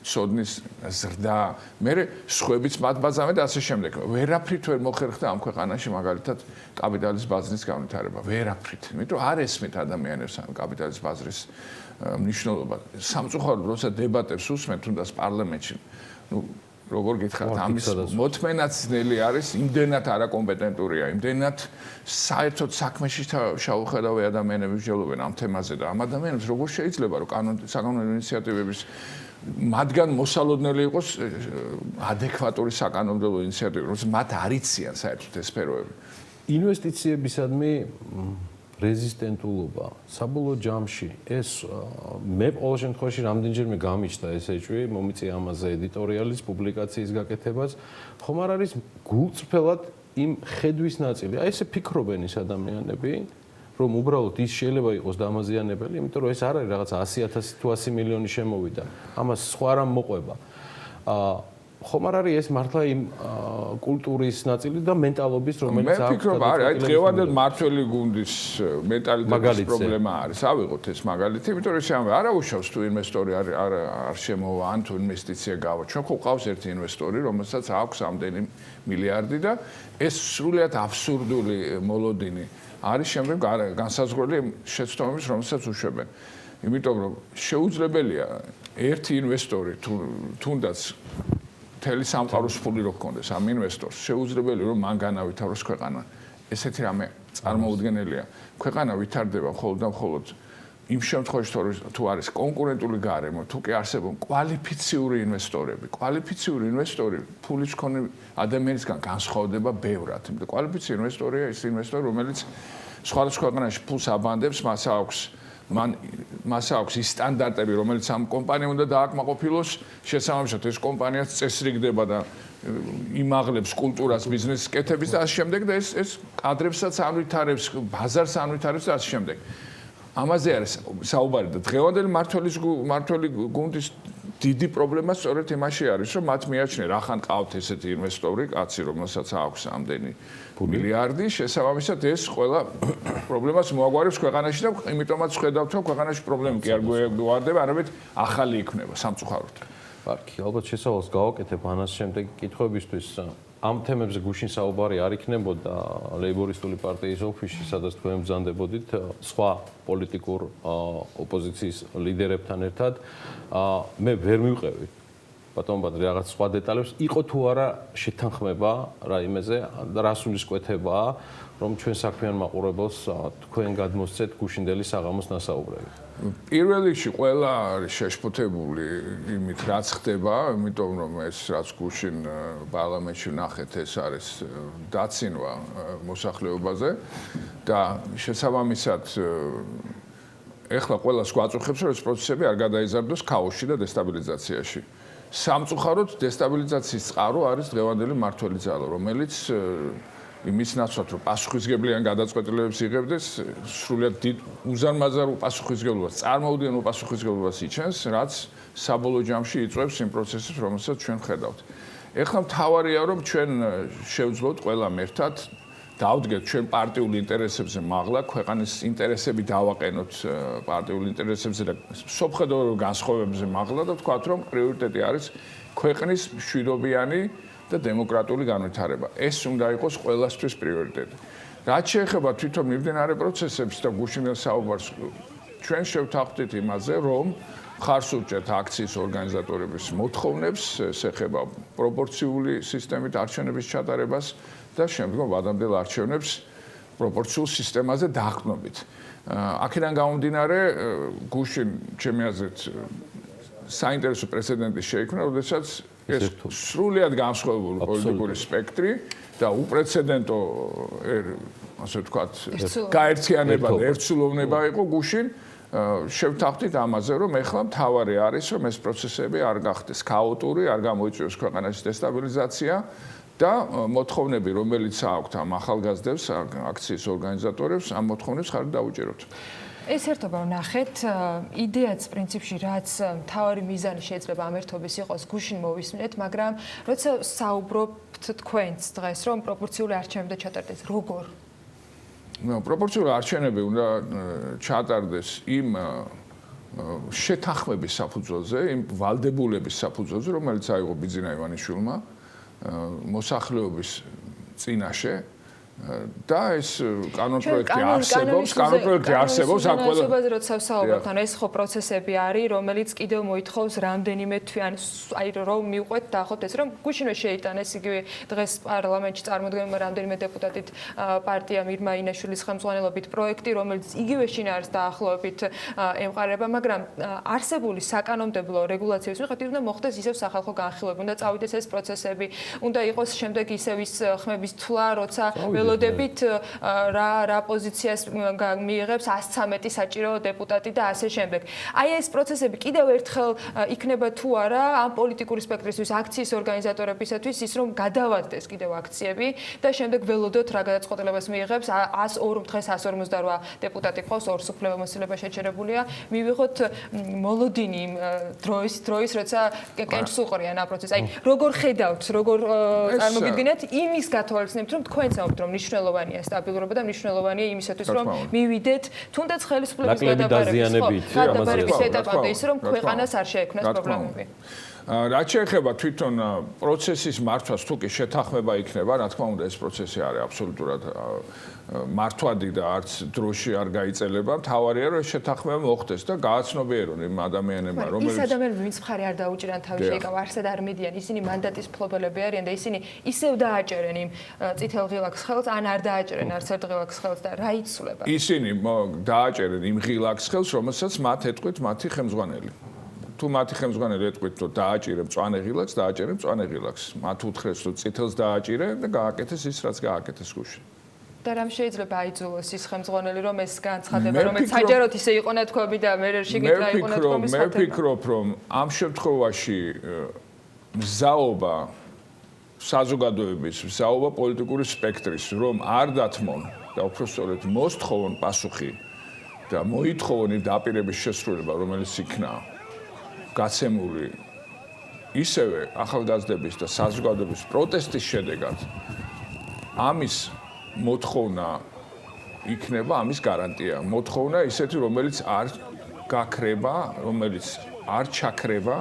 Speaker 19: სოდნის ზრდა მე სხვებიც მათ ბაზამე და ასე შემდეგ ვერაფრით ვერ მოხერხდა ამ ქვეყანაში მაგალითად კაპიტალის ბაზრის განვითარება ვერაფრით იმიტომ არ ესმით ადამიანებს ამ კაპიტალის ბაზრის მნიშვნელობა სამწუხაროდ როცა დებატებს უსმენ თუნდაც პარლამენტში ნუ როგორ გითხრათ ამის მოთმენაც ძნელი არის იმდენად არაკომპეტენტურია იმდენად საერთოდ საქმეში შაუხედავი ადამიანები ვსჯელობენ ამ თემაზე და ამ ადამიანებს როგორ შეიძლება რომ საკანონმდებლო ინიციატივების მათგან მოსალოდნელი იყოს ადეკვატური საკანონმდებლო ინიციატივა რომ მათ არიციან საერთოდ ეს სფეროები
Speaker 1: ინვესტიციებისადმი რეზისტენტულობა საბოლოო ჯამში ეს მე ყოველ შემთხვევაში რამდენჯერმე გამიჩნდა ეს ეჭვი მომიწია ამაზე ედიტორიალის პუბლიკაციის გაკეთებას ხომ არ არის გულწრფელად იმ ხედვის ნაწილი. აი ესე ფიქრობენ ის ადამიანები, რომ უბრალოდ ის შეიძლება იყოს დამაზიანებელი, იმიტომ რომ ეს არ არის რაღაც 100,000 თუ 100 მილიონი შემოვიდა. ამას სხვა რამ მოყვება. ხომ არ არის ეს მართლა იმ კულტურის ნაწილი და მენტალობის, რომელიც
Speaker 19: აქვს. მე ვფიქრობ, აი დღევანდელ მართველი გუნდის მენტალიტეტის პრობლემა არის. ავიღოთ ეს მაგალითი, იმიტომ რომ შეამბა, არა უშავს თუ ინვესტორი არ შემოვა, ან თუ ინვესტიცია გავა. ჩვენ ხო ყავს ერთი ინვესტორი, რომელსაც აქვს ამდენი მილიარდი და ეს სრულიად აბსურდული მოლოდინი არის შემდეგ განსაზღვრელი შეცდომების, რომელსაც უშვებენ. იმიტომ რომ შეუძლებელია ერთი ინვესტორი თუნდაც მთელი სამყაროს ფული რო გქონდეს ამ ინვესტორს შეუძლებელია რომ მან განავითაროს ქვეყანა. ესეთი რამე წარმოუდგენელია. ქვეყანა ვითარდება მხოლოდ და მხოლოდ იმ შემთხვევაში თუ არის კონკურენტული გარემო, თუ კი არსებობს კვალიფიციური ინვესტორები. კვალიფიციური ინვესტორი ფულის მქონე ადამიანისგან განსხვავდება ბევრად. იმიტომ კვალიფიციური ინვესტორია ის ინვესტორი, რომელიც სხვადასხვა ქვეყანაში ფულს აბანდებს, მას აქვს ის სტანდარტები, რომელიც ამ კომპანიამ უნდა დააკმაყოფილოს, შესაბამისად ეს კომპანიაც წესრიგდება და იმაღლებს კულტურას, ბიზნესის კეთების და ასე შემდეგ და ეს კადრებსაც ანვითარებს, ბაზარს ანვითარებს და ასე შემდეგ. ამაზე არის საუბარი და დღევანდელი მართველი გუნდის დიდი პრობლემა სწორედ იმაში არის, რომ მათ მიაჩნია რახან ყავთ ესეთი ინვესტორი, კაცი, რომელსაც აქვს ამდენი მილიარდი, შესაბამისად ეს ყველა პრობლემას მოაგვარებს ქვეყანაში და იმიტომაც ხედავთ, რომ ქვეყანაში პრობლემა კი არ გვარდება, არამედ ახალი იქნება სამწუხაროდ.
Speaker 1: კარგი, ალბათ შესავალს გავაკეთებ ანას შემდეგი კითხვებისთვის. ამ თემებზე გუშინ საუბარი არ იქნებოდა ლეიბორისტული პარტიის ოფისში, სადაც თქვენ ბრძანდებოდით სხვა პოლიტიკურ ოპოზიციის ლიდერებთან ერთად. მე ვერ მივყევი ბატონო რაღაც სხვა დეტალებს, იყო თუ არა შეთანხმება რაიმეზე და რა სულისკვეთებაა, რომ ჩვენ საქმიან მაყურებელს თქვენ გადმოსცეთ გუშინდელი საღამოს ნასაუბრები.
Speaker 19: პირველ რიგში ყველა არის შეშფოთებული იმით, რაც ხდება, იმიტომ რომ ეს რაც გუშინ პარლამენტში ნახეთ, ეს არის დაცინვა მოსახლეობაზე და შესაბამისად ეხლა ყველას გვაწუხებს, რომ ეს პროცესები არ გადაიზარდოს ქაოსში და დესტაბილიზაციაში. სამწუხაროდ დესტაბილიზაციის წყარო არის დღევანდელი მართველი ძალა, რომელიც იმის ნაცვლად რომ პასუხისგებლიან გადაწყვეტილებებს იღებდეს, სრულიად დიდ უზარმაზარ პასუხისგებლობას, წარმოუდგენელ პასუხისგებლობას იჩენს, რაც საბოლოო ჯამში იწვევს იმ პროცესებს, რომელსაც ჩვენ ხედავთ. ეხლა მთავარია რომ ჩვენ შევძლოთ ყველამ ერთად დავდგეთ ჩვენ პარტიულ ინტერესებზე მაღლა, ქვეყანის ინტერესები დავაყენოთ პარტიულ ინტერესებზე და სოფხედო განსხვავებებზე მაღლა და ვთქვათ რომ პრიორიტეტი არის ქვეყნის მშვიდობიანი და დემოკრატიული განვითარება. ეს უნდა იყოს ყველასთვის პრიორიტეტი. რაც შეეხება თვითონ მიმდინარე პროცესებს და გუშინდელ საუბარს ჩვენ შევთანხმდით იმაზე, რომ ხარს უჭერთ აქციის ორგანიზატორების მოთხოვნებს, ეს ეხება პროპორციული სისტემით არჩევნების ჩატარებას და შემდგომ ვადამდელ არჩევნებს პროპორციულ სისტემაზე დაყრდნობით. აქედან გამომდინარე, გუშინ ჩემი აზრით საინტერესო პრეცედენტი შეიქმნა, როდესაც ეს სრულიად განსხვავებული პოლიტიკური სპექტრი და უპრეცედენტო ასე ვთქვათ, გაერთიანება და ერთსულოვნება იყო გუშინ. შევთანხმდით ამაზე, რომ ეხლა მთავარი არის, რომ ეს პროცესები არ გახდეს ქაოტური, არ გამოიწვიოს ქვეყანაში დესტაბილიზაცია და მოთხოვნები, რომელიც აქვთ ამ ახალგაზრდებს, აქციის ორგანიზატორებს, ამ მოთხოვნებს ხარ დავუჭეროთ.
Speaker 2: ეს ერთობა ვნახეთ, იდეაც პრინციპში რაც მთავარი მიზანი შეიძლება ამ ერთობის იყოს, გუშინ მოვისმინეთ, მაგრამ როცა საუბრობთ თქვენც დღეს, რომ პროპორციული არჩევნები და ჩატარდეს, როგორ?
Speaker 19: პროპორციული არჩევნები უნდა ჩატარდეს იმ შეთანხმების საფუძველზე, იმ ვალდებულების საფუძველზე, რომელიც აიღო ბიძინა ივანიშვილმა მოსახლეობის წინაშე და ეს კანონპროექტი არსებობს, აქ ყველა
Speaker 2: კანონპროექტი როცა ვსაუბრობთ, ან ეს ხო პროცესები არის, რომელიც კიდევ მოითხოვს რამდენიმე თვიან, აი რომ მივყვეთ დაახოთ ეს, რომ გუშინვე შეიტანეს იგივე დღეს პარლამენტში წარმოდგენილმა რამდენიმე დეპუტატით პარტია მირმა ინაშვილის ხელმძღვანელობით პროექტი, რომელიც იგივე შინაარსს დაახლოებით ემყარება, მაგრამ არსებული საკანონმდებლო რეგულაციების მიხედვით უნდა მოხდეს ისევ სახალხო განხილვები, უნდა წავიდეს ეს პროცესები, უნდა იყოს შემდეგ ისევ ის ხმების თვლა, როცა ველოდებით რა პოზიციას მიიღებს 113 საჭირო დეპუტატი და ასე შემდეგ. აი ეს პროცესები კიდევ ერთხელ იქნება თუ არა ამ პოლიტიკური სპექტრისთვის აქციის ორგანიზატორებისათვის ის რომ გადავადდეს კიდევ აქციები და შემდეგ ველოდოთ რა გადაწყვეტილებას მიიღებს 102 დღეს 158 დეპუტატი ყავს ორს უფლებამოსილება შეჩერებულია მივიღოთ მოლოდინი დროის როცა კენჭს უყრიან ამ პროცესს. აი როგორ ხედავთ, როგორ წარმოგიდგენთ იმის გათვალისწინებთ რომ თქვენ საუბრობთ რომ მნიშვნელოვანია სტაბილურობა და მნიშვნელოვანია იმისათვის რომ მივიდეთ თუნდაც ხელისუფლების გადაბარების ეტაპამდე ის რომ ქვეყანას არ შეექმნას პრობლემები.
Speaker 19: რაც შეეხება თვითონ პროცესის მართვას თუ კი შეთანხმება იქნება, რა თქმა უნდა ეს პროცესი არის აბსოლუტურად მართვადი და არც დროში არ გაიწელება. მთავარია რომ შეთანხმება მოხდეს და გააცნობიერონ იმ ადამიანებმა,
Speaker 2: რომელიც ის ადამიანები, ვინც მხარი არ დაუჭირან თავი შეიკავა, არსად არ მედიან, ისინი მანდატის მფლობელები არიან და ისინი ისევ დააჭერენ იმ წითელ ღილაკს ხელს, ან არ დააჭერენ არც ერთ ღილაკს ხელს და რა იცვლება?
Speaker 19: ისინი დააჭერენ იმ ღილაკს ხელს, რომელსაც მათ ეტყვით მათი ხელმძღვანელი. თუ მათი ხელმძღვანელი ეტყვით, რომ დააჭირე მწვანე ღილაკს, დააჭერე მწვანე ღილაკს. მათ უთხრეს, რომ წითელს დააჭირე და გააკეთეს ის, რაც გააკეთეს გუშინ.
Speaker 2: და რამ შეიძლება აიძულოს ის ხელმძღვანელი რომ ეს განცხადება რომელიც საჯაროდ ისე იყო ნათქვამი და მე შიგნით რა იყო ნათქვამი
Speaker 19: მე ვფიქრობ რომ ამ შემთხვევაში მზაობა საზოგადოების მზაობა პოლიტიკური სპექტრის რომ არ დათმონ და უпростоრეთ მოსთხოვონ პასუხი და მოითხოვონ იმ დაპირების შესრულება რომელიც იქნა გაცემული ისევე ახალგაზრდების და საზოგადოების პროტესტის შედეგად ამის მოთხოვნა იქნება ამის გარანტია. მოთხოვნა ისეთი, რომელიც არ გაქრება, რომელიც არ ჩაქრება,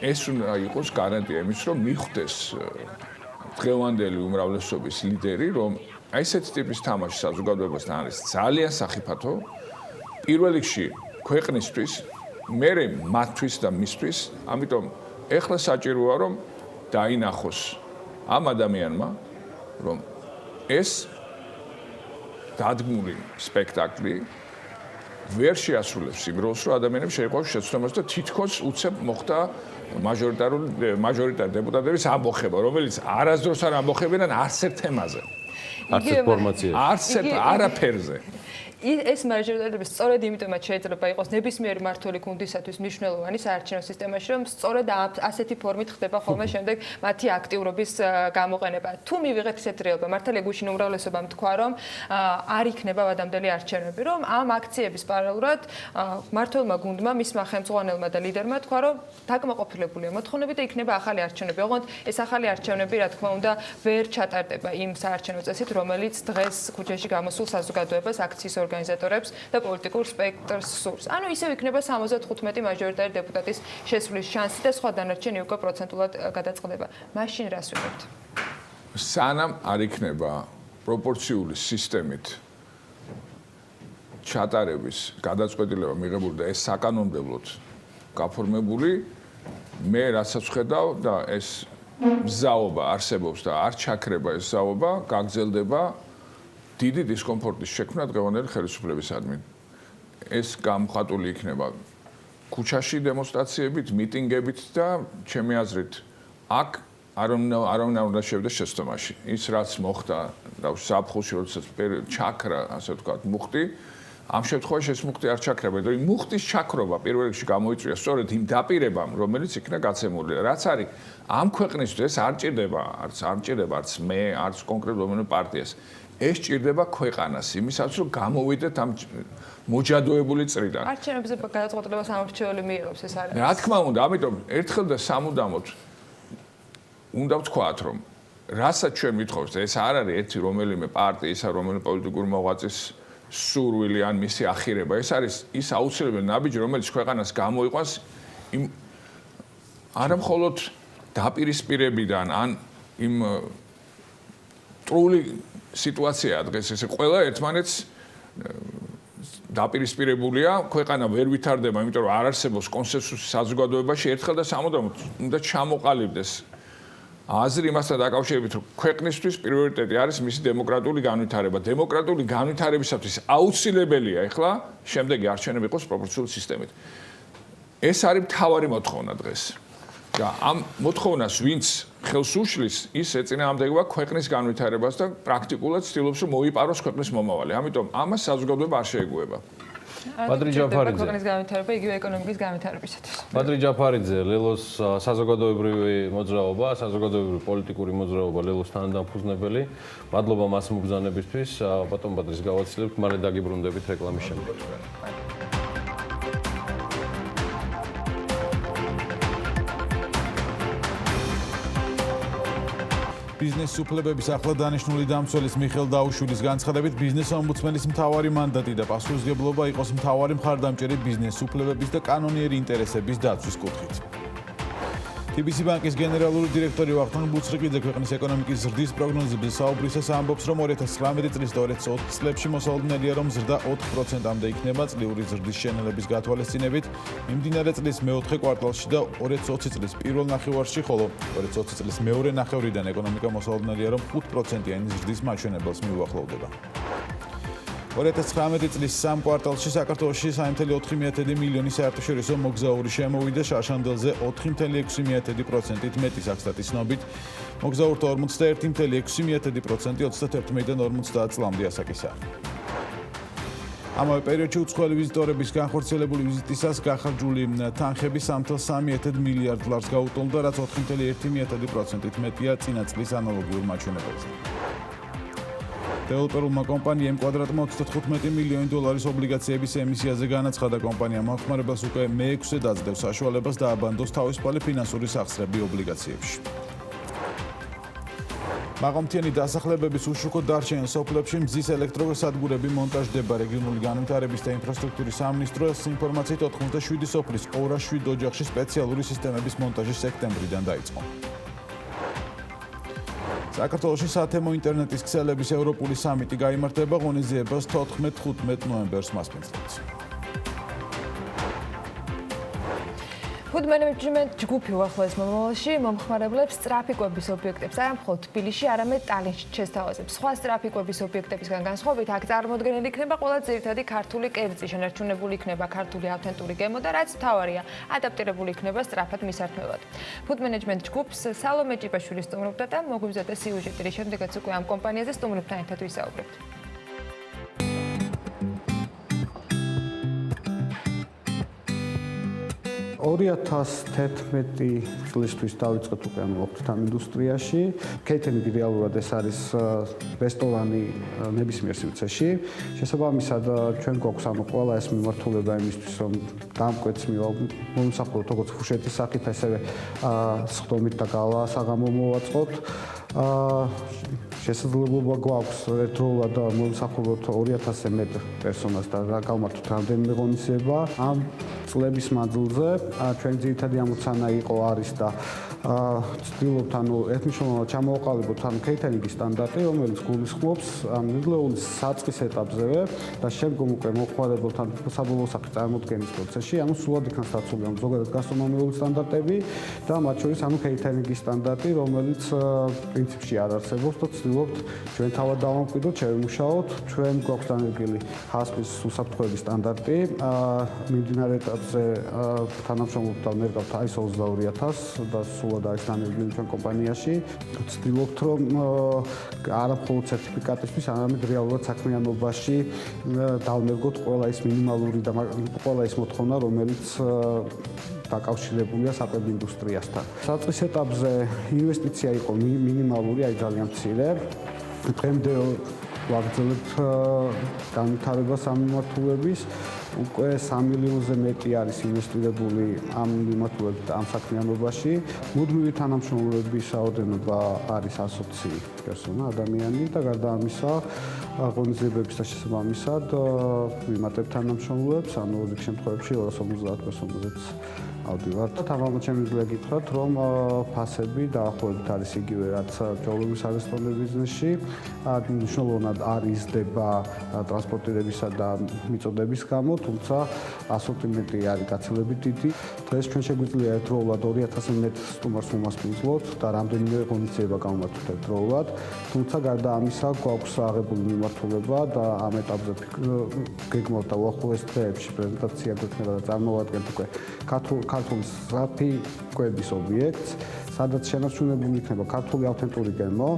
Speaker 19: ეს უნდა იყოს გარანტია იმის, რომ მიხვდეს დღევანდელი უმრავლესობის ლიდერი, რომ აი ესეთი ტიპის თამაში საზოგადოებასთან არის ძალიან სახიფათო. პირველ რიგში ქვეყნისთვის, მერე მათთვის და მისთვის, ამიტომ ეხლა საჭიროა რომ დაინახოს ამ ადამიანმა, რომ ეს დადგმული სპექტაკლი ვერ შეასრულებს იმ როლს, რომ ადამიანებს შეიყვანოს შეცდომას და თითქოს უცებ მოხდა მაჟორიტარი დეპუტატების ამბოხება, რომელიც არასდროს არ ამბოხებიან არც ერთ თემაზე.
Speaker 1: არც ერთ ფორმაციაში.
Speaker 19: არც ერთ არაფერზე.
Speaker 2: ეს მაჟორიტარები სწორედ იმიტომაც შეიძლება იყოს ნებისმიერი მმართველი გუნდისათვის მნიშვნელოვანი საარჩევნო სისტემაში, რომ სწორედ ასეთი ფორმით ხდება ხოლმე შემდეგ მათი აქტიურობის გამოყენება. თუ მივიღეთ ესეთ რეალობა, მართალია გუშინ უმრავლესობამ თქვა, რომ არ იქნება ვადამდელი არჩევნები, რომ ამ აქციების პარალელურად მმართველმა გუნდმა, მისმა ხელმძღვანელმა და ლიდერმა თქვა, რომ დაკმაყოფილებულია მოთხოვნები და იქნება ახალი არჩევნები. ოღონდ ეს ახალი არჩევნები, რა თქმა უნდა, ვერ ჩატარდება იმ საარჩევნო წესით, რომელიც დღეს ქუჩაში გამოსულ საზოგადოებას აქციის ორგანიზატორებს და პოლიტიკურ სპექტრს სურს. ანუ ისევ იქნება 75 მაჟორიტარი დეპუტატის შესვლის შანსი და სხვა დანარჩენი უკვე პროცენტულად გადაწყდება. მაშინ რას ვიღებთ?
Speaker 19: სანამ არ იქნება პროპორციული სისტემით ჩატარების გადაწყვეტილება მიღებული და ეს საკანონმდებლოდ გაფორმებული, მე რასაც ვხედავ და ეს მზაობა არსებობს და არ ჩაქრება ეს მზაობა, გაგრძელდება დიდი დისკომფორტის შექმნა დღევანდელი ხელისუფლებისადმი. ეს გამხატული იქნება ქუჩაში დემონსტრაციებით, მიტინგებით და ჩემი აზრით აქ არ უნდა შევიდეს შეცდომაში. ის რაც მოხდა და საფხულში როდესაც ჩაქრა, ასე ვთქვათ, მუხტი, ამ შემთხვევაში ეს მუხტი არ ჩაქრება, იმიტომ რომ მუხტის ჩაქრობა პირველ რიგში გამოიწვია სწორედ იმ დაპირებამ, რომელიც იქნა გაცემული. რაც არის ამ ქვეყნისთვის ეს არ ჭირდება, არც მე, არც კონკრეტულ რომელიმე პარტიას. ეს ჭირდება ქვეყანას იმისათვის რომ გამოვიდეთ ამ მოჯადოებული წრიდან.
Speaker 2: არჩევნებზე გადაწყვეტილებას ამორჩეული მიიღებს ეს არის.
Speaker 19: რა თქმა უნდა, ამიტომ ერთხელ და სამუდამოდ უნდა ვთქვათ, რომ რასაც ჩვენ ვითხოვთ, ეს არ არის ერთი რომელიმე პარტიის ან რომელიმე პოლიტიკური მოღვაწის სურვილი ან მისი ახირება. ეს არის ის აუცილებელი ნაბიჯი, რომელიც ქვეყანას გამოიყვანს იმ არამხოლოდ დაპირისპირებიდან ან იმ ტრული სიტუაციაა დღეს ესე ყველა ერთმანეთს დაპირისპირებულია, ქვეყანა ვერ ვითარდება, იმიტომ რომ არ არსებობს კონსენსუსი საზოგადოებაში, ერთხელ და სამუდამოდ უნდა ჩამოყალიბდეს აზრი იმასთან დაკავშირებით, რომ ქვეყნისთვის პრიორიტეტი არის მისი დემოკრატიული განვითარება. დემოკრატიული განვითარებისათვის აუცილებელია ეხლა შემდეგი არჩევნები იყოს პროპორციული სისტემით. ეს არის მთავარი მოთხოვნა დღეს. და ამ მოთხოვნას ვინც ხელს უშლის, ის ეწინააღმდეგება ქვეყნის განვითარებას და პრაქტიკულად ცდილობს რომ მოიპაროს ქვეყნის მომავალი. ამიტომ ამას საზოგადოება არ შეეგუება.
Speaker 1: ბადრი ჯაფარიძე.
Speaker 2: ქვეყნის განვითარება იგივე ეკონომიკის განვითარებისათვის.
Speaker 1: ბადრი ჯაფარიძე, ლელოს საზოგადოებრივი მოძრაობა, საზოგადოებრივი პოლიტიკური მოძრაობა ლელოს თანადამფუძნებელი. მადლობა მას მობრძანებისთვის. ბატონ ბადრის გავაცილებ, მალე დაგიბრუნდებით რეკლამის შემდეგ.
Speaker 20: ბიზნეს უფლებების ახლა დანიშნული დამცველის მიხელ დაუშვილის განცხადებით ბიზნეს ომბუდსმენის მთავარი მანდატი და პასუხისმგებლობა იყოს მთავარი მხარდამჭერი ბიზნეს უფლებების და კანონიერი ინტერესების დაცვის კუთხით. TBC ბანკის გენერალური დირექტორი ვახტანგ ბუცრიკიძე ქვეყნის ეკონომიკის ზრდის პროგნოზებზე საუბრისას ამბობს, რომ 2019 წლის და 2020 წლებში მოსალოდნელია, რომ ზრდა 4%-მდე იქნება წლიური ზრდის შენელების გათვალისწინებით მიმდინარე წლის მეოთხე კვარტალში და 2020 წლის პირველ ნახევარში, ხოლო 2020 წლის მეორე ნახევრიდან ეკონომიკა მოსალოდნელია, რომ 5%-იანი ზრდის მაჩვენებელს მიუახლოვდება. 2019 წლის სამ კვარტალში საქართველოში 3.4 მილიონი საერთაშორისო მოგზაური შემოვიდა, შარშანდელზე 4.6%-ით მეტი საქსტატის ცნობით, მოგზაურთა 41.6%, 31-დან 50 წლამდე ასაკისა. ამავე პერიოდში უცხოელი ვიზიტორების განხორციელებული ვიზიტისას გახარჯული თანხები 3.3 მილიარდ დოლარს გაუტოლდა, რაც 4.1%-ით მეტია წინა წლის ანალოგიურ მაჩვენებელზე. დეველოპერულმა კომპანიამ კვადრატმა 35 მილიონი დოლარის ობლიგაციების ემისიაზე განაცხადა. კომპანია მომხმარებელს უკვე მე-6-ე დაძლევს საშუალებას დააბანდოს თავისუფალი ფინანსური სახსრები ობლიგაციებში. მაღალმთიანი დასახლებების უშუქო დარჩენის სოფლებში მზის ელექტროსადგურები მონტაჟდება. რეგიონული განვითარების და ინფრასტრუქტურის სამინისტროს ინფორმაციით 97 სოფლის 207 ოჯახში სპეციალური სისტემების მონტაჟი სექტემბრიდან დაიწყო. საქართველოში სათემო ინტერნეტის ქსელების ევროპული სამიტი გაიმართება ღონისძიებას 14-15 ნოემბერს მასპინძლებს.
Speaker 2: Food management ჯგუფი უახლოეს მომავალში მომხმარებლებს სწრაფი კვების ობიექტებს არა მხოლოდ თბილისში, არამედ ტალინში შესთავაზებს. სხვა სწრაფი კვების ობიექტებისგან განსხვავებით, აქ წარმოდგენილი იქნება ყველა ძირითადი ქართული კერძი, შენარჩუნებული იქნება ქართული ავთენტური გემო და რაც მთავარია, ადაპტირებული იქნება სწრაფად მისართმევად. Food management ჯგუფს სალომე ჭიპაშვილი სტუმრობდა და მოგვიზადა სიუჟეტი, რის შემდეგაც უკვე ამ კომპანიაზე სტუმრებთან ერთად ვისაუბრებთ.
Speaker 21: 2011 წლისთვის დავიწყეთ უკვე მოხდით ამ ინდუსტრიაში. Catering რეალურად ეს არის რესტორანი ნებისმიერ სივრცეში. შესაბამისად ჩვენ გვაქვს ყველა ეს მიმართულება იმისთვის, რომ დამკვეთს მომსახუროთ როგორც ფუშეთის სახით, ასევე სხდომით და საღამო მოვაწყოთ. შესაძლებლობა გვაქვს ერთდროულად მომსახუროთ 2000-ზე მეტ პერსონას და გავმართოთ რამდენიმე ღონისძიება. ამ წლების მანძილზე ჩვენი ძირითადი ამოცანა არის და ვცდილობთ ერთმნიშვნელოვნად ჩამოვაყალიბოთ კეითერინგის სტანდარტი, რომელიც გულისხმობს ნედლეულის საწყის ეტაპზევე და შემდგომ უკვე მომხმარებელთან საბოლოო სახის წარმოდგენის პროცესში, სრულად იქნა დაცული ზოგადად გასტრონომიული სტანდარტები და მათ შორის კეითერინგის სტანდარტი, რომელიც პრინციპში არ არსებობს და ვცდილობთ ჩვენ თავად დავამკვიდროთ, შევიმუშაოთ. ჩვენ გვაქვს დანერგილი ჰასპის უსაფრთხოების სტანდარტი, მიმდინარე ეტაპზე თანამშრომლობთ და მერყავთ ISO 22000 და სრულად არის დანერგილი ჩვენ კომპანიაში. ვცდილობთ, რომ არა მხოლოდ სერტიფიკატისთვის, არამედ რეალურად საქმიანობაში დავნერგოთ ყველა ის მინიმალური და ყველა ის მოთხოვნა, რომელიც დაკავშირებულია საკვებ ინდუსტრიასთან. საწყის ეტაპზე ინვესტიცია იყო მინიმალური, ძალიან მცირე. დღემდე ვაგრძელებთ განვითარებას ამ მიმართულების. უკვე 3 მილიონზე მეტი არის ინვესტირებული ამ მიმართულებით ამ საქმიანობაში. მუდმივი თანამშრომლების რაოდენობა არის 120 პერსონა ადამიანი და გარდა ამისა ღონისძიებების და შესაბამისად ვიმატებთ თანამშრომლებს, რიგ შემთხვევებში 250 პერსონაზეც ავდივართ. თამამად შემიძლია გითხრათ, რომ ფასები დაახლოებით არის იგივე, რაც ჯოულების არესტორნულ ბიზნესში. მნიშვნელოვნად არ იზრდება ტრანსპორტირებისა და მიწოდების გამო, თუმცა ასორტიმენტი არის გაცილებით დიდი. დღეს ჩვენ შეგვიძლია ერთდროულად 2000-ზე მეტ სტუმარს უმასპინძლოთ და რამდენიმე ღონისძიება გავმართოთ ერთდროულად. თუმცა გარდა ამისა, გვაქვს აღებული მიმართულება და ამ ეტაპზე გეგმავთ და უახლოეს დღეებში პრეზენტაცია გვექნება და წარმოვადგენთ უკვე ქართული საფი კვების ობიექტს, სადაც შენარჩუნებული იქნება ქართული ავთენტური გემო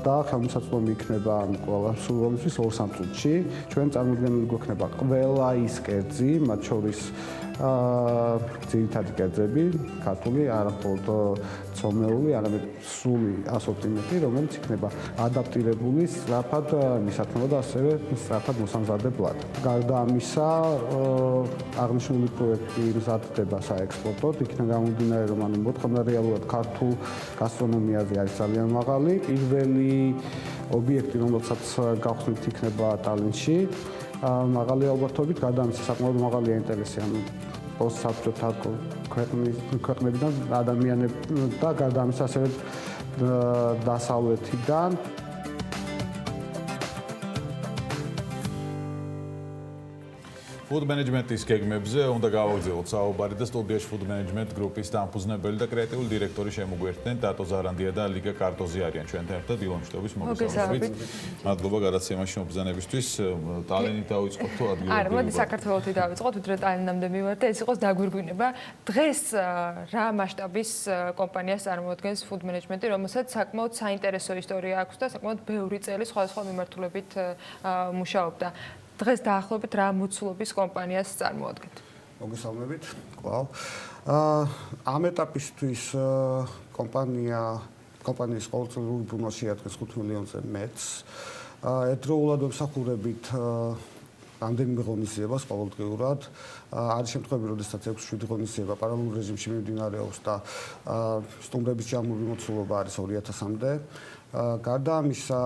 Speaker 21: და ხელმისაწვდომი იქნება ყველა სრულობისთვის 2-3 წუთში. ჩვენ წარმოდგენილი გვექნება ყველა ის კერძი, მათ შორის ძირითადი კერძები, ქართული, არა მხოლოდ ცომეული, არამედ სრული ასორტიმენტი, რომელიც იქნება ადაპტირებული სწრაფად მისათნობა და ასევე სწრაფად მოსამზადებლად. გარდა ამისა, აღნიშნული პროექტი მზადდება საექსპორტოდ, იქიდან გამომდინარე, რომ მოთხოვნა რეალურად ქართულ გასტრონომიაზე არის ძალიან მაღალი. პირველი ობიექტი, რომელსაც გავხსნით, იქნება ტალინში. მაღალი ალბათობით, გარდა ამისა საკმაოდ მაღალია ინტერესი, ანუ პოსტსაბჭოთა ქვეყნებიდან ადამიანები და გარდა ამისა ასევე დასავლეთიდან.
Speaker 20: Food management-ის გეგმებზე უნდა გავაგრძელოთ საუბარი და სტუდიაში food management გრუპის დამფუძნებელი და კრეატიული დირექტორი შემოგვერთდნენ დატო ზარანდია და ლიკა კარტოზი არიან ჩვენთან ერთად დილომშტობის მოგესალმებით. მადლობა გადაცემაში მობრძანებისთვის. ტალენით დავიწყოთ თუ ადგილობრივად?
Speaker 2: არა, მოდი საქართველოთი დავიწყოთ, ვიდრე ტალენამდე მივართ და ეს იყოს დაგვირგვინება. დღეს რა მასშტაბის კომპანიას წარმოადგენს food management-ი, რომელსაც საკმაოდ საინტერესო ისტორია აქვს და საკმაოდ ბევრი წელი სხვადასხვა მიმართულებით მუშაობდა. დღეს დაახლოებით რა მოცულობის კომპანიას წარმოადგენთ?
Speaker 21: მოგესალმებით. კვლავ. ამ ეტაპისთვის კომპანიის ყოველწლიური ბრუნვა შეადგენს 5 მილიონზე მეტს. ერთდროულად ვემსახურებით რამდენიმე ღონისძიებას ყოველდღიურად. არის შემთხვევები, როდესაც 6-7 ღონისძიება პარალელურ რეჟიმში მიმდინარეობს და სტუმრების ჯამური მოცულობა არის 2000-მდე. გარდა ამისა,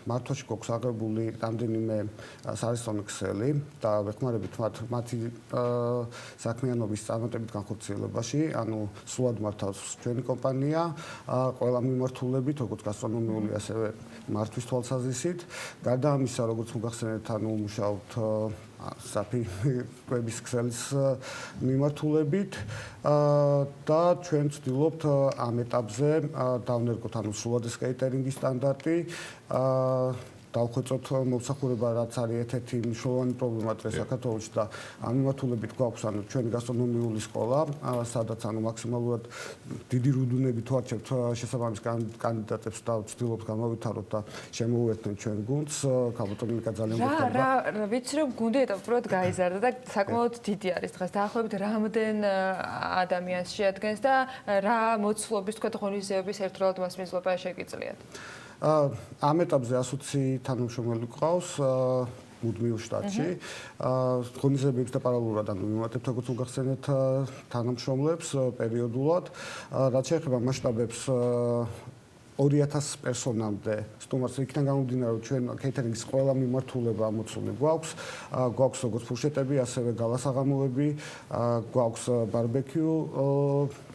Speaker 21: მართვაში გვაქვს აღებული რამდენიმე სარესტორნო ქსელი და ვეხმარებით მათი საქმიანობის წარმატებით განხორციელებაში, ანუ სრულად მართავს ჩვენი კომპანია, ყველა მიმართულებით, როგორც გასტრონომიული, ასევე მართვის თვალსაზრისით. გარდა ამისა, როგორც მოგახსენეთ, ანუ მუშაობთ საფი კვების ქსელის მიმართულებით და ჩვენ ვცდილობთ ამ ეტაპზე დავნერგოთ ანუ სრულადეს კეიტერინგის სტანდარტი დავხვეწოთ მომსახურება, რაც არის ერთ-ერთი მნიშვნელოვანი პრობლემა დღეს საქართველოში და ამ მიმართულებით გვაქვს ანუ ჩვენი გასტრონომიული სკოლა, სადაც ანუ მაქსიმალურად დიდი რუდუნებით ვარჩევთ შესაბამის კანდიდატებს და ვცდილობთ გამოვითაროთ და შემოუერთდეთ ჩვენ გუნდს. ქალბატონიკა ძალიან გვეხმარება.
Speaker 2: რა ვიცი რომ გუნდი ეტაპურად გაიზარდა და საკმაოდ დიდი არის დღეს. დაახლოებით რამდენ ადამიანს შეადგენს და რა მოცულობის თქვა ღონისძიების ერთდროულად მასპინძლობა შეგიძლიათ?
Speaker 21: ამ ეტაპზე 120 თანამშრომელი გვყავს მუდმივ შტატში. ღონისძიებებს და პარალელურად ანუ მიმართებთ როგორც უგახსენეთ თანამშრომლებს პერიოდულად. რაც შეეხება მასშტაბებს 2000 პერსონამდე სტუმარს იქიდან გამომდინარე რომ ჩვენ კეიტერინგის ყველა მიმართულება მოცული გვაქვს. გვაქვს როგორც ფურშეტები, ასევე გალასაღამოები, გვაქვს ბარბეკიუ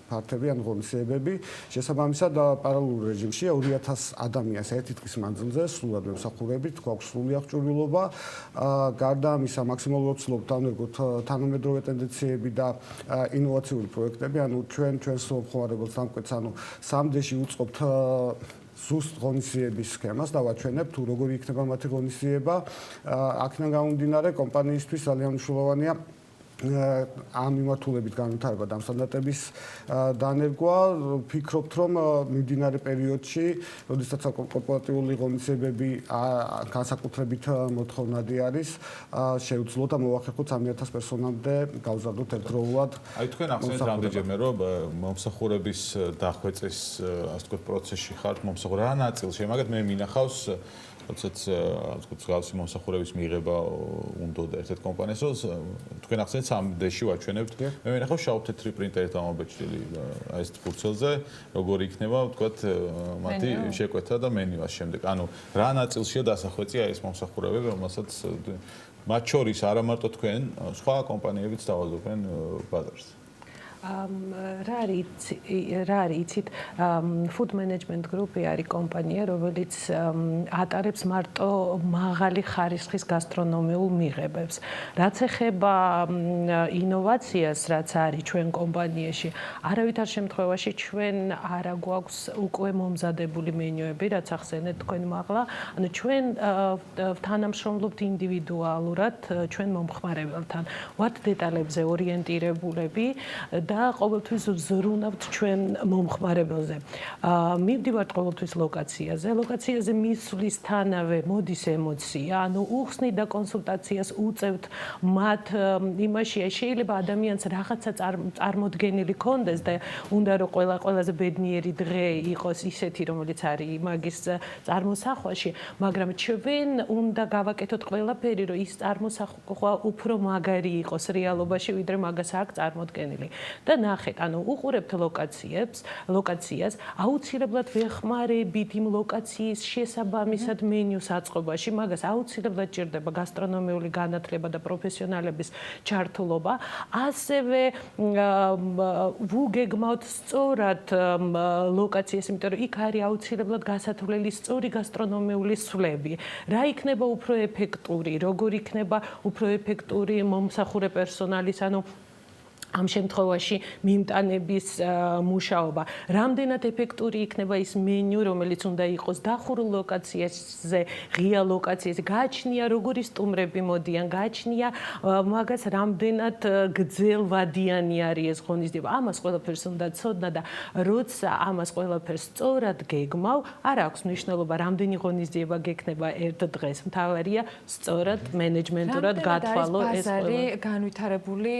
Speaker 21: ფართები ან ღონისძიებები. შესაბამისად პარალელურ რეჟიმში 2000 ადამიანს ერთი დღის მანძილზე სრულად ვემსახურებით, გვაქვს სრული აღჭურვილობა. გარდა ამისა, მაქსიმალურად ვცდილობთ დავნერგოთ თანამედროვე ტენდენციები და ინოვაციური პროექტები, ანუ ჩვენს მომხმარებელს დამკვეთს, ანუ სამდეში უწყობთ ზუსტ ღონისძიების სქემას და ვაჩვენებთ თუ როგორი იქნება მათი ღონისძიება. აქედან გამომდინარე, კომპანიისთვის ძალიან მნიშვნელოვანია ამ მიმართულებით განვითარება და ამ სტანდარტების დანერგვა. ვფიქრობთ, რომ მიმდინარე პერიოდში, როდესაც კორპორატიული ღონისძიებები განსაკუთრებით მოთხოვნადი არის, შევძლოთ და მოვახერხოთ 3000 პერსონამდე გავზარდოთ ერთდროულად.
Speaker 20: აი თქვენ ახსენეთ რამდენჯერმე რომ მომსახურების დახვეწის ასე ვთქვათ პროცესში ხართ მომსახურე რა ნაწილში, მაგათ მე მინახავს როდესაც გავსი მომსახურების მიღება უნდა და ერთ-ერთ კომპანიას რომ თქვენ ახსენეთ 3D-ში ვაჩვენებთ. მე მინახავს შავ-თეთრი პრინტერით ამობეჭდილი აი ეს ფურცელზე, როგორი იქნება ვთქვათ მათი შეკვეთა და მენიუას შემდეგ. ანუ რა ნაწილშია დასახვეწი აი ეს მომსახურებები, რომელსაც მათ შორის არა მარტო თქვენ, სხვა კომპანიებიც დავალდებენ ბაზარს.
Speaker 5: რა არის იცით food management group-ი არის კომპანია, რომელიც ატარებს მარტო მაღალი ხარისხის გასტრონომიულ მიღებებს. რაც ეხება ინოვაციას, რაც არის ჩვენ კომპანიაში, არავითარ შემთხვევაში ჩვენ არა გვაქვს უკვე მომზადებული მენიუები, რაც ახსენეთ თქვენ მაღლა. ანუ ჩვენ თანამშრომლობთ ინდივიდუალურად ჩვენ მომხმარებელთან. ვართ დეტალებზე ორიენტირებულები და ყოველთვის ვზრუნავთ ჩვენ მომხმარებელზე. მივდივართ ყოველთვის ლოკაციაზე. ლოკაციაზე მისვლისთანავე მოდის ემოცია, ანუ უხსნით და კონსულტაციას უწევთ მათ იმაში, შეიძლება ადამიანს რაღაცა წარმოდგენილი ქონდეს და უნდა რომ ყველაზე ბედნიერი დღე იყოს ისეთი, რომელიც არის მაგის წარმოსახვაში, მაგრამ ჩვენ უნდა გავაკეთოთ ყველაფერი, რომ ის წარმოსახვა უფრო მაგარი იყოს რეალობაში, ვიდრე მაგას აქვს წარმოდგენილი. და ნახეთ, ანუ უყურებთ ლოკაციას, აუცილებლად ვეხმარებით იმ ლოკაციის შესაბამისად მენიუს აწყობაში, მაგას აუცილებლად ჭირდება გასტრონომიული განათლება და პროფესიონალების ჩართულობა. ასევე ვუგეგმავთ სწორად ლოკაციას, იმიტომ რომ იქ არის აუცილებლად გასათვლელი სწორი გასტრონომიული სვლები. რა იქნება უფრო ეფექტური, როგორ იქნება უფრო ეფექტური მომსახურე პერსონალის, ანუ ამ შემთხვევაში მიმტანების მუშაობა. რამდენად ეფექტური იქნება ის მენიუ, რომელიც უნდა იყოს დახურულ ლოკაციაზე, ღია ლოკაციაზე, გააჩნია როგორი სტუმრები მოდიან, გააჩნია მაგას რამდენად გრძელვადიანი არის ეს ღონისძიება. ამას ყველაფერს უნდა ცოდნა და როცა ამას ყველაფერს სწორად გეგმავ, არ აქვს მნიშვნელობა რამდენი ღონისძიება გექნება ერთ დღეს. მთავარია სწორად მენეჯმენტურად გათვალო ეს
Speaker 2: ბაზარი განვითარებული,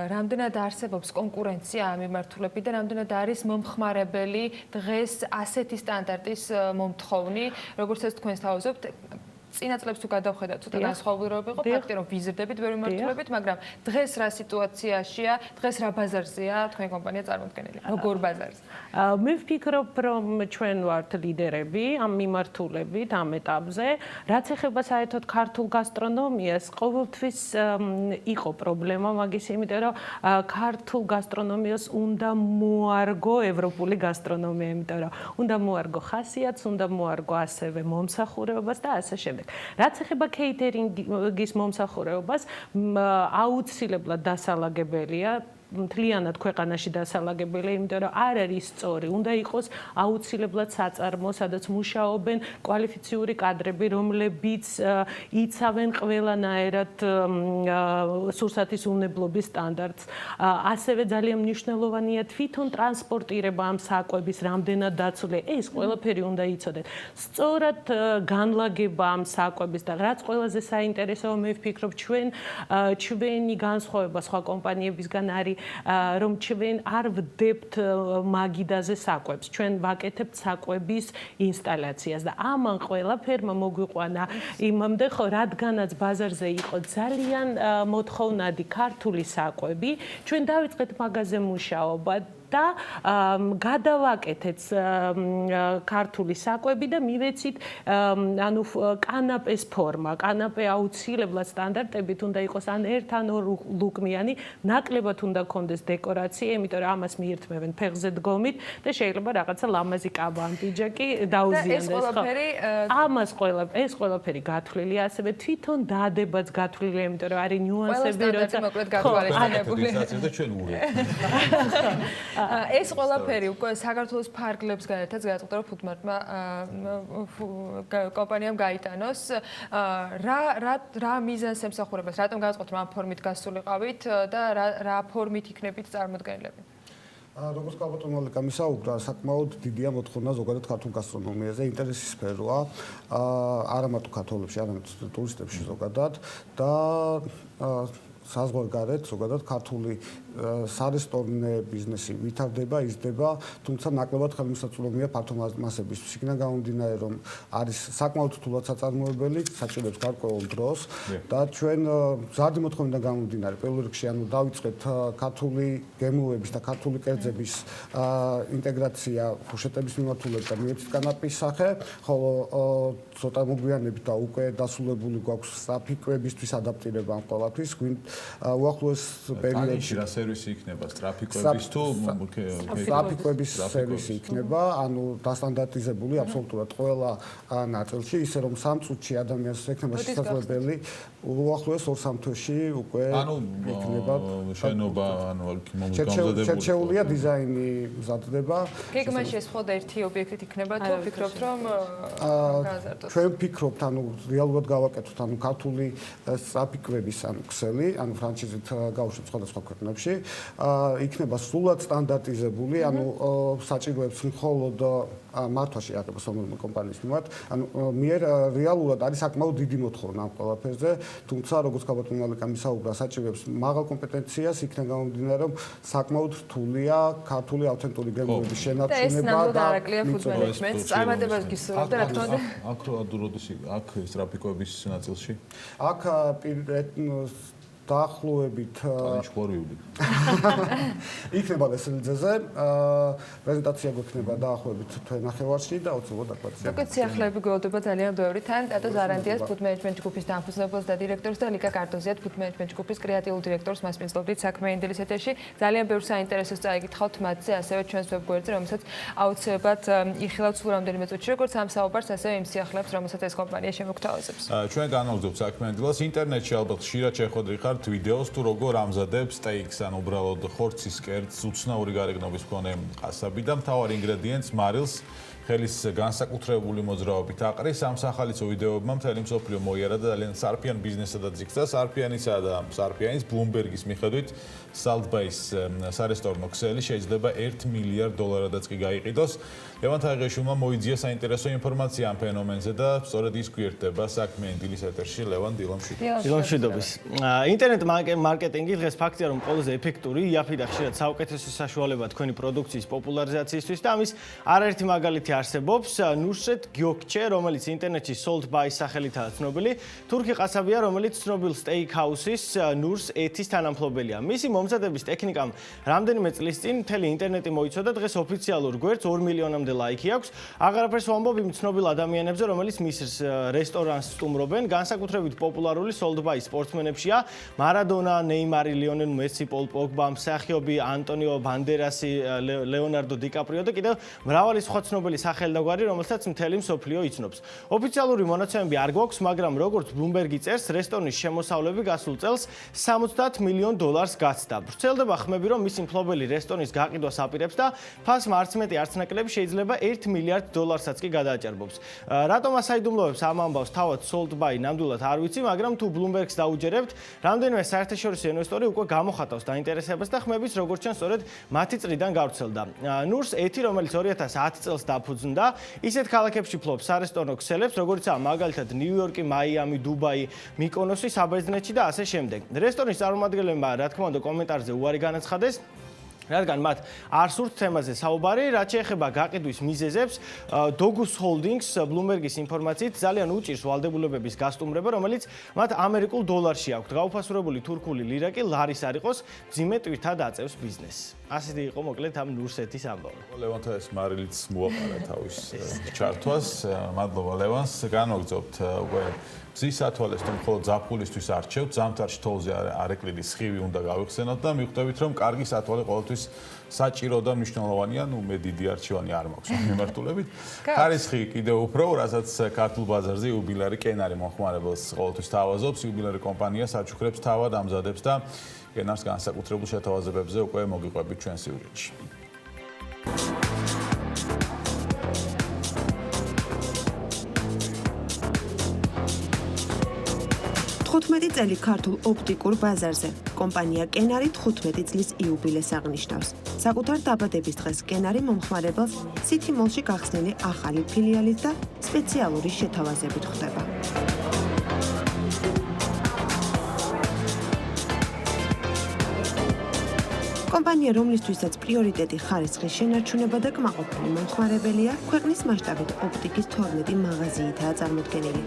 Speaker 2: რამდენად არსებობს კონკურენცია ამ მიმართულებით და რამდენად არის მომხმარებელი დღეს ასეთი სტანდარტის მომთხოვნი, როგორც ეს თქვენს თავაზობთ. წინა წლებს თუ გადავხედავთ, ცოტა განსხვავებულობა იყო, ფაქტი რომ ვიზრდებით ვერ მიმართულებით, მაგრამ დღეს რა სიტუაციაშია, დღეს რა ბაზარზეა თქვენი კომპანია წარმოდგენილი? როგორ ბაზარზე?
Speaker 5: მე ვფიქრობ, რომ ჩვენ ვართ ლიდერები ამ მიმართულებით, ამ ეტაპზე. რაც ეხება საერთოდ ქართულ გასტრონომიას, ყოველთვის იყო პრობლემა მაგის, იმიტომ რომ ქართულ გასტრონომიას უნდა მოარგო ევროპული გასტრონომია, იმიტომ რომ უნდა მოარგო ხასიათს, უნდა მოარგო ასევე მომსახურებას და ასე შემდეგ. რაც ეხება კეითერინგის მომსახურებას, აუცილებლად დასალაგებელია მთლიანად ქვეყანაში დასალაგებელი, იმიტომ რომ არ არის სწორი. უნდა იყოს აუცილებლად საწარმო, სადაც მუშაობენ კვალიფიციური კადრები, რომლებიც იცავენ ყველანაირად სურსათის უნებლობის სტანდარტს. ასევე ძალიან მნიშვნელოვანია თვითონ ტრანსპორტირება ამ საკვების რამდენად დაცული. ეს ყველაფერი უნდა იცოდეთ. სწორად განლაგება ამ საკვების და რაც ყველაზე საინტერესოა, მე ვფიქრობ, ჩვენი განსხვავება სხვა კომპანიებისგან არის რომ ჩვენ არ ვდებთ მაგიდაზე საკვებს, ჩვენ ვაკეთებთ საკვების ინსტალაციას და ამან ყველაფერმა მოგვიყვანა იმამდე, ხო, რადგანაც ბაზარზე იყო ძალიან მოთხოვნადი ქართული საკვები, ჩვენ დავიწყეთ მაგაზე მუშაობა და გადავაკეთეთ ქართული საკვები და მივეცით ანუ კანაპეს ფორმა. კანაპე აუცილებლად სტანდარტებით უნდა იყოს ან ერთ ან ორ ლუკმიანი, ნაკლებად უნდა ქონდეს დეკორაცია, იმიტომ რომ ამას მიირთმევენ ფეხზე დგომით და შეიძლება რაღაცა ლამაზი კაბა ან პიჯაკი დაუზიანდეს. ეს ყველაფერი გათვლილია, ასევე თვითონ დადებაც გათვლილია, იმიტომ რომ არის ნიუანსები,
Speaker 2: როცა მოკლედ გათვალისწინებული.
Speaker 20: და ჩვენ ურევთ.
Speaker 2: ეს ყველაფერი უკვე საქართველოს ფარგლებს განეთაც გადაწყვეტა, რომ ფუდმარტმა კომპანიამ გაიტანოს. რა მიზანს ემსახურებას, რატომ გადაწყვეტა, რომ ამ ფორმით გასულიყავით და რა ფორმით იქნებით წარმოდგენილები?
Speaker 21: როგორც კაბატონმა გამისაუბრა, საკმაოდ დიდია მოთხოვნა ზოგადად ქართულ გასტრონომიაზე, ინტერესის სფეროა, არა მარტო ქართველებში, არამედ ტურისტებში ზოგადად და საზღვარგარეთ ზოგადად ქართული სარესტორნე ბიზნესი ვითარდება, იზრდება, თუმცა ნაკლებად ხელმისაწვდომია ფართო მასებისთვის. იქიდან გამომდინარე, რომ არის საკმაოდ რთულად საწარმოებელი, საჭიროებს გარკვეულ დროს და ჩვენ მზარდი მოთხოვნიდან გამომდინარე, პირველ რიგში ანუ დავიწყეთ ქართული გემოვების და ქართული კერძების ინტეგრაცია ფუშეტების მიმართულებით და მიეცით კანაპის სახე, ხოლო ცოტა მოგვიანებით და უკვე დასრულებული გვაქვს საფიკვებისთვის ადაპტირება ამ ყველაფრის. უახლოეს პერიოდში
Speaker 20: სერვისი იქნება სტრაფიკების თუ
Speaker 21: სტრაფიკების სერვისი იქნება, ანუ დასტანდარტიზებული აბსოლუტურად ყველა ნაწილში, ისე რომ 3 წუთში ადამიანს ექნება შესაძლებელი უახლოეს 2-3 თვეში უკვე იქნება
Speaker 20: შენობა, ანუ გამზადებული.
Speaker 21: შერჩეულია დიზაინი მზადდება.
Speaker 2: გეგმაში ეს მხოლოდ ერთი ობიექტით იქნება თუ ფიქრობთ რომ გააზარდოთ?
Speaker 21: ჩვენ ვფიქრობთ, ანუ რეალურად გავაკეთოთ, ანუ ქართული სტრაფიკების ანუ ქსელი, ანუ ფრანჩიზით გავუშვით სხვადასხვა ქვეყნებში. იქნება სრულად სტანდარტიზებული, ანუ საჭიროებს მხოლოდ მართვაში აღება სომერმე კომპანიის მიმართ, ანუ მიერ რეალურად არის საკმაოდ დიდი მოთხოვნა ამ ყველაფერზე, თუმცა როგორც გაბატონი ალეკა მისაუბრა, საჭიროებს მაღალ კომპეტენციას, იქიდან გამომდინარე, რომ საკმაოდ რთულია ქართული ავთენტური გემოების შენარჩუნება და
Speaker 2: ფუტბოლისტებს წარმატებას გისურვებთ და რა თქმა უნდა
Speaker 20: აქ როდის აქ სტრაფიკების ნაწილში?
Speaker 21: აქ დაახლოებით იქნება ლესელიძეზე პრეზენტაცია გვექნება დაახლოებით თვენახევარში და აუცილებლად აკვაცია.
Speaker 2: უკვე სიახლეები გვეუბნება ძალიან ბევრი თან ტატო ზარანდიას ფუდ მენეჯმენტ ჯგუფის დამფუძნებელს და დირექტორს და ლიკა კარტოზიას ფუდ მენეჯმენტ ჯგუფის კრეატიულ დირექტორს მასპინძლობდით საქმიანი დილის ეთერში. ძალიან ბევრ საინტერესოს წაიკითხავთ მათზე, ასევე ჩვენს ვებგვერდზე, რომელსაც აუცილებლად იხილავთ სულ რამდენიმე წუთში, როგორც ამ საუბარს, ასევე იმ სიახლეებს, რომელსაც ეს კომპანია შემოგთავაზებს.
Speaker 20: ჩვენ განვაგრძობთ საქმიანი დილას ინტერნეტში ალბათ ხშირად შეხვედრით ხართ ვიდეოს თუ როგორ ამზადებს სტეიქს ან უბრალოდ ხორცის კერძს უცნაური გარეგნობის მქონე ყასაბი და მთავარ ინგრედიენტს მარილს ხელის განსაკუთრებული მოძრაობით აყრის ამ სახალისო ვიდეოებმა მთელი მსოფლიო მოიარა და ძალიან სარფიან ბიზნესადაც იქცა სარფიანისა და სარფიანის ბლუმბერგის მიხედვით სალდბაის სარესტორნო ქსელი შეიძლება $1 მილიარდადაც კი გაიყიდოს. ლევან თაღეშვილმა მოიძია საინტერესო ინფორმაცია ამ ფენომენზე და სწორედ ის გვერდება საქმიანი დილის ეთერში ლევან
Speaker 13: დილამშვიდობის. ინტერნეტ მარკეტინგი დღეს ფაქტია რომ ყველაზე ეფექტური, იაფი და ხშირად საუკეთესო საშუალებაა თქვენი პროდუქციის პოპულარიზაციისთვის და ამის არაერთი მაგალითი არსებობს. ნუსრეთ გიოქჩე, რომელიც ინტერნეტში sold by სახელითაა ცნობილი, თურქი ყასაბია, რომელიც ცნობილ steakhouse-ის ნურს ეთის თანამფლობელია. მისი მომზადების ტექნიკამ რამდენიმე წლის წინ მთელი ინტერნეტი მოიცოდა, დღეს ოფიციალურ გვერდს 2 მილიონამდე ლაიქი აქვს. აღარაფერს ვამბობ იმ ცნობილ ადამიანებზე, რომელიც მის რესტორანს სტუმრობენ, განსაკუთრებით პოპულარული sold by სპორტსმენებშია მარადონა, ნეიმარი, ლიონელ მესი, პოლ პოგბა, მსახიობი ანტონიო ბანდერასი, ლეონარდო დიკაპრიო და კიდევ მრავალი სხვა ცნობილი სახელდაგვარი, რომელსაც მთელი მსოფლიო იცნობს. ოფიციალური მონაცემები არ გვაქვს, მაგრამ როგორც ბლუმბერგი წერს, რესტორნის შემოსავლები გასულ წელს $70 მილიონ გაცდა. ვრცელდება ხმები, რომ მისი მფლობელი რესტორნის გაყიდვას აპირებს და ფასმა არც მეტი არც ნაკლები შეიძლება $1 მილიარდსაც კი გადააჭარბობს. რატომ ასაიდუმლოებს ამ ამბავს თავად sold by ნამდვილად არ ვიცი, მაგრამ თუ ბლუმბერგს დაუჯერებთ, რამდენიმე საერთაშორისო ინვესტორი უკვე გამოხატავს დაინტერესებას და ხმების როგორც ჩანს სწორედ მათი წრიდან გავრცელდა. ნურს ეთი, რომელიც 2010 წელს დაფუძნდა, ისეთ ქალაქებში ფლობს სარესტორნო ქსელებს, როგორიცაა მაგალითად ნიუ-იორკი, მაიამი, დუბაი, მიკონოსი, საბერძნეთში და ასე შემდეგ. რესტორნის წარმომადგენლებმა რა თქმა უნდა კომენტარზე უარი განაცხადეს, რადგან მათ არ სურთ თემაზე საუბარი, რაც შეეხება გაყიდვის მიზეზებს, Dogus Holdings Bloomberg-ის ინფორმაციით ძალიან უჭირს ვალდებულებების გასტუმრება, რომელიც მათ ამერიკულ დოლარში აქვთ. გაუფასურებული თურქული ლირა კი ლარის არ იყოს, მძიმე ტვირთად აწევს ბიზნესს. ასეთი იყო მოკლედ ამ ნურსეთის ამბავი.
Speaker 20: ლევანთა ეს მარილიც მოაყარა თავის ჩართვას. მადლობა ლევანს. განვაგრძობთ უკვე მზის ათვალეს თუ მხოლოდ ზაფხულისთვის არჩევთ, ზამთარ შტოლზე არეკლილი სხივი უნდა გავიხსენოთ და მიხვდებით რომ კარგი სათვალე ყოველთვის საჭირო და მნიშვნელოვანია, ნუ მე დიდი არჩევანი არ მაქვს მიმართულებით. ხარისხი კიდევ უფრო, რასაც ქართულ ბაზარზე იუბილარი კენარი მომხმარებელს ყოველთვის თავაზობს, იუბილარი კომპანია საჩუქრებს თავად ამზადებს და კენარს განსაკუთრებულ შეთავაზებებზე უკვე მოგიყვებით ჩვენ სიუჟეტში.
Speaker 4: 15 წელი ქართულ ოპტიკურ ბაზარზე. კომპანია კენარი 15 წლის იუბილეს აღნიშნავს. საკუთარ დაბადების დღეს კენარი მომხმარებელს City Mall-ში გახსნილი ახალი ფილიალით და სპეციალური შეთავაზებით ხვდება. კომპანია, რომლისთვისაც პრიორიტეტი ხარისხის შენარჩუნება და კმაყოფილი მომხმარებელია, ქვეყნის მასშტაბით ოპტიკის 12 მაღაზიითაა წარმოდგენილი.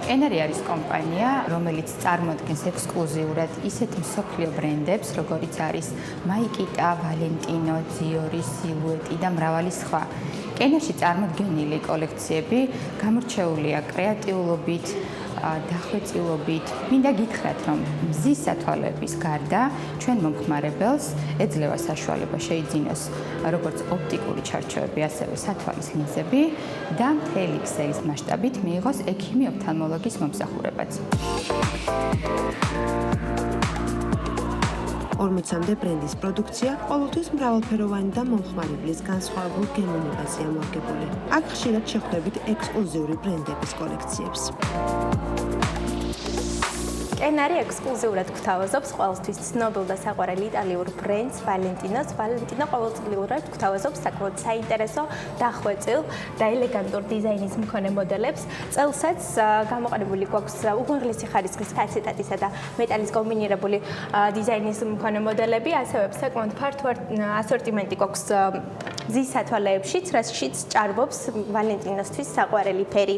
Speaker 22: კენარი არის კომპანია, რომელიც წარმოადგენს ექსკლუზიურად ისეთ მსოფლიო ბრენდებს, როგორიც არის მაიკიტა, ვალენტინო, ძიორი, სილუეტი და მრავალი სხვა. კენარში წარმოდგენილი კოლექციები გამორჩეულია კრეატიულობით, დახვეწილობით მინდა გითხრათ, რომ მზის სათვალეების გარდა ჩვენ მომხმარებელს ეძლევა საშუალება შეიძინოს როგორც ოპტიკური ჩარჩოები, ასევე სათვალის ლინზები და მთელი ქსელის მასშტაბით მიიღოს ექიმი-ოფთალმოლოგის მომსახურებაც.
Speaker 4: 40-მდე ბრენდის პროდუქცია ყოველთვის მრავალფეროვანი და მომხმარებლის განსხვავებულ გემოვნებაზე ამორგებული. აქ ხშირად შეხვდებით ექსკლუზიური ბრენდების კოლექციებს.
Speaker 6: კენარი ექსკლუზიურად გვთავაზობს ყოველთვის ცნობილ და საყვარელ იტალიურ ბრენდს ვალენტინოს. ვალენტინო ყოველწლიურად გვთავაზობს საკმაოდ საინტერესო, დახვეწილ და ელეგანტურ დიზაინის მქონე მოდელებს. წელსაც გამოყენებული გვაქვს უმაღლესი ხარისხის აცეტატისა და მეტალის კომბინირებული დიზაინის მქონე მოდელები, ასევე საკმაოდ ფართო ასორტიმენტი გვაქვს მზის სათვალეებშიც, რაშიც ჭარბობს ვალენტინოსთვის საყვარელი ფერი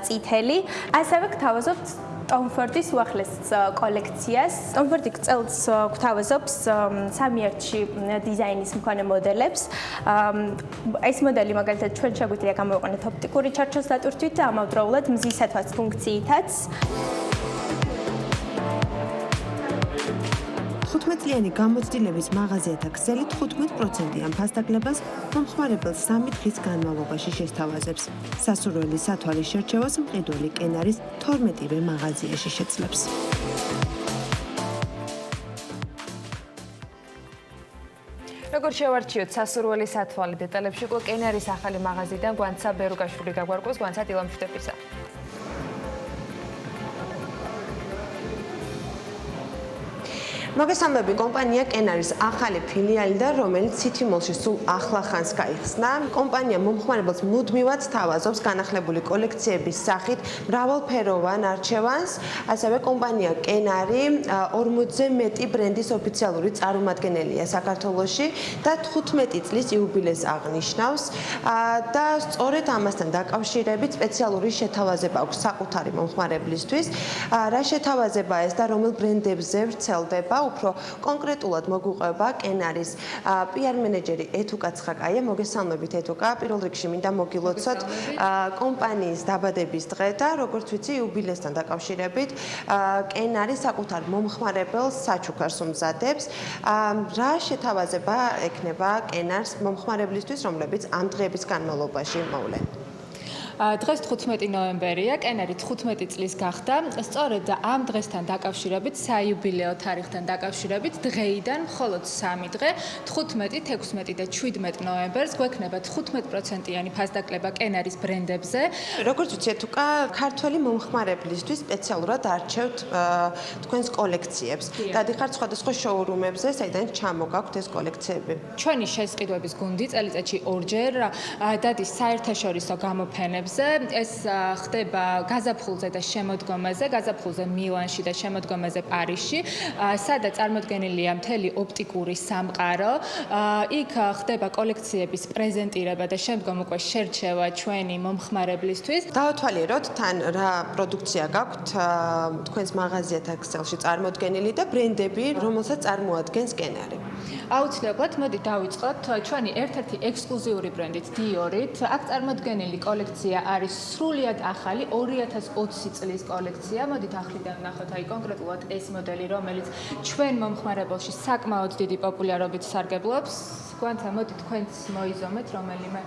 Speaker 6: წითელი. ასევე გვთავაზობთ Tom Ford-ის უახლეს კოლექციას. Tom Ford-ი წელს გვთავაზობს სამიერთში დიზაინის მქონე მოდელებს. ეს მოდელი მაგალითად ჩვენ შეგვიძლია გამოვიყენოთ ოპტიკური ჩარჩოს დატვირთვით და ამავდროულად მზის სათვალის ფუნქციითაც.
Speaker 4: 15-წლიანი გამოცდილების მაღაზიათა ქსელი 15%-იან ფასდაკლებას მომხმარებელს 3 დღის განმავლობაში შესთავაზებს. სასურველი სათვალის შერჩევას მყიდველი კენარის 12-ვე მაღაზიაში შეძლებს.
Speaker 2: როგორ შევარჩიოთ სასურველი სათვალი დეტალებში უკვე კენარის ახალი მაღაზიიდან გვანცა ბერუკაშვილი გაგვარკვევს. გვანცა დილა მშვიდობისა.
Speaker 4: მოგესალმები, კომპანია კენარის ახალი ფილიალიდან, რომელიც City Mall-ში სულ ახლახანს გაიხსნა. კომპანია მომხმარებელს მუდმივად თავაზობს განახლებული კოლექციების სახით მრავალფეროვან არჩევანს. ასევე კომპანია კენარი 40-ზე მეტი ბრენდის ოფიციალური წარმომადგენელია საქართველოში და 15 წლის იუბილეს აღნიშნავს. და სწორედ ამასთან დაკავშირებით სპეციალური შეთავაზება აქვს საკუთარი მომხმარებლისთვის. რა შეთავაზება ეს და რომელ ბრენდებზე ვრცელდება? უფრო კონკრეტულად მოგვიყვება კენარის PR მენეჯერი ეთუკა ცხაკაია. მოგესალმებით ეთუკა. პირველ რიგში მინდა მოგილოცოთ კომპანიის დაბადების დღე და როგორც ვიცი იუბილესთან დაკავშირებით კენარი საკუთარ მომხმარებელს საჩუქარს უმზადებს. რა შეთავაზება ექნება კენარს მომხმარებლისთვის, რომლებიც ამ დღეების განმავლობაში მოვლენ?
Speaker 2: დღეს 15 ნოემბერია, კენარი 15 წლის გახდა. სწორედ ამ დღესთან დაკავშირებით, საიუბილეო თარიღთან დაკავშირებით, დღეიდან მხოლოდ 3 დღე, 15, 16 და 17 ნოემბერს გვექნება 15%-იანი ფასდაკლება კენარის ბრენდებზე.
Speaker 4: როგორც ვიცით, უკა ქართველი მომხმარებლისთვის სპეციალურად არჩევთ თქვენს კოლექციებს. დადიხართ სხვადასხვა შოურუმებზე, საიდან ჩამოგაქვთ ეს კოლექციები.
Speaker 2: ჩვენი შესყიდვების გუნდი წელიწადში 2-ჯერ დადის საერთაშორისო გამოფენებზე. ეს ხდება გაზაფხულზე და შემოდგომაზე, გაზაფხულზე მილანში და შემოდგომაზე პარიზში, სადაც წარმოდგენილია მთელი ოპტიკური სამყარო. იქ ხდება კოლექციების პრეზენტირება და შემდგომ უკვე შერჩევა ჩვენი მომხმარებლისთვის.
Speaker 4: დავათვალიეროთ თან რა პროდუქცია გაქვთ თქვენს მაღაზიათა ქსელში წარმოდგენილი და ბრენდები, რომელსაც წარმოადგენს კენარი.
Speaker 2: აუცილებლად, მოდი დავიწყოთ ჩვენი ერთ-ერთი ექსკლუზიური ბრენდით დიორით. აქ წარმოდგენილი კოლექცია არის სრულიად ახალი 2020 წლის კოლექცია. მოდით ახლიდან ვნახოთ აი კონკრეტულად ეს მოდელი, რომელიც ჩვენ მომხმარებელში საკმაოდ დიდი პოპულარობით სარგებლობს. გვანცა მოდი თქვენც მოიზომეთ რომელიმე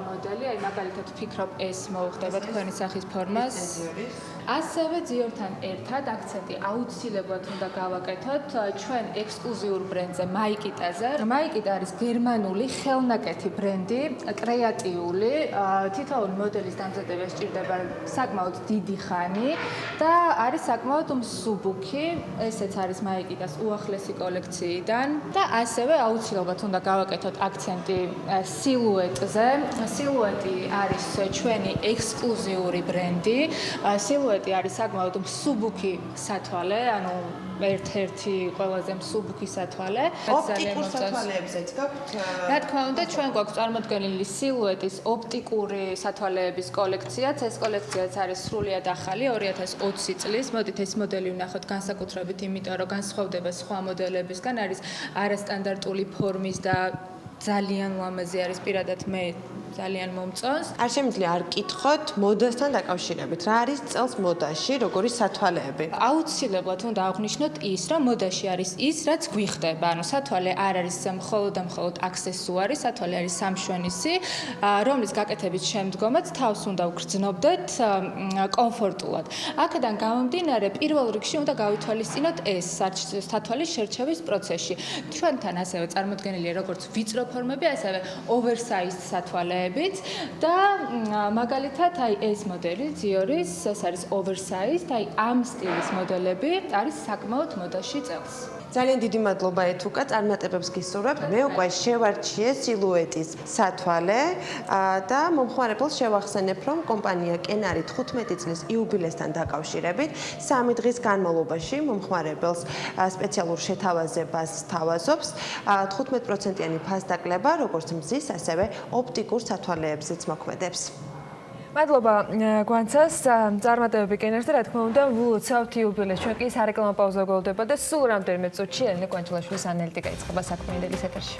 Speaker 2: მოდელი, აი მაგალითად ვფიქრობ ეს მოუხდება თქვენი სახის ფორმას. ასევე ძიორთან ერთად აქცენტი აუცილებლად უნდა გავაკეთოთ ჩვენ ექსკლუზიურ ბრენდზე მაიკიტაზე. მაიკიტა არის გერმანული ხელნაკეთი ბრენდი, კრეატიული, თითოეულ მოდელის დამზადება სჭირდება საკმაოდ დიდი ხანი და არის საკმაოდ მსუბუქი. ესეც არის მაიკიტას უახლესი კოლექციიდან და ასევე აუცილებლად უნდა გავაკეთოთ აქცენტი სილუეტზე. სილუეტი არის ჩვენი ექსკლუზიური ბრენდი. სილუეტი არის საკმაოდ მსუბუქი სათვალე, ანუ ერთ-ერთი ყველაზე მსუბუქი სათვალე.
Speaker 4: ოპტიკურ სათვალეებზეც გაქვთ?
Speaker 2: რა თქმა უნდა, ჩვენ გვაქვს წარმოდგენილი სილუეტის ოპტიკური სათვალეების კოლექციაც. ეს კოლექციაც არის სრულიად ახალი 2020 წლის. მოდით ეს მოდელი ვნახოთ განსაკუთრებით, იმიტომ რომ განსხვავდება სხვა მოდელებისგან, არის არასტანდარტული ფორმის და ძალიან ლამაზი არის პირადად მე ძალიან მომწონს.
Speaker 4: არ შემიძლია არ კითხოთ მოდასთან დაკავშირებით. რა არის წელს მოდაში, როგორი სათვალეები?
Speaker 22: აუცილებლად უნდა აღვნიშნოთ ის, რომ მოდაში არის ის, რაც გვიხდება. ანუ სათვალე არ არის მხოლოდ და მხოლოდ აქსესუარი, სათვალე არის სამშვენისი, რომლის გაკეთების შემდგომაც თავს უნდა ვგრძნობდეთ კომფორტულად. აქედან გამომდინარე, პირველ რიგში უნდა გავითვალისწინოთ ეს სათვალის შერჩევის პროცესში. ჩვენთან ასევე წარმოდგენილია როგორც ვიწრო ფორმები, ასევე oversized სათვალეებიც და მაგალითად აი ეს მოდელი ძიორის, ეს არის oversized, აი ამ სტილის მოდელები არის საკმაოდ მოდაში წელს.
Speaker 4: ძალიან დიდი მადლობა ეთუკა, წარმატებებს გისურვებთ. მე უკვე შევარჩიე სილუეტის სათვალე და მომხმარებელს შევახსენებ, რომ კომპანია კენარი 15 წლის იუბილესთან დაკავშირებით 3 დღის განმავლობაში მომხმარებელს სპეციალურ შეთავაზებას სთავაზობს 15%-იანი ფასდაკლება, როგორც მზის, ასევე ოპტიკურ სათვალეებზეც მოქმედებს.
Speaker 2: მადლობა გვანცას, წარმატებები კენარს და რა თქმა უნდა, ვლოცავთ იუბილეს. ჩვენ კი სარეკლამო პაუზა გველდება და სულ რამდენიმე წუთში ელენე კვანჩილაშვილის ანალიტიკა იწყება საქმიანელის ეთერში.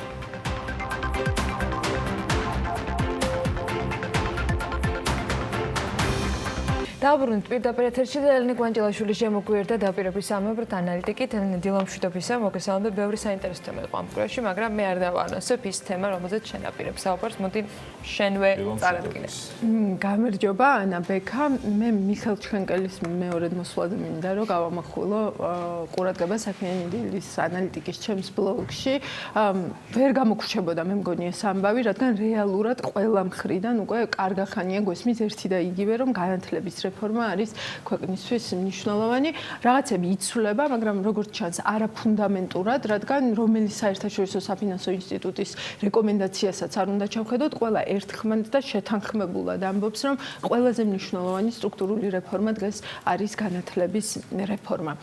Speaker 2: დაბრუნდით პირდაპირ ეთერში და ელენე კვანჩილაშვილი შემოგვიერთა დაპირების სამებრთ ანალიტიკით. ელენე დილა მშვიდობისა, მოგესალმებით, ბევრი საინტერესო თემა იყო ამ პროექტში, მაგრამ მე არ დავანონსებ ის თემა, რომელზეც შენ აპირებ საუბარს. მოდი შენვე წარადგინე.
Speaker 3: გამარჯობა, ანა ბექა. მე მიხელ ჩხენკელის მეორედ მოსვლად მინდა, რომ გავამახვილო ყურადღება საქმიანი დილის ანალიტიკის ჩემს ბლოგში. ვერ გამოგრჩებოდა მე მგონი ეს ამბავი, რადგან რეალურად ყველა მხრიდან უკვე კარგახანია გვესმის ერთი და იგივე, რომ განათლების რეფორმა არის ქვეყნისთვის მნიშვნელოვანი. რაღაცები იცვლება, მაგრამ როგორც ჩანს, არა ფუნდამენტურად, რადგან რომელი საერთაშორისო საფინანსო ინსტიტუტის რეკომენდაციასაც არ უნდა ჩავხედოთ, ყველა ერთხმად და შეთანხმებულად ამბობს, რომ ყველაზე მნიშვნელოვანი სტრუქტურული რეფორმა დღეს არის განათლების რეფორმა.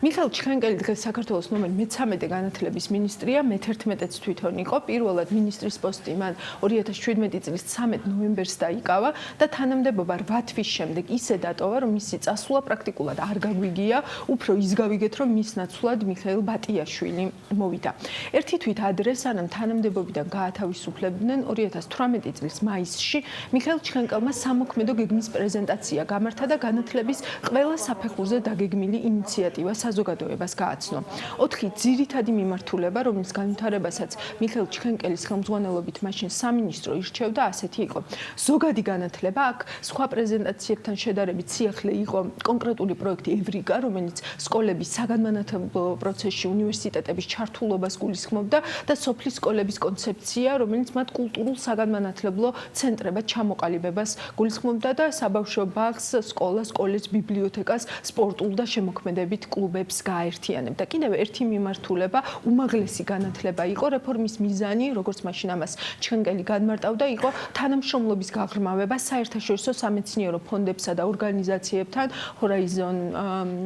Speaker 3: მიხელ ჩხენკელი დღეს საქართველოს ნომერ 13 განათლების მინისტრია, მე-11-ს თვითონ იყო. პირველად მინისტრის პოსტი მან 2017 წლის 13 ნოემბერს დაიკავა და თანამდებობა 8 თვის შემდეგ ისე დატოვა, რომ მისი წასვლა პრაქტიკულად არ გაგვიგია, უფრო ის გავიგეთ, რომ მის ნაცვლად მიხეილ ბატიაშვილი მოვიდა. ერთი თვით ადრე, სანამ თანამდებობიდან გაათავისუფლებდნენ 2018 წლის მაისში, მიხეილ ჩხენკელმა სამოქმედო გეგმის პრეზენტაცია გამართა და განათლების ყველა საფეხურზე დაგეგმილი ინიციატივა საზოგადოებას გააცნო. 4 ძირითადი მიმართულება, რომლის განვითარებასაც მიხეილ ჩხენკელის ხელმძღვანელობით მაშინ სამინისტრო ირჩევდა, ასეთი იყო. ზოგადი განათლება, აქ სხვა პრეზენტაციებთან შედარებით სიახლე იყო კონკრეტული პროექტი ევრიკა, რომელიც სკოლების საგანმანათლებლო პროცესში უნივერსიტეტების ჩართულობას გულისხმობდა და სოფლის სკოლების კონცეფცია, რომელიც მათ კულტურულ საგანმანათლებლო ცენტრებად ჩამოყალიბებას გულისხმობდა და საბავშვო ბაღს, სკოლას, კოლეჯს, ბიბლიოთეკას, სპორტულ და შემოქმედებით კლუბებს გააერთიანებდა. კიდევ ერთი მიმართულება, უმაღლესი განათლება იყო. რეფორმის მიზანი, როგორც მაშინ ამას ჩხენკელი განმარტავდა, იყო თანამშრომლობის გაღრმავება საერთაშორისო სამეცნიერო ფონდებსა და ორგანიზაციებთან, Horizon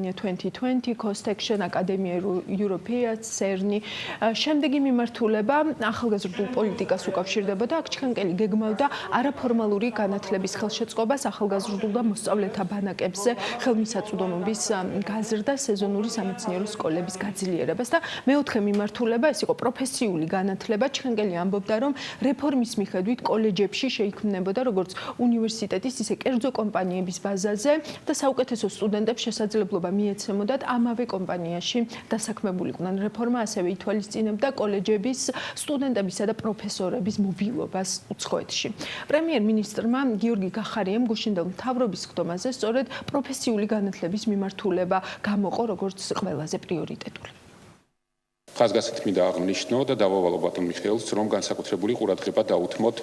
Speaker 3: 2020, Cost Action, Academia Europaea, CERN-ი. შემდეგი მიმართულება ახალგაზრდულ პოლიტიკას უკავშირდებოდა. აქ ჩხენკელი გეგმავდა არაფორმალური განათლების ხელშეწყობას ახალგაზრდულ და მოსწავლეთა ბანაკებზე, ხელმისაწვდომობის გაზრდა, სეზონური სამეცნიერო სკოლების გაძლიერებას და მეოთხე მიმართულება ეს იყო პროფესიული განათლება. ჩხენკელი ამბობდა, რომ რეფორმის მიხედვით კოლეჯებში შეიქმნებოდა როგორც უნივერსიტეტის, ისე კერძო კომპანიების ბაზაზე და საუკეთესო სტუდენტებს შესაძლებლობა მიეცემოდათ ამავე კომპანიაში დასაქმებულიყვნენ. რეფორმა ასევე ითვალისწინებდა კოლეჯების სტუდენტებისა და პროფესორების მობილობას უცხოეთში. პრემიერ-მინისტრმა გიორგი გახარიამ გუშინდელ მთავრობის ხდომაზე სწორედ პროფესიული განათლების მიმართულება გამოყო როგორც ყველაზე პრიორიტეტული.
Speaker 8: ხაზგასმით მინდა აღნიშნო და დავავალო ბატონ მიხეილს, რომ განსაკუთრებული ყურადღება დაუთმოთ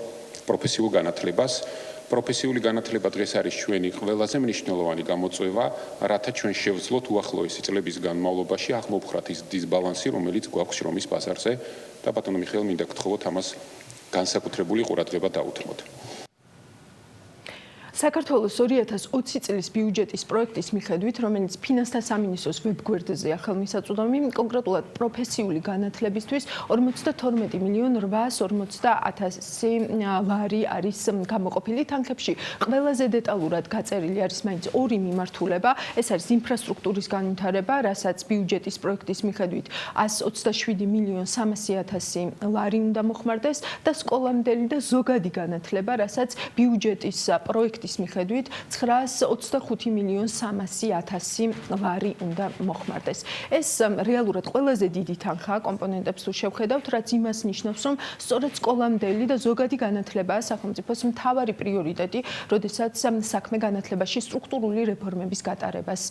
Speaker 8: პროფესიულ განათლებას. პროფესიული განათლება დღეს არის ჩვენი ყველაზე მნიშვნელოვანი გამოწვევა, რათა ჩვენ შევძლოთ უახლოესი წლების განმავლობაში აღმოვხვრათ ის დისბალანსი, რომელიც გვაქვს შრომის ბაზარზე და ბატონო მიხეილ მინდა გთხოვოთ ამას განსაკუთრებული ყურადღება დაუთმოთ.
Speaker 9: საქართველოს 2020 წლის ბიუჯეტის პროექტის მიხედვით, რომელიც ფინანსთა სამინისტროს ვებგვერდზეა ხელმისაწვდომი, კონკრეტულად პროფესიული განათლებისთვის 42,850,000 ლარი არის გამოყოფილი თანხებში. ყველაზე დეტალურად გაწერილი არის მაინც ორი მიმართულება, ეს არის ინფრასტრუქტურის განვითარება, რასაც ბიუჯეტის პროექტის მიხედვით 127,300,000 ლარი უნდა მოხმარდეს და სკოლამდელი და ზოგადი განათლება, რასაც ბიუჯეტის პროექტის მიხედვით 925,300,000 ლარი უნდა მოხმარდეს. ეს რეალურად ყველაზე დიდი თანხაა კომპონენტებს თუ შევხედავთ, რაც იმას ნიშნავს, რომ სწორედ სკოლამდელი და ზოგადი განათლებაა სახელმწიფოს მთავარი პრიორიტეტი, როდესაც საქმე განათლებაში სტრუქტურული რეფორმების გატარებას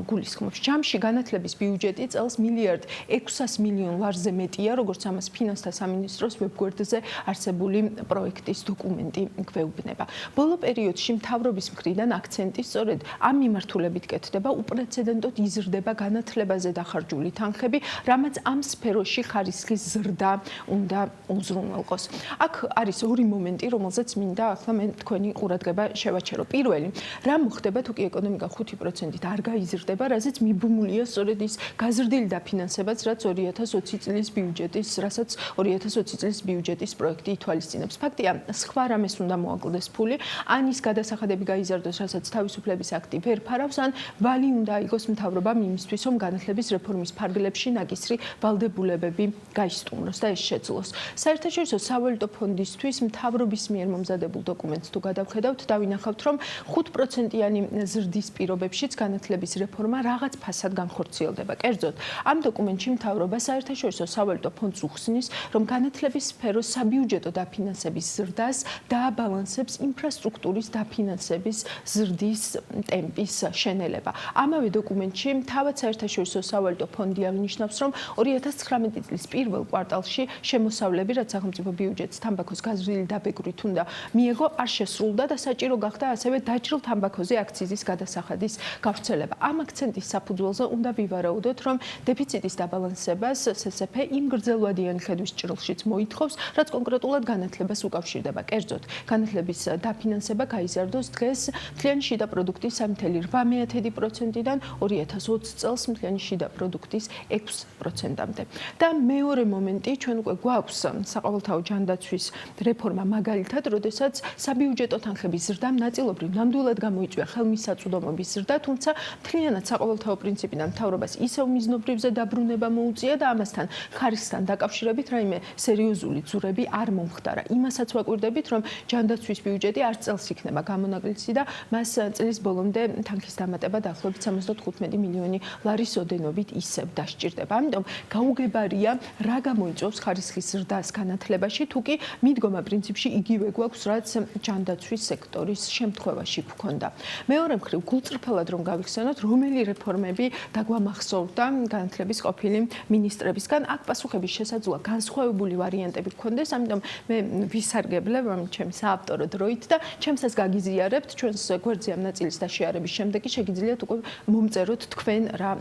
Speaker 9: გულისხმობს. ჯამში განათლების ბიუჯეტი წელს 1,600,000,000 ლარზე მეტია, როგორც ამას ფინანსთა სამინისტროს ვებგვერდზე არსებული პროექტის დოკუმენტი გვეუბნება. ბოლო პერიოდში მთავრობის მხრიდან აქცენტი სწორედ ამ მიმართულებით კეთდება, უპრეცედენტოდ იზრდება განათლებაზე დახარჯული თანხები, რამაც ამ სფეროში ხარისხის ზრდა უნდა უზრუნველყოს. აქ არის ორი მომენტი, რომელზეც მინდა ახლა მე თქვენი ყურადღება შევაჩერო. პირველი, რა მოხდება თუ კი ეკონომიკა 5%-ით არ გაიზრდება, რაზეც მიბმულია სწორედ ის გაზრდილი დაფინანსებაც, რაც 2020 წლის ბიუჯეტის, რასაც 2020 წლის ბიუჯეტის პროექტი ითვალისწინებს. ფაქტია, სხვა რამეს უნდა მოაკლდეს ფული, ან ის გადასახადები გაიზარდოს, რასაც თავისუფლების აქტი ვერ ფარავს, ან ვალი უნდა აიღოს მთავრობამ იმისთვის, რომ განათლების რეფორმის ფარგლებში ნაკისრი ვალდებულებები გაისტუმროს და ეს შეძლოს. საერთაშორისო სავალუტო ფონდისთვის მთავრობის მიერ მომზადებულ დოკუმენტს თუ გადავხედავთ, დავინახავთ, რომ 5%-იანი ზრდის პირობებშიც განათლების რეფორმა რაღაც ფასად განხორციელდება. კერძოდ, ამ დოკუმენტში მთავრობა საერთაშორისო სავალუტო ფონდს უხსნის, რომ განათლების სფეროს საბიუჯეტო დაფინანსების ზრდას დააბალანსებს ინფრასტრუქტურის დაფინანსების ზრდის ტემპის შენელება. ამავე დოკუმენტში თავად საერთაშორისო სავალუტო ფონდი აღნიშნავს, რომ 2019 წლის პირველ კვარტალში შემოსავლები, რაც სახელმწიფო ბიუჯეტს თამბაქოს გაზრდილი დაბეგვრით უნდა მიეღო, არ შესრულდა და საჭირო გახდა ასევე დაჭრილ თამბაქოზე აქციზის გადასახადის გავრცელება. ამ აქცენტის საფუძველზე უნდა ვივარაუდოთ, რომ დეფიციტის დაბალანსებას SSF იმ გრძელვადიანი ხედვის ჭრილშიც მოითხოვს, რაც კონკრეტულად განათლებას უკავშირდება. კერძოდ, განათლების დაფინანსება გაიზარდოს დღეს მთლიანი შიდა პროდუქტის 3,8%-დან 2020 წელს მთლიანი შიდა პროდუქტის 6%-მდე. და მეორე მომენტი, ჩვენ უკვე გვაქვს საყოველთაო ჯანდაცვის რეფორმა მაგალითად, როდესაც საბიუჯეტო თანხების ზრდამ ნაწილობრივ ნამდვილად გამოიწვია ხელმისაწვდომობის ზრდა, თუმცა მთლიანად საყოველთაო პრინციპიდან მთავრობას ისევ მიზნობრივზე დაბრუნება მოუწია და ამასთან ხარისხთან დაკავშირებით რაიმე სერიოზული ძურები არ მომხდარა. იმასაც ვაკვირდებით, რომ ჯანდაცვის ბიუჯეტი არც წელს იქნება გამონაკლისი და მას წლის ბოლომდე თანხის დამატება დაახლოებით 75 მილიონი ლარის ოდენობით ისევ დასჭირდება. ამიტომ გაუგებარია, რა გამოიწვევს ხარისხის ზრდას განათლებაში, თუ კი მიდგომა პრინციპში იგივე გვაქვს, რაც ჯანდაცვის სექტორის შემთხვევაში გვქონდა. მეორე მხრივ, გულწრფელად რომ გავიხსენოთ, რომელი რეფორმები დაგვამახსოვრდა განათლების ყოფილი მინისტრებისგან, აქ პასუხების შესაძლოა განსხვავებული ვარიანტები გქონდეს, ამიტომ მე ვისარგებლებ ჩემი საავტორო დროით და ჩემსაც გაგიზიარებთ ჩვენს გვერდზე ამ ნაწილის დაშიარების შემდეგ კი შეგიძლიათ უკვე მომწეროთ თქვენ რა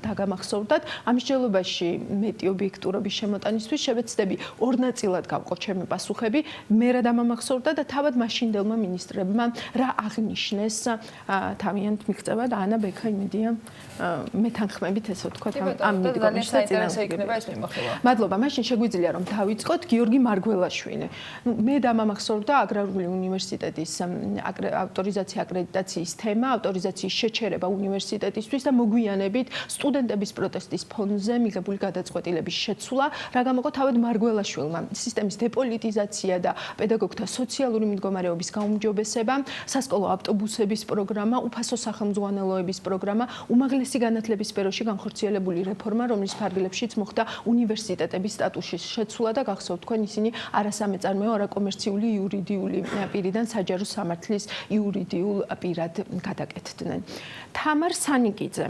Speaker 9: დაგამახსოვრდათ. ამ მსჯელობაში მეტი ობიექტურობის შემოტანისთვის შევეცდები ორ ნაწილად გავყო ჩემი პასუხები, მე რა დამამახსოვრდა და თავად მაშინდელმა მინისტრებმა რა აღნიშნეს თავიანთ მიღწევად. ანა ბექა იმედია მეთანხმებით ესე ვთქვათ ამ მიდგომის წინასწარ. მადლობა, მაშინ შეგვიძლია რომ დავიწყოთ გიორგი მარგველაშვილი. მე დამამახსოვრდა აგრარული უნივერსიტეტის ავტორიზაცია აკრედიტაციის თემა, ავტორიზაციის შეჩერება უნივერსიტეტისთვის და მოგვიანებით სტუდენტების პროტესტის ფონზე მიღებული გადაწყვეტილების შეცვლა, რა გამოყო თავად მარგველაშვილმა სისტემის დეპოლიტიზაცია და პედაგოგთა სოციალური მიდგომარეობის გაუმჯობესება, სასკოლო ავტობუსების პროგრამა, უფასო სახელმძღვანელოების პროგრამა, უმაღლესი განათლების სფეროში განხორციელებული რეფორმა, რომლის ფარგლებშიც მოხდა უნივერსიტეტების სტატუსის შეცვლა და გახსოვთ თქვენ ისინი არასამეწარმეო, არაკომერციული იურიდიული პირიდან საჯარო სამართლის იურიდიულ პირად გადაკეთდნენ. თამარ სანიკიძე.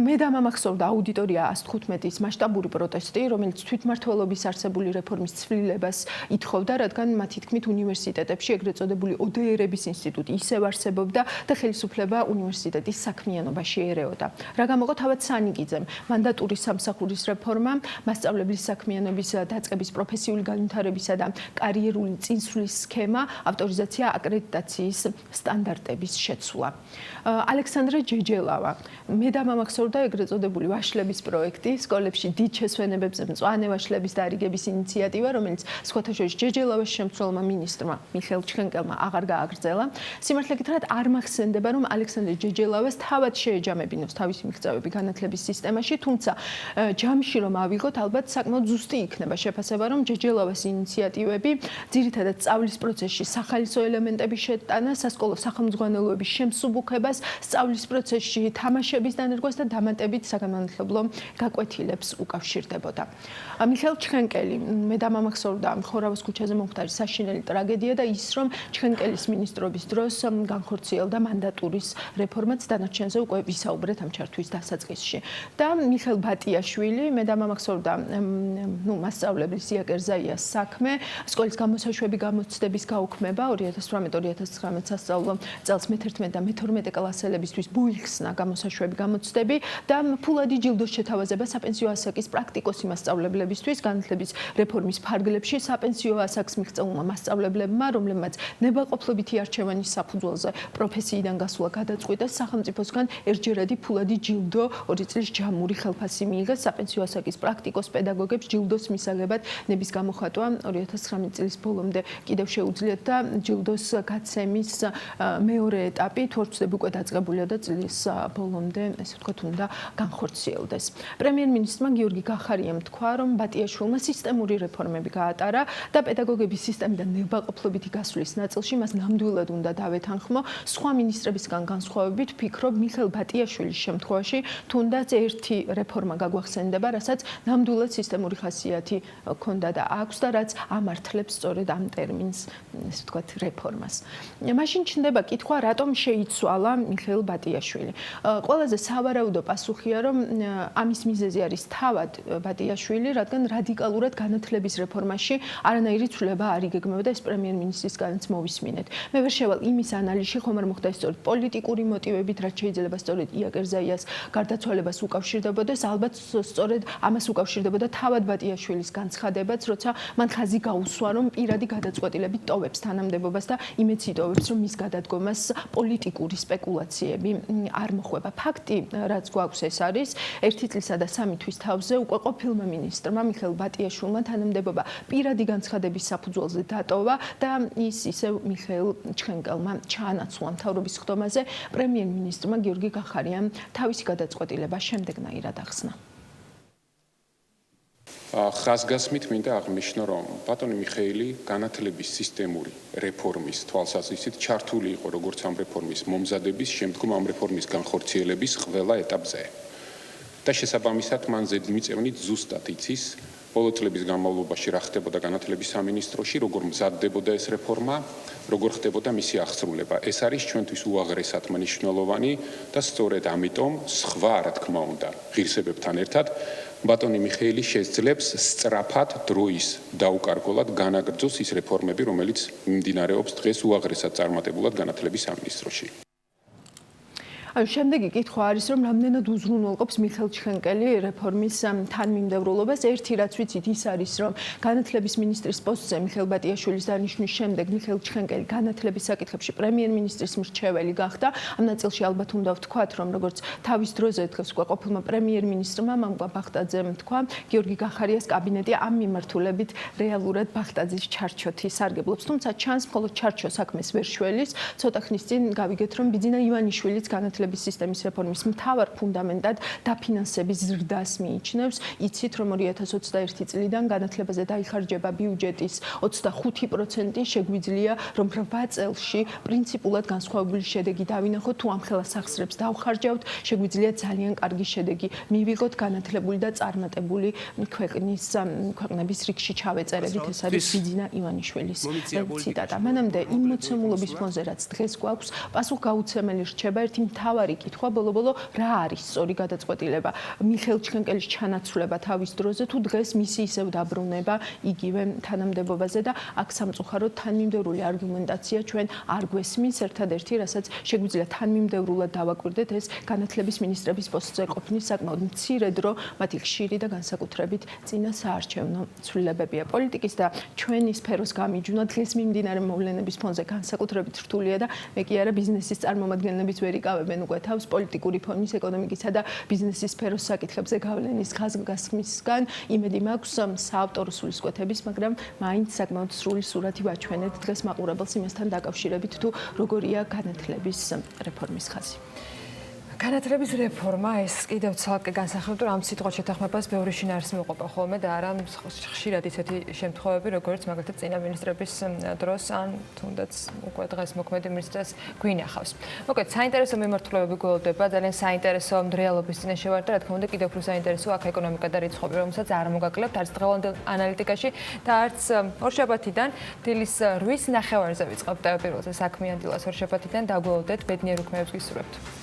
Speaker 9: მე დამამახსოვრდა აუდიტორია 115-ის მასშტაბური პროტესტი, რომელიც თვითმმართველობის არსებული რეფორმის ცვლილებას ითხოვდა, რადგან მათი თქმით უნივერსიტეტებში ეგრეთ წოდებული ODR-ების ინსტიტუტი ისევ არსებობდა და ხელისუფლება უნივერსიტეტის საქმიანობაში ერეოდა. რა გამოყო თავად სანიკიძემ მანდატური სამსახურის რეფორმა, მასწავლებლის საქმიანობის დაწყების პროფესიული განვითარებისა და კარიერული წინსვლის სქემა, ავტორიზაცია, აკრედიტაცია ატესტაციის სტანდარტების შეცვლა. ალექსანდრე ჯეჯელავა მე და მამაქსორდა ეგრეთ წოდებული ვაშლების პროექტი, სკოლებში დიდ შესვენებებზე მწვანე ვაშლების დარიგების ინიციატივა, რომელიც სხვათა შორის ჯეჯელავას შემცველმა მინისტრმა მიხეილ ჩხენკელმა აღარ გააგრძელა. სიმართლე გითხრათ, არ მახსენდება, რომ ალექსანდრე ჯეჯელავას თავად შეეჯამებინოს თავისი მიღწევები განათლების სისტემაში, თუმცა ჯამში რომ ავიღოთ, ალბათ საკმაოდ ზუსტი იქნება შეფასება, რომ ჯეჯელავას ინიციატივები ძირითადად სწავლის პროცესში სახალისო ელემენტების შეტანა, სასკოლო სახელმძღვანელოების შემსუბუქებას, სწავლის პროცესში თამაშების დანერგვას და დამატებით საგანმანათლებლო გაკვეთილებს უკავშირდებოდა. მიხეილ ჩხენკელი მე და მამაქსორდა ხორავის ქუჩაზე მომხდარი საშინელი ტრაგედია და ის რომ ჩხენკელის მინისტრობის დროს განხორციელდა მანდატურის რეფორმაც დანარჩენზე უკვე ვისაუბრეთ ამ ჩართვის დასაწყისში. და მიხეილ ბატიაშვილი მე და მამაქსორდა მასწავლებლის იაკერზაიას საქმე სკოლის გამოსაშვები გამოცდების გაუქმება 2018-2019 სასწავლო წელს მე-11 და მე-12 კლასელებისთვის ბუიხსნა გამოსაშვები გამოცდები და ფულადი ჯილდოს შეთავაზება საპენსიო ასაკის პრაქტიკოსი მასწავლებლებისთვის განათლების რეფორმის ფარგლებში საპენსიო ასაკს მიღწეულმა მასწავლებლებმა, რომლებმაც ნებაყოფლობითი არჩევანის საფუძველზე პროფესიიდან გასვლა გადაწყვიტეს, სახელმწიფოსგან ერთჯერადი ფულადი ჯილდო 2 წლის ჯამური ხელფასი მიიღეს საპენსიო ასაკის პრაქტიკოს პედაგოგებს ჯილდოს მისაღებად ნების გამოხატვა 2019 წლის ბოლომდე კიდევ შეუძლიათ და ჯილდოს გაცემის მეორე ეტაპი თუ არ ვცდები უკვე დაწყებულია და წლის ბოლომდე ესე ვთქვათ უნდა განხორციელდეს. პრემიერ-მინისტრმა გიორგი გახარიამ თქვა, რომ ბატიაშვილმა სისტემური რეფორმები გაატარა და პედაგოგების სისტემიდან ნებაყოფლობითი გასვლის ნაწილში მას ნამდვილად უნდა დავეთანხმო. სხვა მინისტრებისგან განსხვავებით ვფიქრობ, მიხეილ ბატიაშვილის შემთხვევაში თუნდაც ერთი რეფორმა გაგვახსენდება, რასაც ნამდვილად სისტემური ხასიათი ჰქონდა და აქვს და რაც ამართლებს სწორედ ამ ტერმინს, ესე ვთქვათ, რეფორმას. მაშინ ჩნდება კითხვა, რატომ შეიცვალა მიხეილ ბატიაშვილი. ყველაზე სავარაუდო პასუხია, რომ ამის მიზეზი არის თავად ბატიაშვილი, რადგან რადიკალურად განათლების რეფორმაში არანაირი ცვლილება არ იგეგმება და ეს პრემიერ-მინისტრისგანაც მოვისმინეთ. მე ვერ შევალ იმის ანალიზში, ხომ არ მოხდა სწორედ პოლიტიკური მოტივებით, რაც შეიძლება სწორედ იაკერზაიას გარდაცვალებას უკავშირდებოდეს, ალბათ სწორედ ამას უკავშირდებოდა თავად ბატიაშვილის განცხადებაც, როცა მან ხაზი გაუსვა, რომ პირადი გადაწყვეტილებით ტოვებს თანამდებობას და იმედს იტოვებს, რომ მის გადადგომას პოლიტიკური სპეკულაციები არ მოხვება. ფაქტი, რაც გვაქვს, ეს არის, 1 წლისა და 3 თვის თავზე უკვე ყოფილმა მინისტრმა მიხეილ ბატიაშვილმა თანამდებობა პირადი განცხადების საფუძველზე დატოვა და ის ისევ მიხეილ ჩხენკელმა ჩაანაცვლა მთავრობის ხდომაზე. პრემიერ-მინისტრმა გიორგი გახარიამ თავისი გადაწყვეტილება შემდეგნაირად ახსნა.
Speaker 8: ხაზგასმით მინდა აღნიშნო, რომ ბატონი მიხეილი განათლების სისტემური რეფორმის თვალსაზრისით ჩართული იყო როგორც ამ რეფორმის მომზადების, შემდგომ ამ რეფორმის განხორციელების ყველა ეტაპზე. და შესაბამისად მან ზედმიწევნით ზუსტად იცის ბოლო წლების განმავლობაში რა ხდებოდა განათლების სამინისტროში, როგორ მზადდებოდა ეს რეფორმა, როგორ ხდებოდა მისი აღსრულება. ეს არის ჩვენთვის უაღრესად მნიშვნელოვანი და სწორედ ამიტომ სხვა, რა თქმა უნდა, ღირსებებთან ერთად ბატონი მიხეილი შესძლებს სწრაფად დროის დაუკარგულად განაგრძოს ის რეფორმები, რომელიც მიმდინარეობს დღეს უაღრესად წარმატებულად განათლების სამინისტროში.
Speaker 9: შემდეგი კითხვა არის, რომ რამდენად უზრუნველყოფს მიხეილ ჩხენკელი რეფორმის თანმიმდევრულობას. ერთი რაც ვიცით ის არის, რომ განათლების მინისტრის პოსტზე მიხეილ ბატიაშვილის დანიშვნის შემდეგ მიხეილ ჩხენკელი განათლების საკითხებში პრემიერ-მინისტრის მრჩეველი გახდა. ამ ნაწილში ალბათ უნდა ვთქვათ, რომ როგორც თავის დროზე დღეს უკვე ყოფილმა პრემიერ-მინისტრმა მამუკა ბახტაძემ თქვა, გიორგი გახარიას კაბინეტი ამ მიმართულებით რეალურად ბახტაძის ჩარჩოთი სარგებლობს. თუმცა ჩანს, მხოლოდ ჩარჩო საქმეს ვერ შველის. ცოტა ხნის წინ გავიგეთ, რომ ბიძინა ივანიშვილიც განათლების სისტემის რეფორმის მთავარ ფუნდამენტად დაფინანსების ზრდას მიიჩნევს. იცით, რომ 2021 წლიდან განათლებაზე დაიხარჯება ბიუჯეტის 25% შეგვიძლია, რომ 8 წელში პრინციპულად განსხვავებული შედეგი დავინახოთ, თუ ამხელა სახსრებს დავხარჯავთ, შეგვიძლია ძალიან კარგი შედეგი მივიღოთ განათლებული და წარმატებული ქვეყნების რიგში ჩავეწერებით. ეს არის ბიძინა ივანიშვილის ციტატა. მანამდე იმ მოცემულობის ფონზე, რაც დღეს გვაქვს, პასუხგაუცემელი რჩება ერთი მთავარი კითხვა ბოლო-ბოლო რა არის სწორი გადაწყვეტილება მიხეილ ჩხენკელის ჩანაცვლება თავის დროზე თუ დღეს მისი ისევ დაბრუნება იგივე თანამდებობაზე და აქ სამწუხაროდ თანმიმდევრული არგუმენტაცია ჩვენ არ გვესმის ერთადერთი რასაც შეგვიძლია თანმიმდევრულად დავაკვირდეთ ეს განათლების მინისტრების პოსტზე ყოფნის საკმაოდ მცირე დრო მათი ხშირი და განსაკუთრებით წინა საარჩევნო ცვლილებებია პოლიტიკის და ჩვენი სფეროს გამიჯვნა დღეს მიმდინარე მოვლენების ფონზე განსაკუთრებით რთულია და მე კი არა ბიზნესის წარმომადგენლებიც ვერ იკავებენ უკვე თავს პოლიტიკური ფონის ეკონომიკისა და ბიზნესის სფეროს საკითხებზე გავლენის ხაზგასმისგან იმედი მაქვს საავტორო სულისკვეთების მაგრამ მაინც საკმაოდ სრული სურათი ვაჩვენეთ დღეს მაყურებელს იმასთან დაკავშირებით თუ როგორია განათლების რეფორმის ხაზი განათლების რეფორმა ეს კიდევ ცალკე განსახილავ ამ სიტყვას შეთანხმებას ბევრი შინაარსი მოყვება ხოლმე და არა ხშირად ისეთი შემთხვევები როგორც მაგალითად წინა მინისტრების დროს ან თუნდაც უკვე დღეს მოქმედი მინისტრს გვინახავს. მოკლედ საინტერესო მიმართულებები გველდება ძალიან საინტერესო რეალობის წინაშე ვარ და რა თქმა უნდა კიდევ უფრო საინტერესო აქ ეკონომიკა და რიცხვები რომელსაც არ მოგაკლებთ არც დღევანდელ ანალიტიკაში და არც ორშაბათიდან დილის 8:30-ზე ვიწყებთ პირველზე საქმიანი დილას ორშაბათიდან დაგველოდეთ ბედნიერ უქმეებს გისურვებთ.